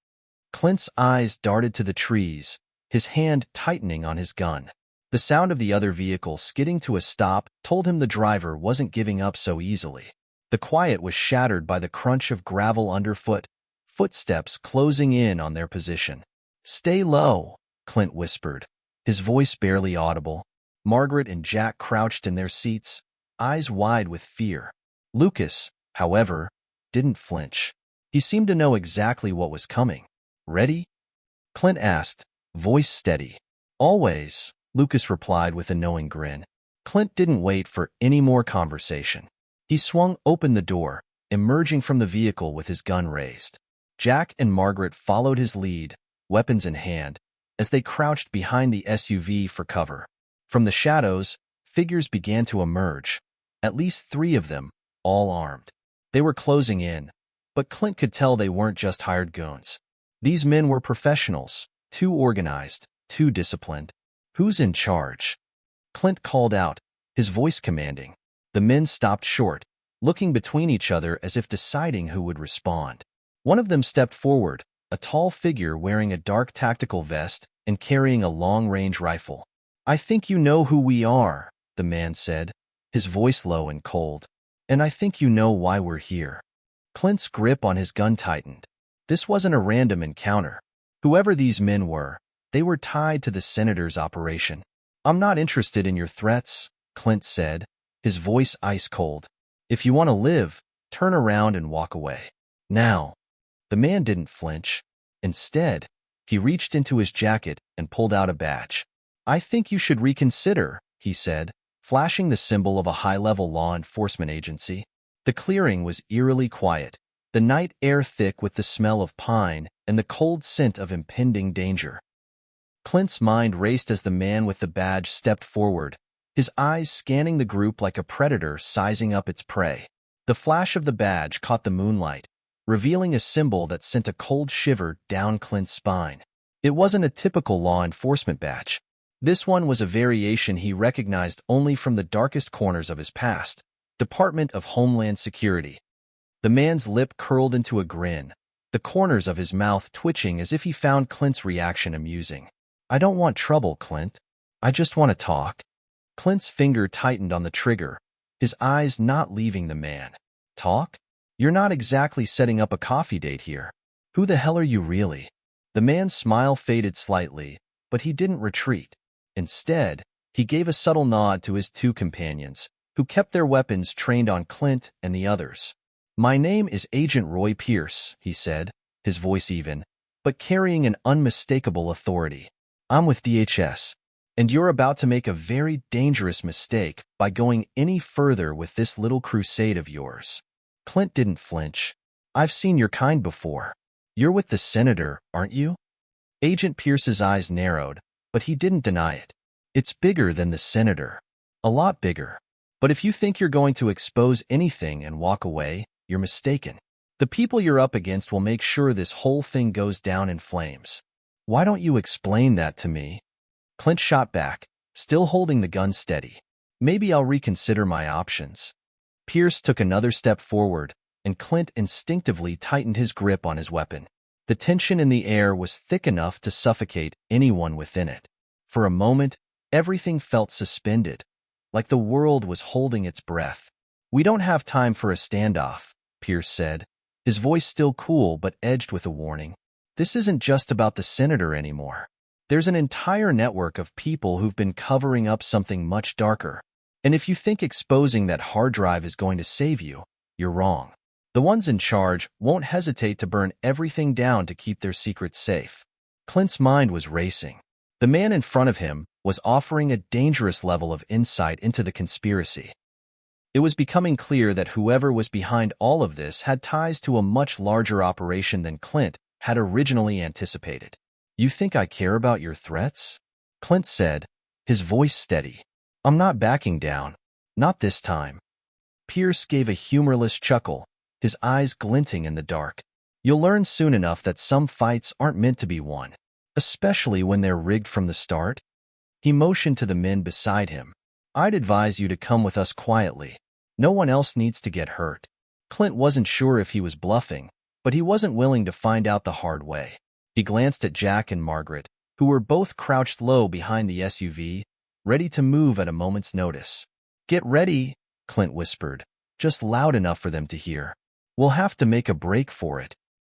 Speaker 1: Clint's eyes darted to the trees, his hand tightening on his gun. The sound of the other vehicle skidding to a stop told him the driver wasn't giving up so easily. The quiet was shattered by the crunch of gravel underfoot, footsteps closing in on their position. "Stay low," Clint whispered, his voice barely audible. Margaret and Jack crouched in their seats, eyes wide with fear. Lucas, however, didn't flinch. He seemed to know exactly what was coming. "Ready?" Clint asked, voice steady. "Always," Lucas replied with a knowing grin. Clint didn't wait for any more conversation. He swung open the door, emerging from the vehicle with his gun raised. Jack and Margaret followed his lead, weapons in hand, as they crouched behind the SUV for cover. From the shadows, figures began to emerge, at least 3 of them, all armed. They were closing in, but Clint could tell they weren't just hired goons. These men were professionals, too organized, too disciplined. "Who's in charge?" Clint called out, his voice commanding. The men stopped short, looking between each other as if deciding who would respond. One of them stepped forward, a tall figure wearing a dark tactical vest and carrying a long-range rifle. "I think you know who we are," the man said, his voice low and cold. "And I think you know why we're here." Clint's grip on his gun tightened. This wasn't a random encounter. Whoever these men were, They were tied to the senator's operation. "I'm not interested in your threats," Clint said, his voice ice cold. "If you want to live, turn around and walk away. Now." The man didn't flinch. Instead, he reached into his jacket and pulled out a badge. "I think you should reconsider," he said, flashing the symbol of a high-level law enforcement agency. The clearing was eerily quiet, the night air thick with the smell of pine and the cold scent of impending danger. Clint's mind raced as the man with the badge stepped forward, his eyes scanning the group like a predator sizing up its prey. The flash of the badge caught the moonlight, revealing a symbol that sent a cold shiver down Clint's spine. It wasn't a typical law enforcement badge. This one was a variation he recognized only from the darkest corners of his past: Department of Homeland Security. The man's lip curled into a grin, the corners of his mouth twitching as if he found Clint's reaction amusing. "I don't want trouble, Clint. I just want to talk." Clint's finger tightened on the trigger, his eyes not leaving the man. "Talk? You're not exactly setting up a coffee date here. Who the hell are you really?" The man's smile faded slightly, but he didn't retreat. Instead, he gave a subtle nod to his two companions, who kept their weapons trained on Clint and the others. "My name is Agent Roy Pierce," he said, his voice even, but carrying an unmistakable authority. "I'm with DHS, and you're about to make a very dangerous mistake by going any further with this little crusade of yours." Clint didn't flinch. "I've seen your kind before. You're with the senator, aren't you?" Agent Pierce's eyes narrowed, but he didn't deny it. "It's bigger than the senator. A lot bigger. But if you think you're going to expose anything and walk away, you're mistaken. The people you're up against will make sure this whole thing goes down in flames." "Why don't you explain that to me?" Clint shot back, still holding the gun steady. "Maybe I'll reconsider my options." Pierce took another step forward, and Clint instinctively tightened his grip on his weapon. The tension in the air was thick enough to suffocate anyone within it. For a moment, everything felt suspended, like the world was holding its breath. "We don't have time for a standoff," Pierce said, his voice still cool but edged with a warning. "This isn't just about the senator anymore. There's an entire network of people who've been covering up something much darker. And if you think exposing that hard drive is going to save you, you're wrong. The ones in charge won't hesitate to burn everything down to keep their secrets safe." Clint's mind was racing. The man in front of him was offering a dangerous level of insight into the conspiracy. It was becoming clear that whoever was behind all of this had ties to a much larger operation than Clint had originally anticipated. "You think I care about your threats?" Clint said, his voice steady. "I'm not backing down. Not this time." Pierce gave a humorless chuckle, his eyes glinting in the dark. "You'll learn soon enough that some fights aren't meant to be won, especially when they're rigged from the start." He motioned to the men beside him. "I'd advise you to come with us quietly. No one else needs to get hurt." Clint wasn't sure if he was bluffing, but he wasn't willing to find out the hard way. He glanced at Jack and Margaret, who were both crouched low behind the SUV, ready to move at a moment's notice. "Get ready," Clint whispered, just loud enough for them to hear. "We'll have to make a break for it."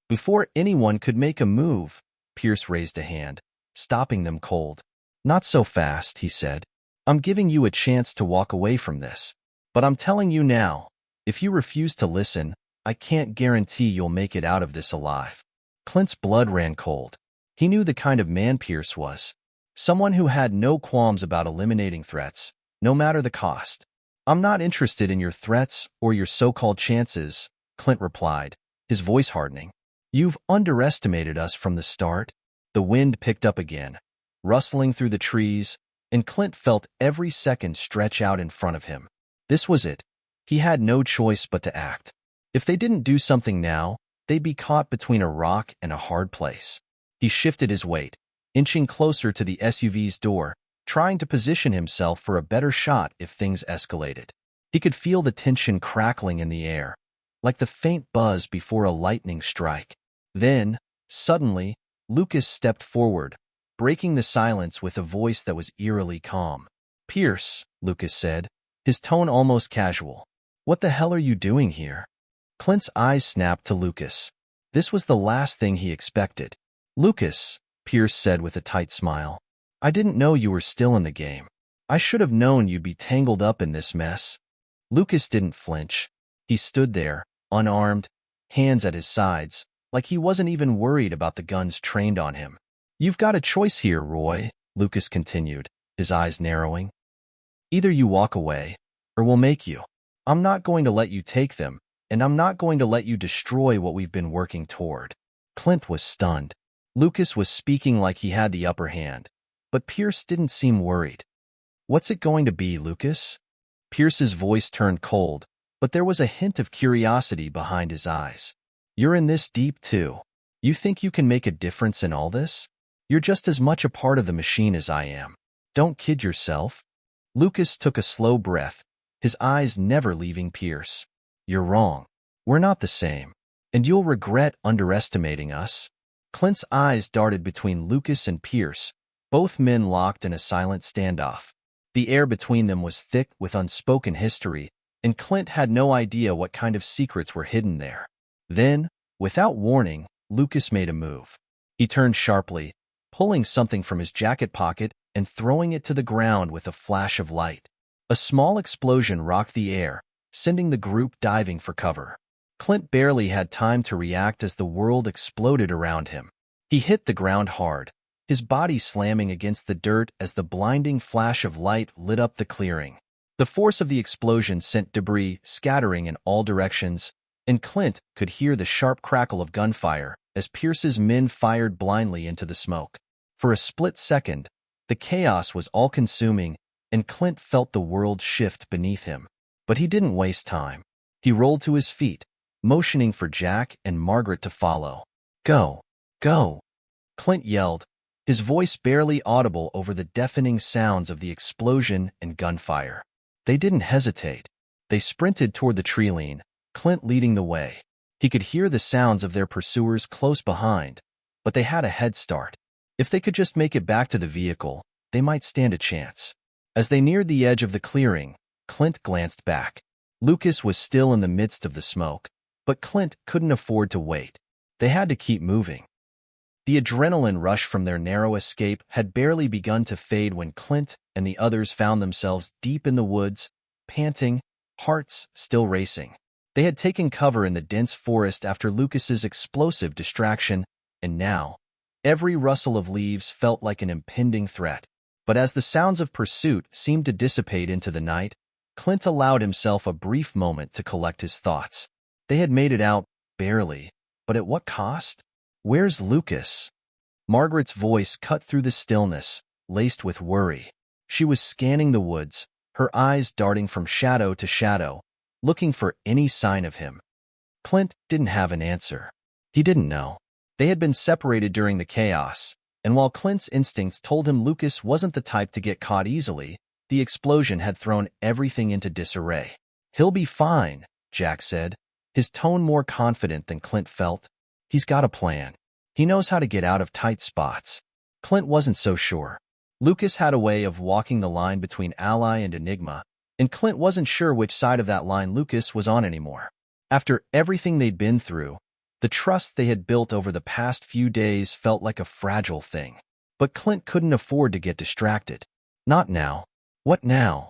Speaker 1: Before anyone could make a move, Pierce raised a hand, stopping them cold. "Not so fast," he said. "I'm giving you a chance to walk away from this. But I'm telling you now, if you refuse to listen, I can't guarantee you'll make it out of this alive." Clint's blood ran cold. He knew the kind of man Pierce was. Someone who had no qualms about eliminating threats, no matter the cost. "I'm not interested in your threats or your so-called chances," Clint replied, his voice hardening. "You've underestimated us from the start." The wind picked up again, rustling through the trees, and Clint felt every second stretch out in front of him. This was it. He had no choice but to act. If they didn't do something now, they'd be caught between a rock and a hard place. He shifted his weight, inching closer to the SUV's door, trying to position himself for a better shot if things escalated. He could feel the tension crackling in the air, like the faint buzz before a lightning strike. Then, suddenly, Lucas stepped forward, breaking the silence with a voice that was eerily calm. "Pierce," Lucas said, his tone almost casual. "What the hell are you doing here?" Clint's eyes snapped to Lucas. This was the last thing he expected. "Lucas," Pierce said with a tight smile. I didn't know you were still in the game. I should have known you'd be tangled up in this mess. Lucas didn't flinch. He stood there, unarmed, hands at his sides, like he wasn't even worried about the guns trained on him. You've got a choice here, Roy, Lucas continued, his eyes narrowing. Either you walk away, or we'll make you. I'm not going to let you take them, and I'm not going to let you destroy what we've been working toward. Clint was stunned. Lucas was speaking like he had the upper hand, but Pierce didn't seem worried. What's it going to be, Lucas? Pierce's voice turned cold, but there was a hint of curiosity behind his eyes. You're in this deep, too. You think you can make a difference in all this? You're just as much a part of the machine as I am. Don't kid yourself. Lucas took a slow breath, his eyes never leaving Pierce. You're wrong. We're not the same, and you'll regret underestimating us. Clint's eyes darted between Lucas and Pierce, both men locked in a silent standoff. The air between them was thick with unspoken history, and Clint had no idea what kind of secrets were hidden there. Then, without warning, Lucas made a move. He turned sharply, pulling something from his jacket pocket and throwing it to the ground with a flash of light. A small explosion rocked the air, sending the group diving for cover. Clint barely had time to react as the world exploded around him. He hit the ground hard, his body slamming against the dirt as the blinding flash of light lit up the clearing. The force of the explosion sent debris scattering in all directions, and Clint could hear the sharp crackle of gunfire as Pierce's men fired blindly into the smoke. For a split second, the chaos was all-consuming, and Clint felt the world shift beneath him. But he didn't waste time. He rolled to his feet, motioning for Jack and Margaret to follow. Go! Go! Clint yelled, his voice barely audible over the deafening sounds of the explosion and gunfire. They didn't hesitate. They sprinted toward the tree line, Clint leading the way. He could hear the sounds of their pursuers close behind, but they had a head start. If they could just make it back to the vehicle, they might stand a chance. As they neared the edge of the clearing, Clint glanced back. Lucas was still in the midst of the smoke, but Clint couldn't afford to wait. They had to keep moving. The adrenaline rush from their narrow escape had barely begun to fade when Clint and the others found themselves deep in the woods, panting, hearts still racing. They had taken cover in the dense forest after Lucas's explosive distraction, and now, every rustle of leaves felt like an impending threat. But as the sounds of pursuit seemed to dissipate into the night, Clint allowed himself a brief moment to collect his thoughts. They had made it out, barely, but at what cost? Where's Lucas? Margaret's voice cut through the stillness, laced with worry. She was scanning the woods, her eyes darting from shadow to shadow, looking for any sign of him. Clint didn't have an answer. He didn't know. They had been separated during the chaos, and while Clint's instincts told him Lucas wasn't the type to get caught easily, the explosion had thrown everything into disarray. He'll be fine, Jack said, his tone more confident than Clint felt. He's got a plan. He knows how to get out of tight spots. Clint wasn't so sure. Lucas had a way of walking the line between ally and enigma, and Clint wasn't sure which side of that line Lucas was on anymore. After everything they'd been through, the trust they had built over the past few days felt like a fragile thing. But Clint couldn't afford to get distracted. Not now. What now?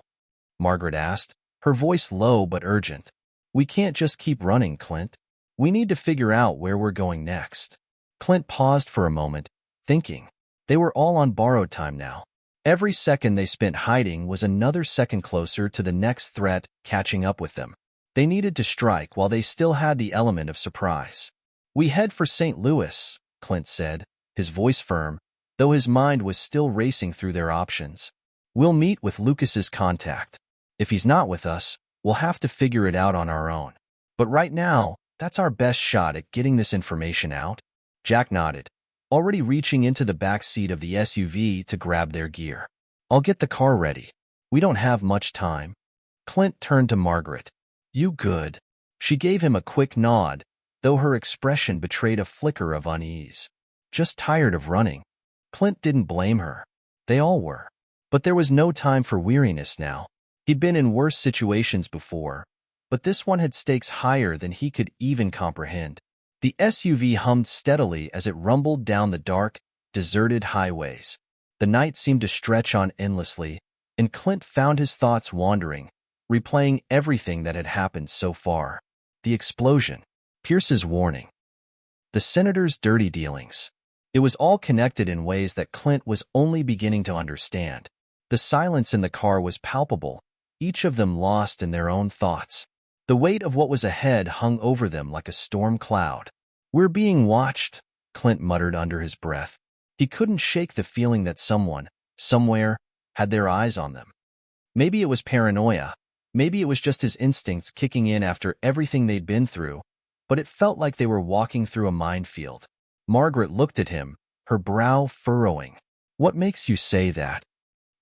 Speaker 1: Margaret asked, her voice low but urgent. We can't just keep running, Clint. We need to figure out where we're going next. Clint paused for a moment, thinking. They were all on borrowed time now. Every second they spent hiding was another second closer to the next threat catching up with them. They needed to strike while they still had the element of surprise. We head for St. Louis, Clint said, his voice firm, though his mind was still racing through their options. We'll meet with Lucas's contact. If he's not with us, we'll have to figure it out on our own. But right now, that's our best shot at getting this information out. Jack nodded, already reaching into the back seat of the SUV to grab their gear. I'll get the car ready. We don't have much time. Clint turned to Margaret. You good? She gave him a quick nod, though her expression betrayed a flicker of unease. Just tired of running. Clint didn't blame her. They all were. But there was no time for weariness now. He'd been in worse situations before, but this one had stakes higher than he could even comprehend. The SUV hummed steadily as it rumbled down the dark, deserted highways. The night seemed to stretch on endlessly, and Clint found his thoughts wandering, replaying everything that had happened so far. The explosion, Pierce's warning, the senator's dirty dealings. It was all connected in ways that Clint was only beginning to understand. The silence in the car was palpable, each of them lost in their own thoughts. The weight of what was ahead hung over them like a storm cloud. "We're being watched," Clint muttered under his breath. He couldn't shake the feeling that someone, somewhere, had their eyes on them. Maybe it was paranoia. Maybe it was just his instincts kicking in after everything they'd been through, but it felt like they were walking through a minefield. Margaret looked at him, her brow furrowing. "What makes you say that?"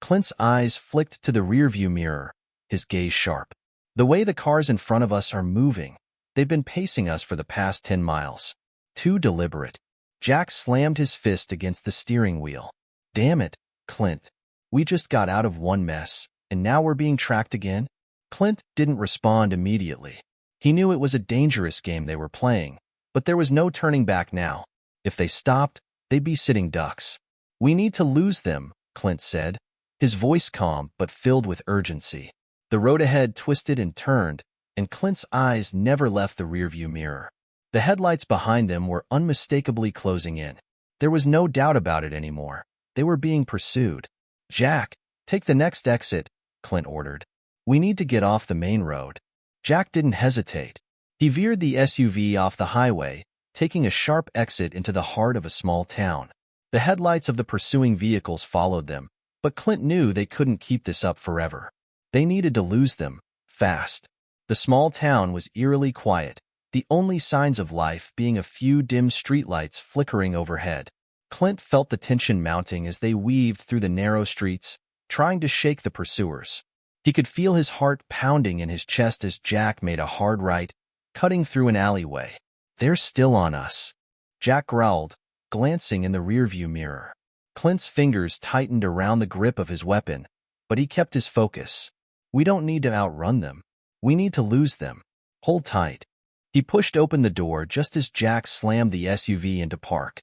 Speaker 1: Clint's eyes flicked to the rearview mirror, his gaze sharp. "The way the cars in front of us are moving. They've been pacing us for the past 10 miles. Too deliberate." Jack slammed his fist against the steering wheel. "Damn it, Clint. We just got out of one mess, and now we're being tracked again?" Clint didn't respond immediately. He knew it was a dangerous game they were playing, but there was no turning back now. If they stopped, they'd be sitting ducks. "We need to lose them," Clint said, his voice calm but filled with urgency. The road ahead twisted and turned, and Clint's eyes never left the rearview mirror. The headlights behind them were unmistakably closing in. There was no doubt about it anymore. They were being pursued. "Jack, take the next exit," Clint ordered. "We need to get off the main road." Jack didn't hesitate. He veered the SUV off the highway, taking a sharp exit into the heart of a small town. The headlights of the pursuing vehicles followed them, but Clint knew they couldn't keep this up forever. They needed to lose them, fast. The small town was eerily quiet, the only signs of life being a few dim streetlights flickering overhead. Clint felt the tension mounting as they weaved through the narrow streets, trying to shake the pursuers. He could feel his heart pounding in his chest as Jack made a hard right, cutting through an alleyway. "They're still on us," Jack growled, glancing in the rearview mirror. Clint's fingers tightened around the grip of his weapon, but he kept his focus. "We don't need to outrun them. We need to lose them. Hold tight." He pushed open the door just as Jack slammed the SUV into park.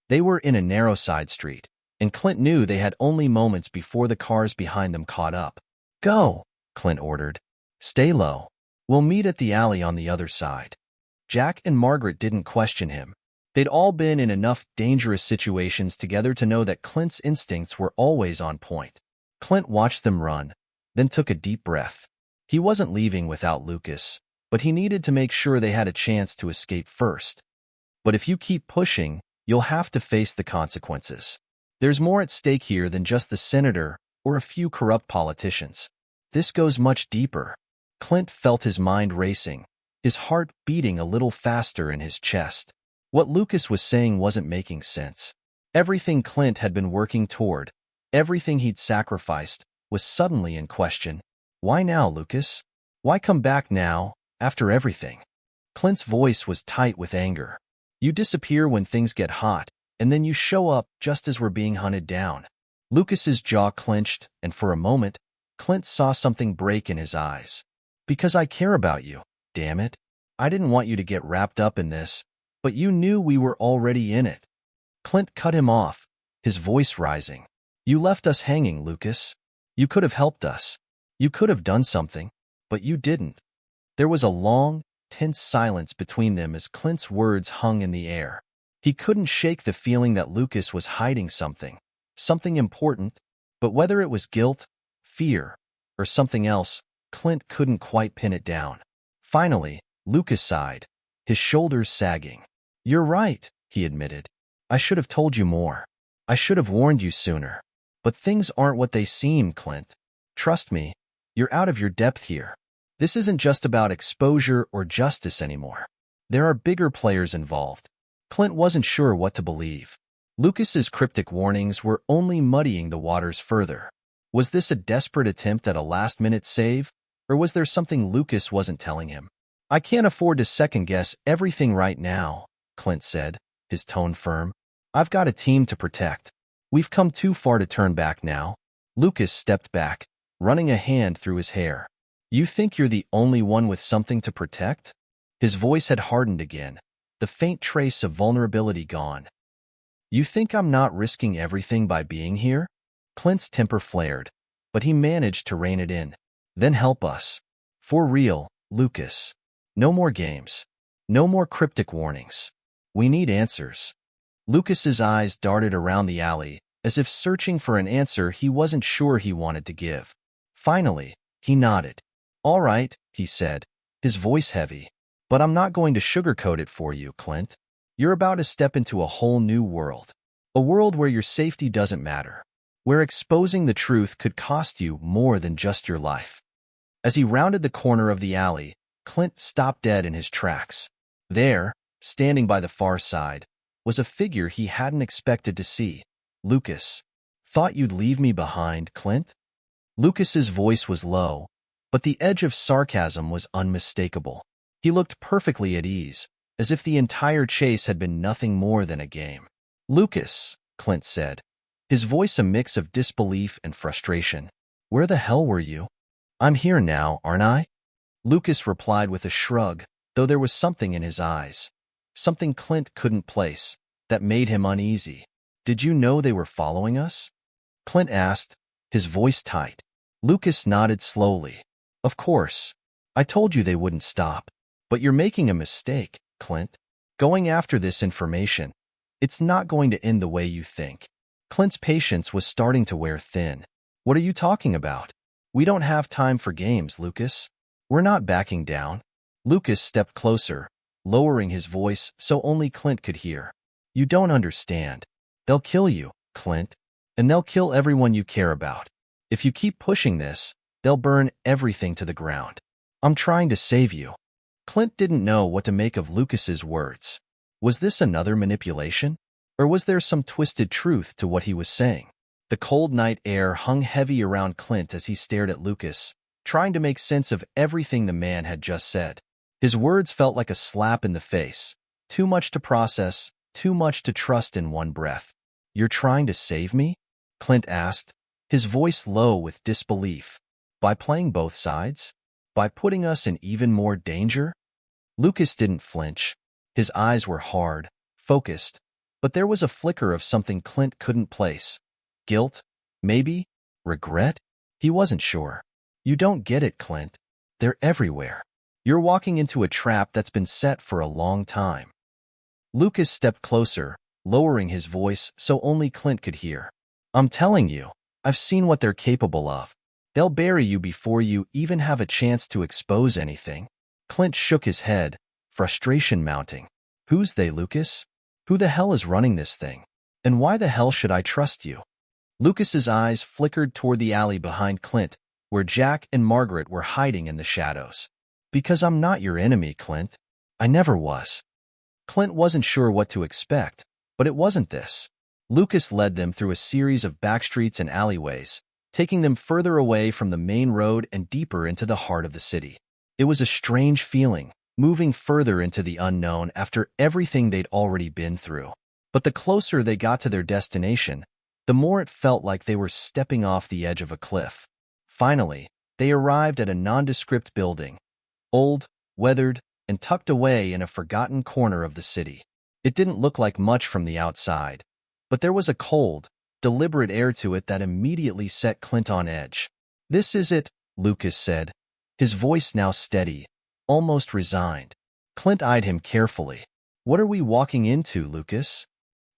Speaker 1: They were in a narrow side street, and Clint knew they had only moments before the cars behind them caught up. "Go," Clint ordered. "Stay low. We'll meet at the alley on the other side." Jack and Margaret didn't question him. They'd all been in enough dangerous situations together to know that Clint's instincts were always on point. Clint watched them run, then took a deep breath. He wasn't leaving without Lucas, but he needed to make sure they had a chance to escape first. "But if you keep pushing, you'll have to face the consequences. There's more at stake here than just the senator or a few corrupt politicians. This goes much deeper." Clint felt his mind racing, his heart beating a little faster in his chest. What Lucas was saying wasn't making sense. Everything Clint had been working toward, everything he'd sacrificed, was suddenly in question. "Why now, Lucas? Why come back now, after everything?" Clint's voice was tight with anger. "You disappear when things get hot, and then you show up just as we're being hunted down." Lucas's jaw clenched, and for a moment, Clint saw something break in his eyes. "Because I care about you, damn it. I didn't want you to get wrapped up in this, but you knew we were already in it." Clint cut him off, his voice rising. "You left us hanging, Lucas. You could have helped us. You could have done something, but you didn't." There was a long, tense silence between them as Clint's words hung in the air. He couldn't shake the feeling that Lucas was hiding something important, but whether it was guilt, fear, or something else, Clint couldn't quite pin it down. Finally, Lucas sighed, his shoulders sagging. "You're right," he admitted. "I should have told you more. I should have warned you sooner. But things aren't what they seem, Clint. Trust me, you're out of your depth here. This isn't just about exposure or justice anymore. There are bigger players involved." Clint wasn't sure what to believe. Lucas's cryptic warnings were only muddying the waters further. Was this a desperate attempt at a last-minute save, or was there something Lucas wasn't telling him? "I can't afford to second-guess everything right now," Clint said, his tone firm. "I've got a team to protect. We've come too far to turn back now." Lucas stepped back, running a hand through his hair. "You think you're the only one with something to protect?" His voice had hardened again, the faint trace of vulnerability gone. You think I'm not risking everything by being here? Clint's temper flared, but he managed to rein it in. Then help us. For real, Lucas. No more games. No more cryptic warnings. We need answers. Lucas's eyes darted around the alley, as if searching for an answer he wasn't sure he wanted to give. Finally, he nodded. All right, he said, his voice heavy. But I'm not going to sugarcoat it for you, Clint. You're about to step into a whole new world. A world where your safety doesn't matter. Where exposing the truth could cost you more than just your life. As he rounded the corner of the alley, Clint stopped dead in his tracks. There, standing by the far side, was a figure he hadn't expected to see. Lucas. Thought you'd leave me behind, Clint? Lucas's voice was low, but the edge of sarcasm was unmistakable. He looked perfectly at ease, as if the entire chase had been nothing more than a game. Lucas, Clint said, his voice a mix of disbelief and frustration. Where the hell were you? I'm here now, aren't I? Lucas replied with a shrug, though there was something in his eyes. Something Clint couldn't place, that made him uneasy. Did you know they were following us? Clint asked, his voice tight. Lucas nodded slowly. Of course. I told you they wouldn't stop. But you're making a mistake, Clint. Going after this information, it's not going to end the way you think. Clint's patience was starting to wear thin. What are you talking about? We don't have time for games, Lucas. We're not backing down. Lucas stepped closer, lowering his voice so only Clint could hear. You don't understand. They'll kill you, Clint, and they'll kill everyone you care about. If you keep pushing this, they'll burn everything to the ground. I'm trying to save you. Clint didn't know what to make of Lucas's words. Was this another manipulation? Or was there some twisted truth to what he was saying? The cold night air hung heavy around Clint as he stared at Lucas, trying to make sense of everything the man had just said. His words felt like a slap in the face. Too much to process, too much to trust in one breath. You're trying to save me? Clint asked, his voice low with disbelief. By playing both sides? By putting us in even more danger? Lucas didn't flinch. His eyes were hard, focused, but there was a flicker of something Clint couldn't place. Guilt? Maybe? Regret? He wasn't sure. You don't get it, Clint. They're everywhere. You're walking into a trap that's been set for a long time. Lucas stepped closer, lowering his voice so only Clint could hear. I'm telling you, I've seen what they're capable of. They'll bury you before you even have a chance to expose anything. Clint shook his head, frustration mounting. Who's they, Lucas? Who the hell is running this thing? And why the hell should I trust you? Lucas's eyes flickered toward the alley behind Clint, where Jack and Margaret were hiding in the shadows. Because I'm not your enemy, Clint. I never was. Clint wasn't sure what to expect, but it wasn't this. Lucas led them through a series of backstreets and alleyways, taking them further away from the main road and deeper into the heart of the city. It was a strange feeling, moving further into the unknown after everything they'd already been through. But the closer they got to their destination, the more it felt like they were stepping off the edge of a cliff. Finally, they arrived at a nondescript building, old, weathered, and tucked away in a forgotten corner of the city. It didn't look like much from the outside, but there was a cold, deliberate air to it that immediately set Clint on edge. This is it, Lucas said, his voice now steady, almost resigned. Clint eyed him carefully. What are we walking into, Lucas?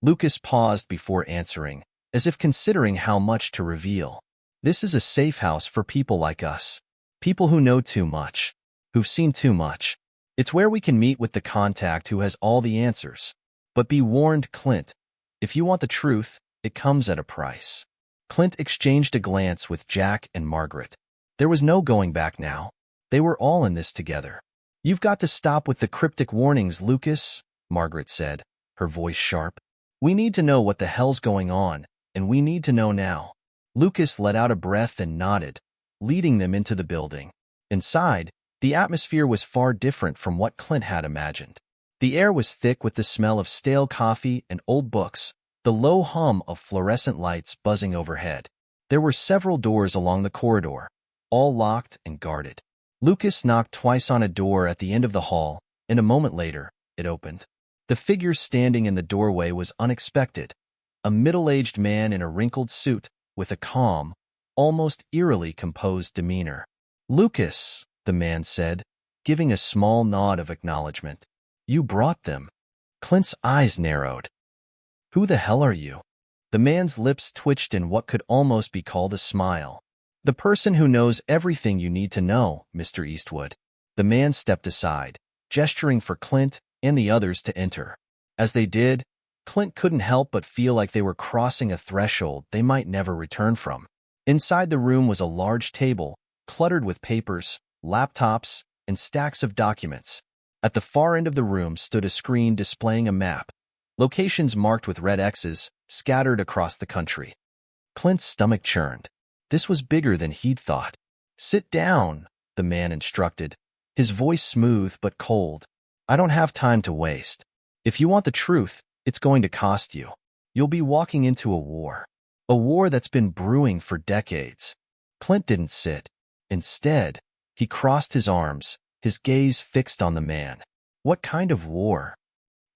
Speaker 1: Lucas paused before answering, as if considering how much to reveal. This is a safe house for people like us. People who know too much, who've seen too much. It's where we can meet with the contact who has all the answers. But be warned, Clint. If you want the truth, it comes at a price. Clint exchanged a glance with Jack and Margaret. There was no going back now. They were all in this together. You've got to stop with the cryptic warnings, Lucas, Margaret said, her voice sharp. We need to know what the hell's going on, and we need to know now. Lucas let out a breath and nodded, leading them into the building. Inside, the atmosphere was far different from what Clint had imagined. The air was thick with the smell of stale coffee and old books, the low hum of fluorescent lights buzzing overhead. There were several doors along the corridor, all locked and guarded. Lucas knocked twice on a door at the end of the hall, and a moment later, it opened. The figure standing in the doorway was unexpected, a middle-aged man in a wrinkled suit with a calm, almost eerily composed demeanor. "Lucas," the man said, giving a small nod of acknowledgement. "You brought them." Clint's eyes narrowed. "Who the hell are you?" The man's lips twitched in what could almost be called a smile. "The person who knows everything you need to know, Mr. Eastwood." The man stepped aside, gesturing for Clint and the others to enter. As they did, Clint couldn't help but feel like they were crossing a threshold they might never return from. Inside the room was a large table, cluttered with papers, laptops, and stacks of documents. At the far end of the room stood a screen displaying a map, locations marked with red X's scattered across the country. Clint's stomach churned. This was bigger than he'd thought. "Sit down," the man instructed, his voice smooth but cold. "I don't have time to waste. If you want the truth, it's going to cost you. You'll be walking into a war that's been brewing for decades." Clint didn't sit. Instead, he crossed his arms, his gaze fixed on the man. "What kind of war?"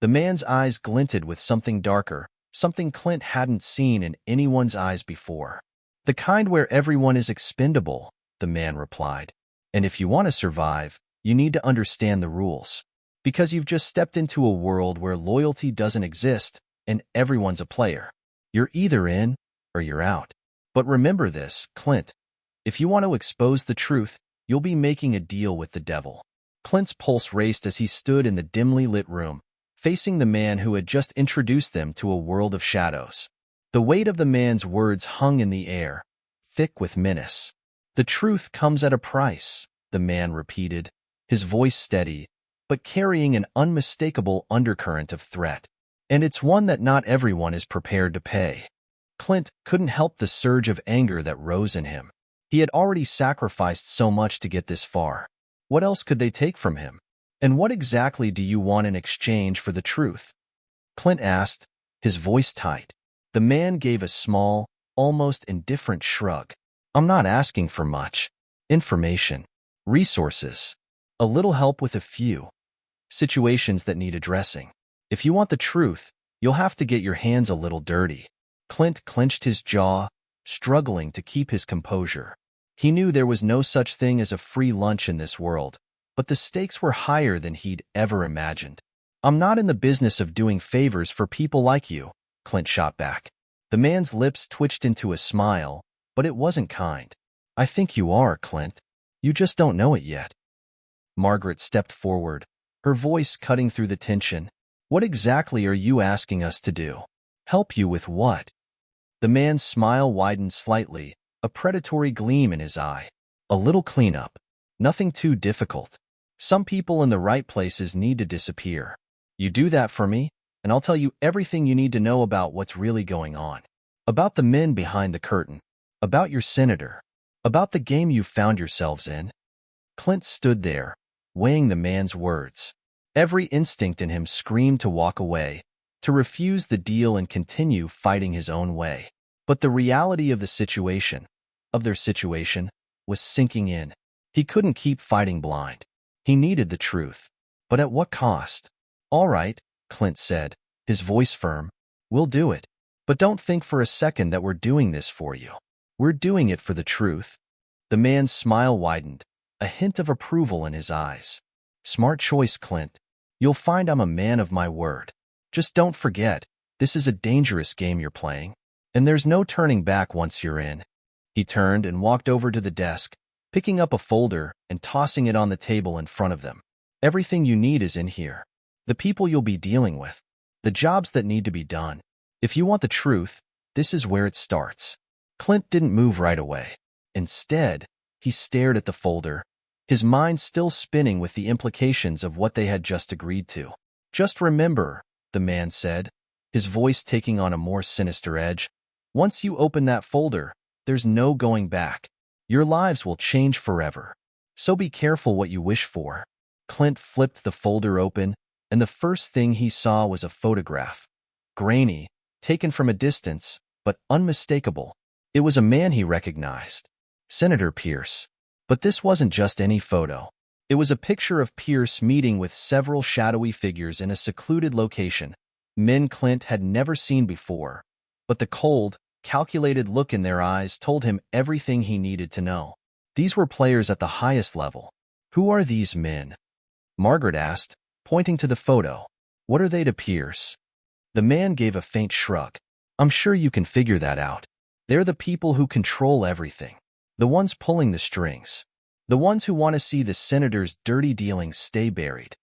Speaker 1: The man's eyes glinted with something darker, something Clint hadn't seen in anyone's eyes before. "The kind where everyone is expendable," the man replied. "And if you want to survive, you need to understand the rules. Because you've just stepped into a world where loyalty doesn't exist and everyone's a player. You're either in or you're out. But remember this, Clint. If you want to expose the truth, you'll be making a deal with the devil." Clint's pulse raced as he stood in the dimly lit room, facing the man who had just introduced them to a world of shadows. The weight of the man's words hung in the air, thick with menace. "The truth comes at a price," the man repeated, his voice steady, but carrying an unmistakable undercurrent of threat. "And it's one that not everyone is prepared to pay." Clint couldn't help the surge of anger that rose in him. He had already sacrificed so much to get this far. What else could they take from him? "And what exactly do you want in exchange for the truth?" Clint asked, his voice tight. The man gave a small, almost indifferent shrug. "I'm not asking for much. Information, resources, a little help with a few situations that need addressing. If you want the truth, you'll have to get your hands a little dirty." Clint clenched his jaw, struggling to keep his composure. He knew there was no such thing as a free lunch in this world, but the stakes were higher than he'd ever imagined. "I'm not in the business of doing favors for people like you," Clint shot back. The man's lips twitched into a smile, but it wasn't kind. "I think you are, Clint. You just don't know it yet." Margaret stepped forward, her voice cutting through the tension. "What exactly are you asking us to do? Help you with what?" The man's smile widened slightly, a predatory gleam in his eye. "A little cleanup. Nothing too difficult. Some people in the right places need to disappear. You do that for me, and I'll tell you everything you need to know about what's really going on. About the men behind the curtain. About your senator. About the game you found yourselves in." Clint stood there, weighing the man's words. Every instinct in him screamed to walk away, to refuse the deal and continue fighting his own way. But the reality of their situation, was sinking in. He couldn't keep fighting blind. He needed the truth. But at what cost? "All right," Clint said, his voice firm. "We'll do it. But don't think for a second that we're doing this for you. We're doing it for the truth." The man's smile widened, a hint of approval in his eyes. "Smart choice, Clint. You'll find I'm a man of my word. Just don't forget, this is a dangerous game you're playing, and there's no turning back once you're in." He turned and walked over to the desk, picking up a folder and tossing it on the table in front of them. "Everything you need is in here. The people you'll be dealing with, the jobs that need to be done. If you want the truth, this is where it starts." Clint didn't move right away. Instead, he stared at the folder, his mind still spinning with the implications of what they had just agreed to. "Just remember," the man said, his voice taking on a more sinister edge, "once you open that folder, there's no going back. Your lives will change forever. So be careful what you wish for." Clint flipped the folder open, and the first thing he saw was a photograph. Grainy, taken from a distance, but unmistakable. It was a man he recognized. Senator Pierce. But this wasn't just any photo. It was a picture of Pierce meeting with several shadowy figures in a secluded location, men Clint had never seen before, but the cold, calculated look in their eyes told him everything he needed to know. These were players at the highest level. Who are these men? Margaret asked, pointing to the photo. What are they to Pierce? The man gave a faint shrug. I'm sure you can figure that out. They're the people who control everything. The ones pulling the strings. The ones who want to see the senator's dirty dealings stay buried.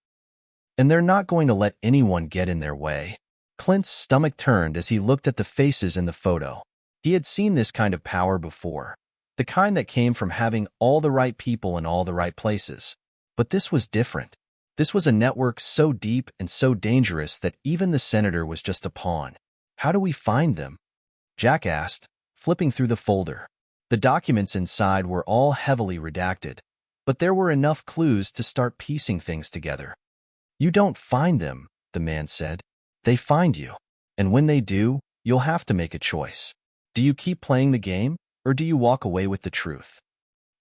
Speaker 1: And they're not going to let anyone get in their way. Clint's stomach turned as he looked at the faces in the photo. He had seen this kind of power before. The kind that came from having all the right people in all the right places. But this was different. This was a network so deep and so dangerous that even the senator was just a pawn. How do we find them? Jack asked, flipping through the folder. The documents inside were all heavily redacted, but there were enough clues to start piecing things together. You don't find them, the man said. They find you. And when they do, you'll have to make a choice. Do you keep playing the game, or do you walk away with the truth?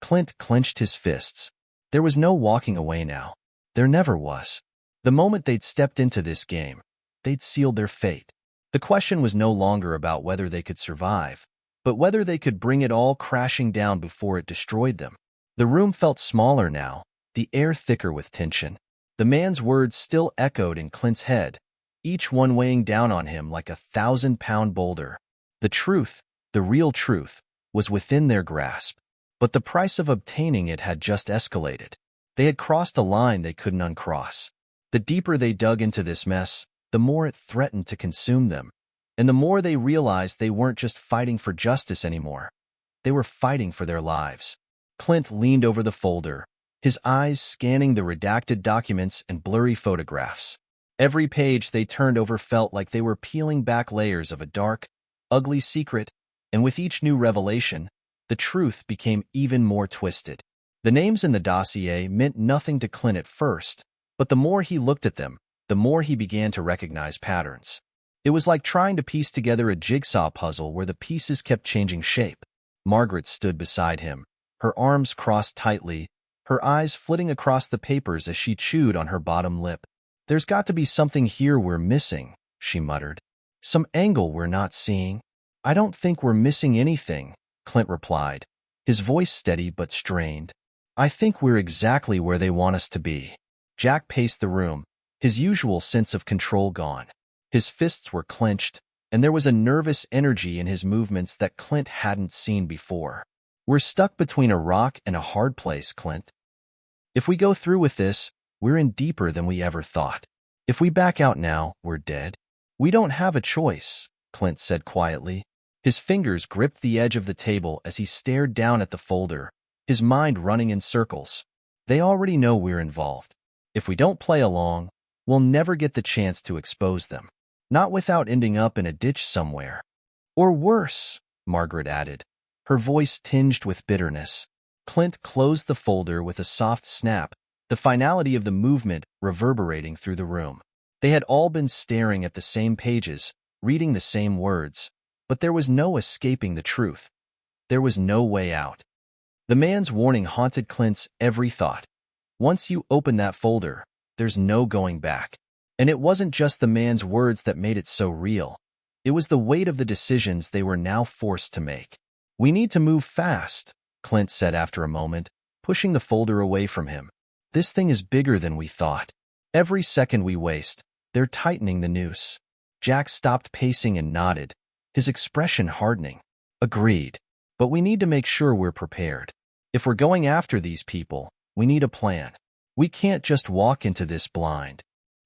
Speaker 1: Clint clenched his fists. There was no walking away now. There never was. The moment they'd stepped into this game, they'd sealed their fate. The question was no longer about whether they could survive, but whether they could bring it all crashing down before it destroyed them. The room felt smaller now, the air thicker with tension. The man's words still echoed in Clint's head, each one weighing down on him like a 1,000-pound boulder. The truth, the real truth, was within their grasp, but the price of obtaining it had just escalated. They had crossed a line they couldn't uncross. The deeper they dug into this mess, the more it threatened to consume them, and the more they realized they weren't just fighting for justice anymore. They were fighting for their lives. Clint leaned over the folder, his eyes scanning the redacted documents and blurry photographs. Every page they turned over felt like they were peeling back layers of a dark, ugly secret, and with each new revelation, the truth became even more twisted. The names in the dossier meant nothing to Clint at first, but the more he looked at them, the more he began to recognize patterns. It was like trying to piece together a jigsaw puzzle where the pieces kept changing shape. Margaret stood beside him, her arms crossed tightly, her eyes flitting across the papers as she chewed on her bottom lip. There's got to be something here we're missing, she muttered. Some angle we're not seeing. I don't think we're missing anything, Clint replied, his voice steady but strained. I think we're exactly where they want us to be. Jack paced the room, his usual sense of control gone. His fists were clenched, and there was a nervous energy in his movements that Clint hadn't seen before. We're stuck between a rock and a hard place, Clint. If we go through with this, we're in deeper than we ever thought. If we back out now, we're dead. We don't have a choice, Clint said quietly. His fingers gripped the edge of the table as he stared down at the folder, his mind running in circles. They already know we're involved. If we don't play along, we'll never get the chance to expose them. Not without ending up in a ditch somewhere. Or worse, Margaret added, her voice tinged with bitterness. Clint closed the folder with a soft snap, the finality of the movement reverberating through the room. They had all been staring at the same pages, reading the same words, but there was no escaping the truth. There was no way out. The man's warning haunted Clint's every thought. Once you open that folder, there's no going back. And it wasn't just the man's words that made it so real. It was the weight of the decisions they were now forced to make. We need to move fast, Clint said after a moment, pushing the folder away from him. This thing is bigger than we thought. Every second we waste, they're tightening the noose. Jack stopped pacing and nodded, his expression hardening. Agreed. But we need to make sure we're prepared. If we're going after these people, we need a plan. We can't just walk into this blind.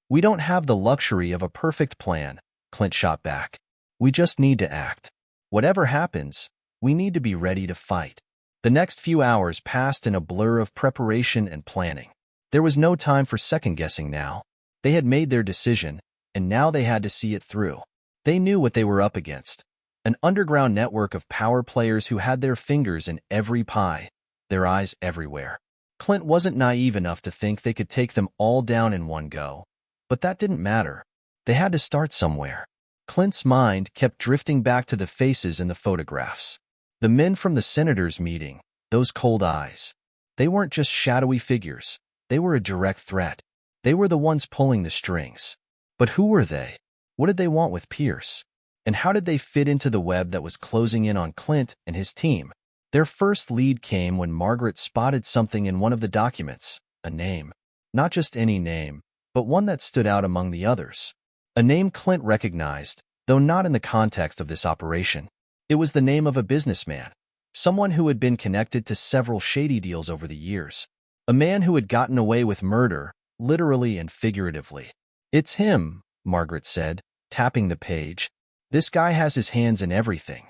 Speaker 1: We don't have the luxury of a perfect plan, Clint shot back. We just need to act. Whatever happens, we need to be ready to fight. The next few hours passed in a blur of preparation and planning. There was no time for second-guessing now. They had made their decision, and now they had to see it through. They knew what they were up against. An underground network of power players who had their fingers in every pie, their eyes everywhere. Clint wasn't naive enough to think they could take them all down in one go. But that didn't matter. They had to start somewhere. Clint's mind kept drifting back to the faces in the photographs. The men from the senator's meeting, those cold eyes. They weren't just shadowy figures. They were a direct threat. They were the ones pulling the strings. But who were they? What did they want with Pierce? And how did they fit into the web that was closing in on Clint and his team? Their first lead came when Margaret spotted something in one of the documents, a name. Not just any name, but one that stood out among the others. A name Clint recognized, though not in the context of this operation. It was the name of a businessman, someone who had been connected to several shady deals over the years. A man who had gotten away with murder, literally and figuratively. "It's him," Margaret said, tapping the page. "This guy has his hands in everything.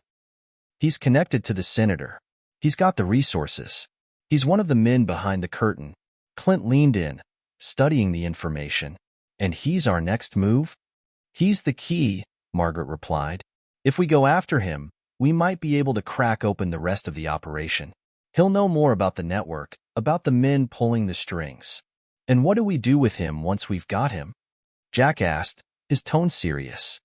Speaker 1: He's connected to the senator. He's got the resources. He's one of the men behind the curtain." Clint leaned in, studying the information. "And he's our next move?" "He's the key," Margaret replied. "If we go after him, we might be able to crack open the rest of the operation. He'll know more about the network, about the men pulling the strings." "And what do we do with him once we've got him?" Jack asked, his tone serious.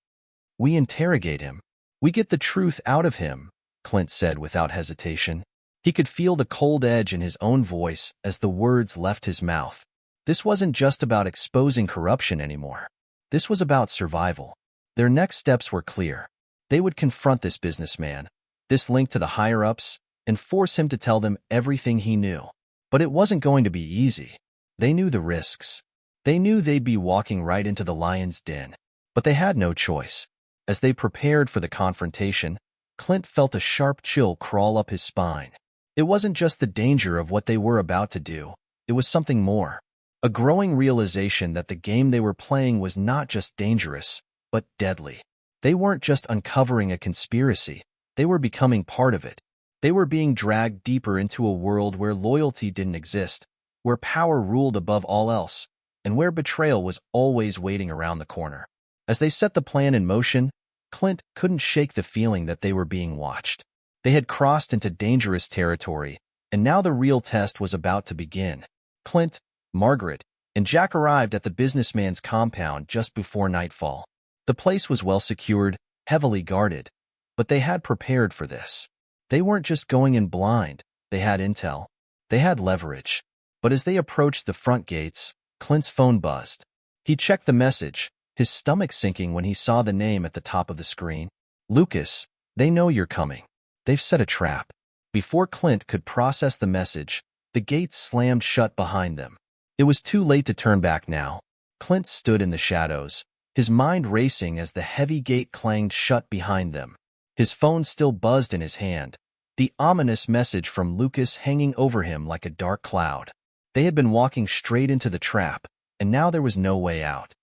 Speaker 1: "We interrogate him. We get the truth out of him," Clint said without hesitation. He could feel the cold edge in his own voice as the words left his mouth. This wasn't just about exposing corruption anymore. This was about survival. Their next steps were clear. They would confront this businessman, this link to the higher-ups, and force him to tell them everything he knew. But it wasn't going to be easy. They knew the risks. They knew they'd be walking right into the lion's den. But they had no choice. As they prepared for the confrontation, Clint felt a sharp chill crawl up his spine. It wasn't just the danger of what they were about to do. It was something more. A growing realization that the game they were playing was not just dangerous, but deadly. They weren't just uncovering a conspiracy. They were becoming part of it. They were being dragged deeper into a world where loyalty didn't exist, where power ruled above all else, and where betrayal was always waiting around the corner. As they set the plan in motion, Clint couldn't shake the feeling that they were being watched. They had crossed into dangerous territory, and now the real test was about to begin. Clint, Margaret, and Jack arrived at the businessman's compound just before nightfall. The place was well secured, heavily guarded, but they had prepared for this. They weren't just going in blind. They had intel. They had leverage. But as they approached the front gates, Clint's phone buzzed. He checked the message, his stomach sinking when he saw the name at the top of the screen. "Lucas, they know you're coming. They've set a trap." Before Clint could process the message, the gates slammed shut behind them. It was too late to turn back now. Clint stood in the shadows, his mind racing as the heavy gate clanged shut behind them. His phone still buzzed in his hand, the ominous message from Lucas hanging over him like a dark cloud. They had been walking straight into the trap, and now there was no way out.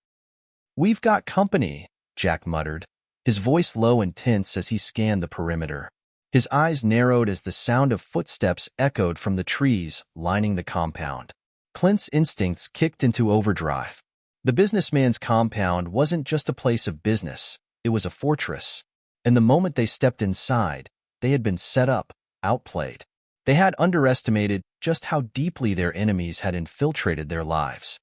Speaker 1: "We've got company," Jack muttered, his voice low and tense as he scanned the perimeter. His eyes narrowed as the sound of footsteps echoed from the trees lining the compound. Clint's instincts kicked into overdrive. The businessman's compound wasn't just a place of business, it was a fortress. And the moment they stepped inside, they had been set up, outplayed. They had underestimated just how deeply their enemies had infiltrated their lives.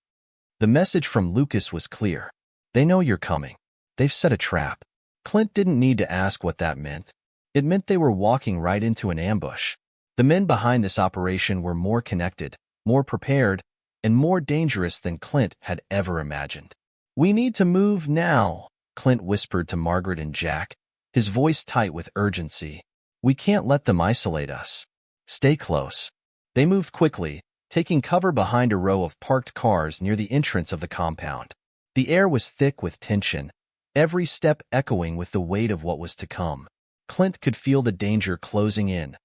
Speaker 1: The message from Lucas was clear. "They know you're coming. They've set a trap." Clint didn't need to ask what that meant. It meant they were walking right into an ambush. The men behind this operation were more connected, more prepared, and more dangerous than Clint had ever imagined. "We need to move now," Clint whispered to Margaret and Jack, his voice tight with urgency. "We can't let them isolate us. Stay close." They moved quickly, taking cover behind a row of parked cars near the entrance of the compound. The air was thick with tension, every step echoing with the weight of what was to come. Clint could feel the danger closing in,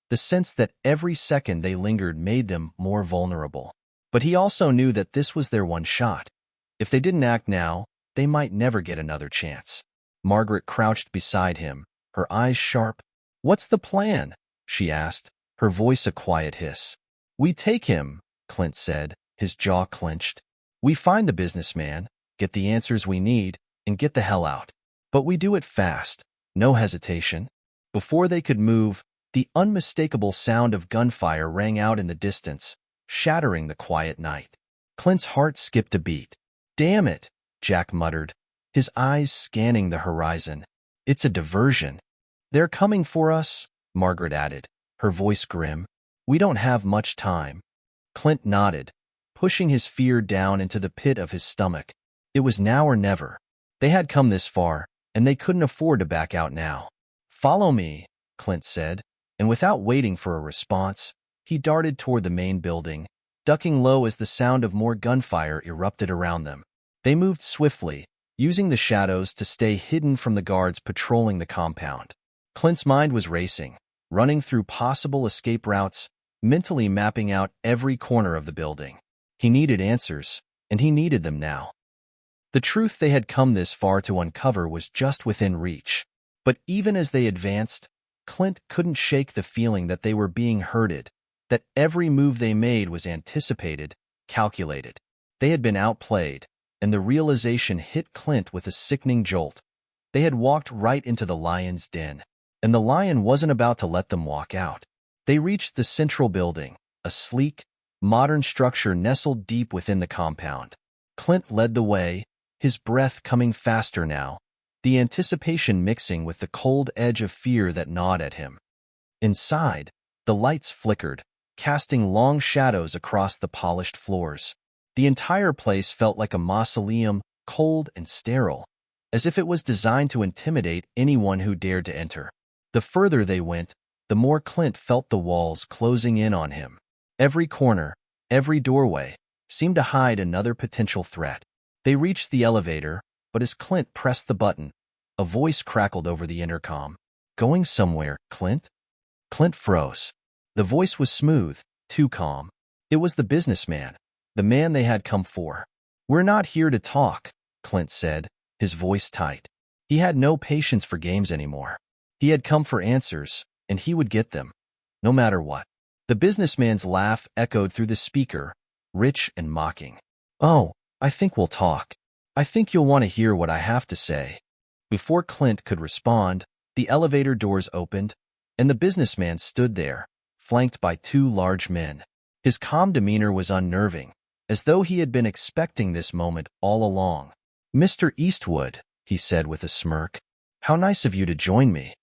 Speaker 1: the sense that every second they lingered made them more vulnerable. But he also knew that this was their one shot. If they didn't act now, they might never get another chance. Margaret crouched beside him, her eyes sharp. "What's the plan?" she asked, her voice a quiet hiss. "We take him," Clint said, his jaw clenched. "We find the businessman, get the answers we need, and get the hell out. But we do it fast, no hesitation." Before they could move, the unmistakable sound of gunfire rang out in the distance, shattering the quiet night. Clint's heart skipped a beat. "Damn it," Jack muttered, his eyes scanning the horizon. "It's a diversion." "They're coming for us," Margaret added, her voice grim. "We don't have much time." Clint nodded, pushing his fear down into the pit of his stomach. It was now or never. They had come this far, and they couldn't afford to back out now. "Follow me," Clint said, and without waiting for a response, he darted toward the main building, ducking low as the sound of more gunfire erupted around them. They moved swiftly, using the shadows to stay hidden from the guards patrolling the compound. Clint's mind was racing, running through possible escape routes, mentally mapping out every corner of the building. He needed answers, and he needed them now. The truth they had come this far to uncover was just within reach. But even as they advanced, Clint couldn't shake the feeling that they were being herded, that every move they made was anticipated, calculated. They had been outplayed, and the realization hit Clint with a sickening jolt. They had walked right into the lion's den, and the lion wasn't about to let them walk out. They reached the central building, a sleek, modern structure nestled deep within the compound. Clint led the way, his breath coming faster now, the anticipation mixing with the cold edge of fear that gnawed at him. Inside, the lights flickered, casting long shadows across the polished floors. The entire place felt like a mausoleum, cold and sterile, as if it was designed to intimidate anyone who dared to enter. The further they went, the more Clint felt the walls closing in on him. Every corner, every doorway, seemed to hide another potential threat. They reached the elevator, but as Clint pressed the button, a voice crackled over the intercom. "Going somewhere, Clint?" Clint froze. The voice was smooth, too calm. It was the businessman, the man they had come for. "We're not here to talk," Clint said, his voice tight. He had no patience for games anymore. He had come for answers, and he would get them, no matter what. The businessman's laugh echoed through the speaker, rich and mocking. "Oh, I think we'll talk. I think you'll want to hear what I have to say." Before Clint could respond, the elevator doors opened, and the businessman stood there, flanked by two large men. His calm demeanor was unnerving, as though he had been expecting this moment all along. "Mr. Eastwood," he said with a smirk, "how nice of you to join me."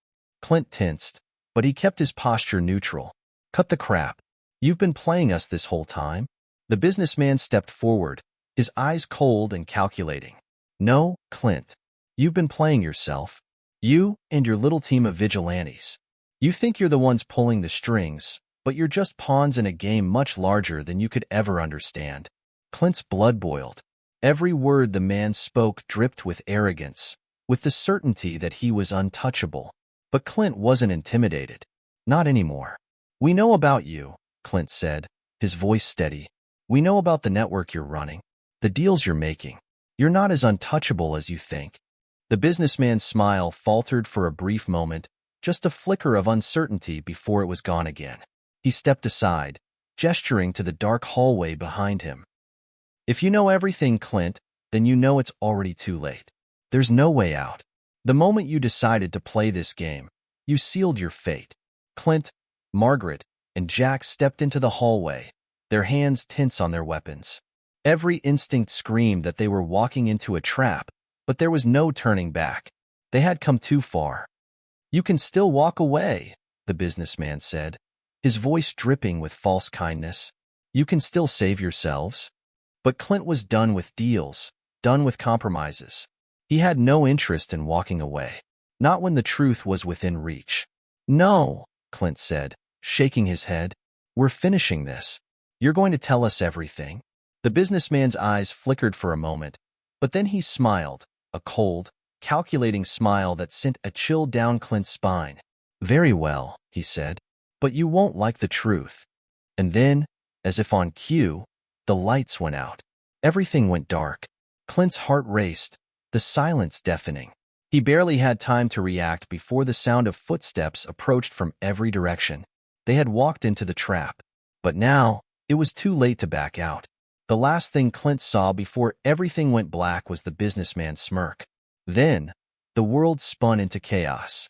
Speaker 1: Clint tensed, but he kept his posture neutral. "Cut the crap. You've been playing us this whole time?" The businessman stepped forward, his eyes cold and calculating. "No, Clint. You've been playing yourself. You and your little team of vigilantes. You think you're the ones pulling the strings, but you're just pawns in a game much larger than you could ever understand." Clint's blood boiled. Every word the man spoke dripped with arrogance, with the certainty that he was untouchable. But Clint wasn't intimidated. Not anymore. "We know about you," Clint said, his voice steady. "We know about the network you're running, the deals you're making. You're not as untouchable as you think." The businessman's smile faltered for a brief moment, just a flicker of uncertainty before it was gone again. He stepped aside, gesturing to the dark hallway behind him. "If you know everything, Clint, then you know it's already too late. There's no way out. The moment you decided to play this game, you sealed your fate." Clint, Margaret, and Jack stepped into the hallway, their hands tense on their weapons. Every instinct screamed that they were walking into a trap, but there was no turning back. They had come too far. "You can still walk away," the businessman said, his voice dripping with false kindness. "You can still save yourselves." But Clint was done with deals, done with compromises. He had no interest in walking away, not when the truth was within reach. "No," Clint said, shaking his head. "We're finishing this. You're going to tell us everything." The businessman's eyes flickered for a moment, but then he smiled, a cold, calculating smile that sent a chill down Clint's spine. "Very well," he said, "but you won't like the truth." And then, as if on cue, the lights went out. Everything went dark. Clint's heart raced, the silence deafening. He barely had time to react before the sound of footsteps approached from every direction. They had walked into the trap. But now, it was too late to back out. The last thing Clint saw before everything went black was the businessman's smirk. Then, the world spun into chaos.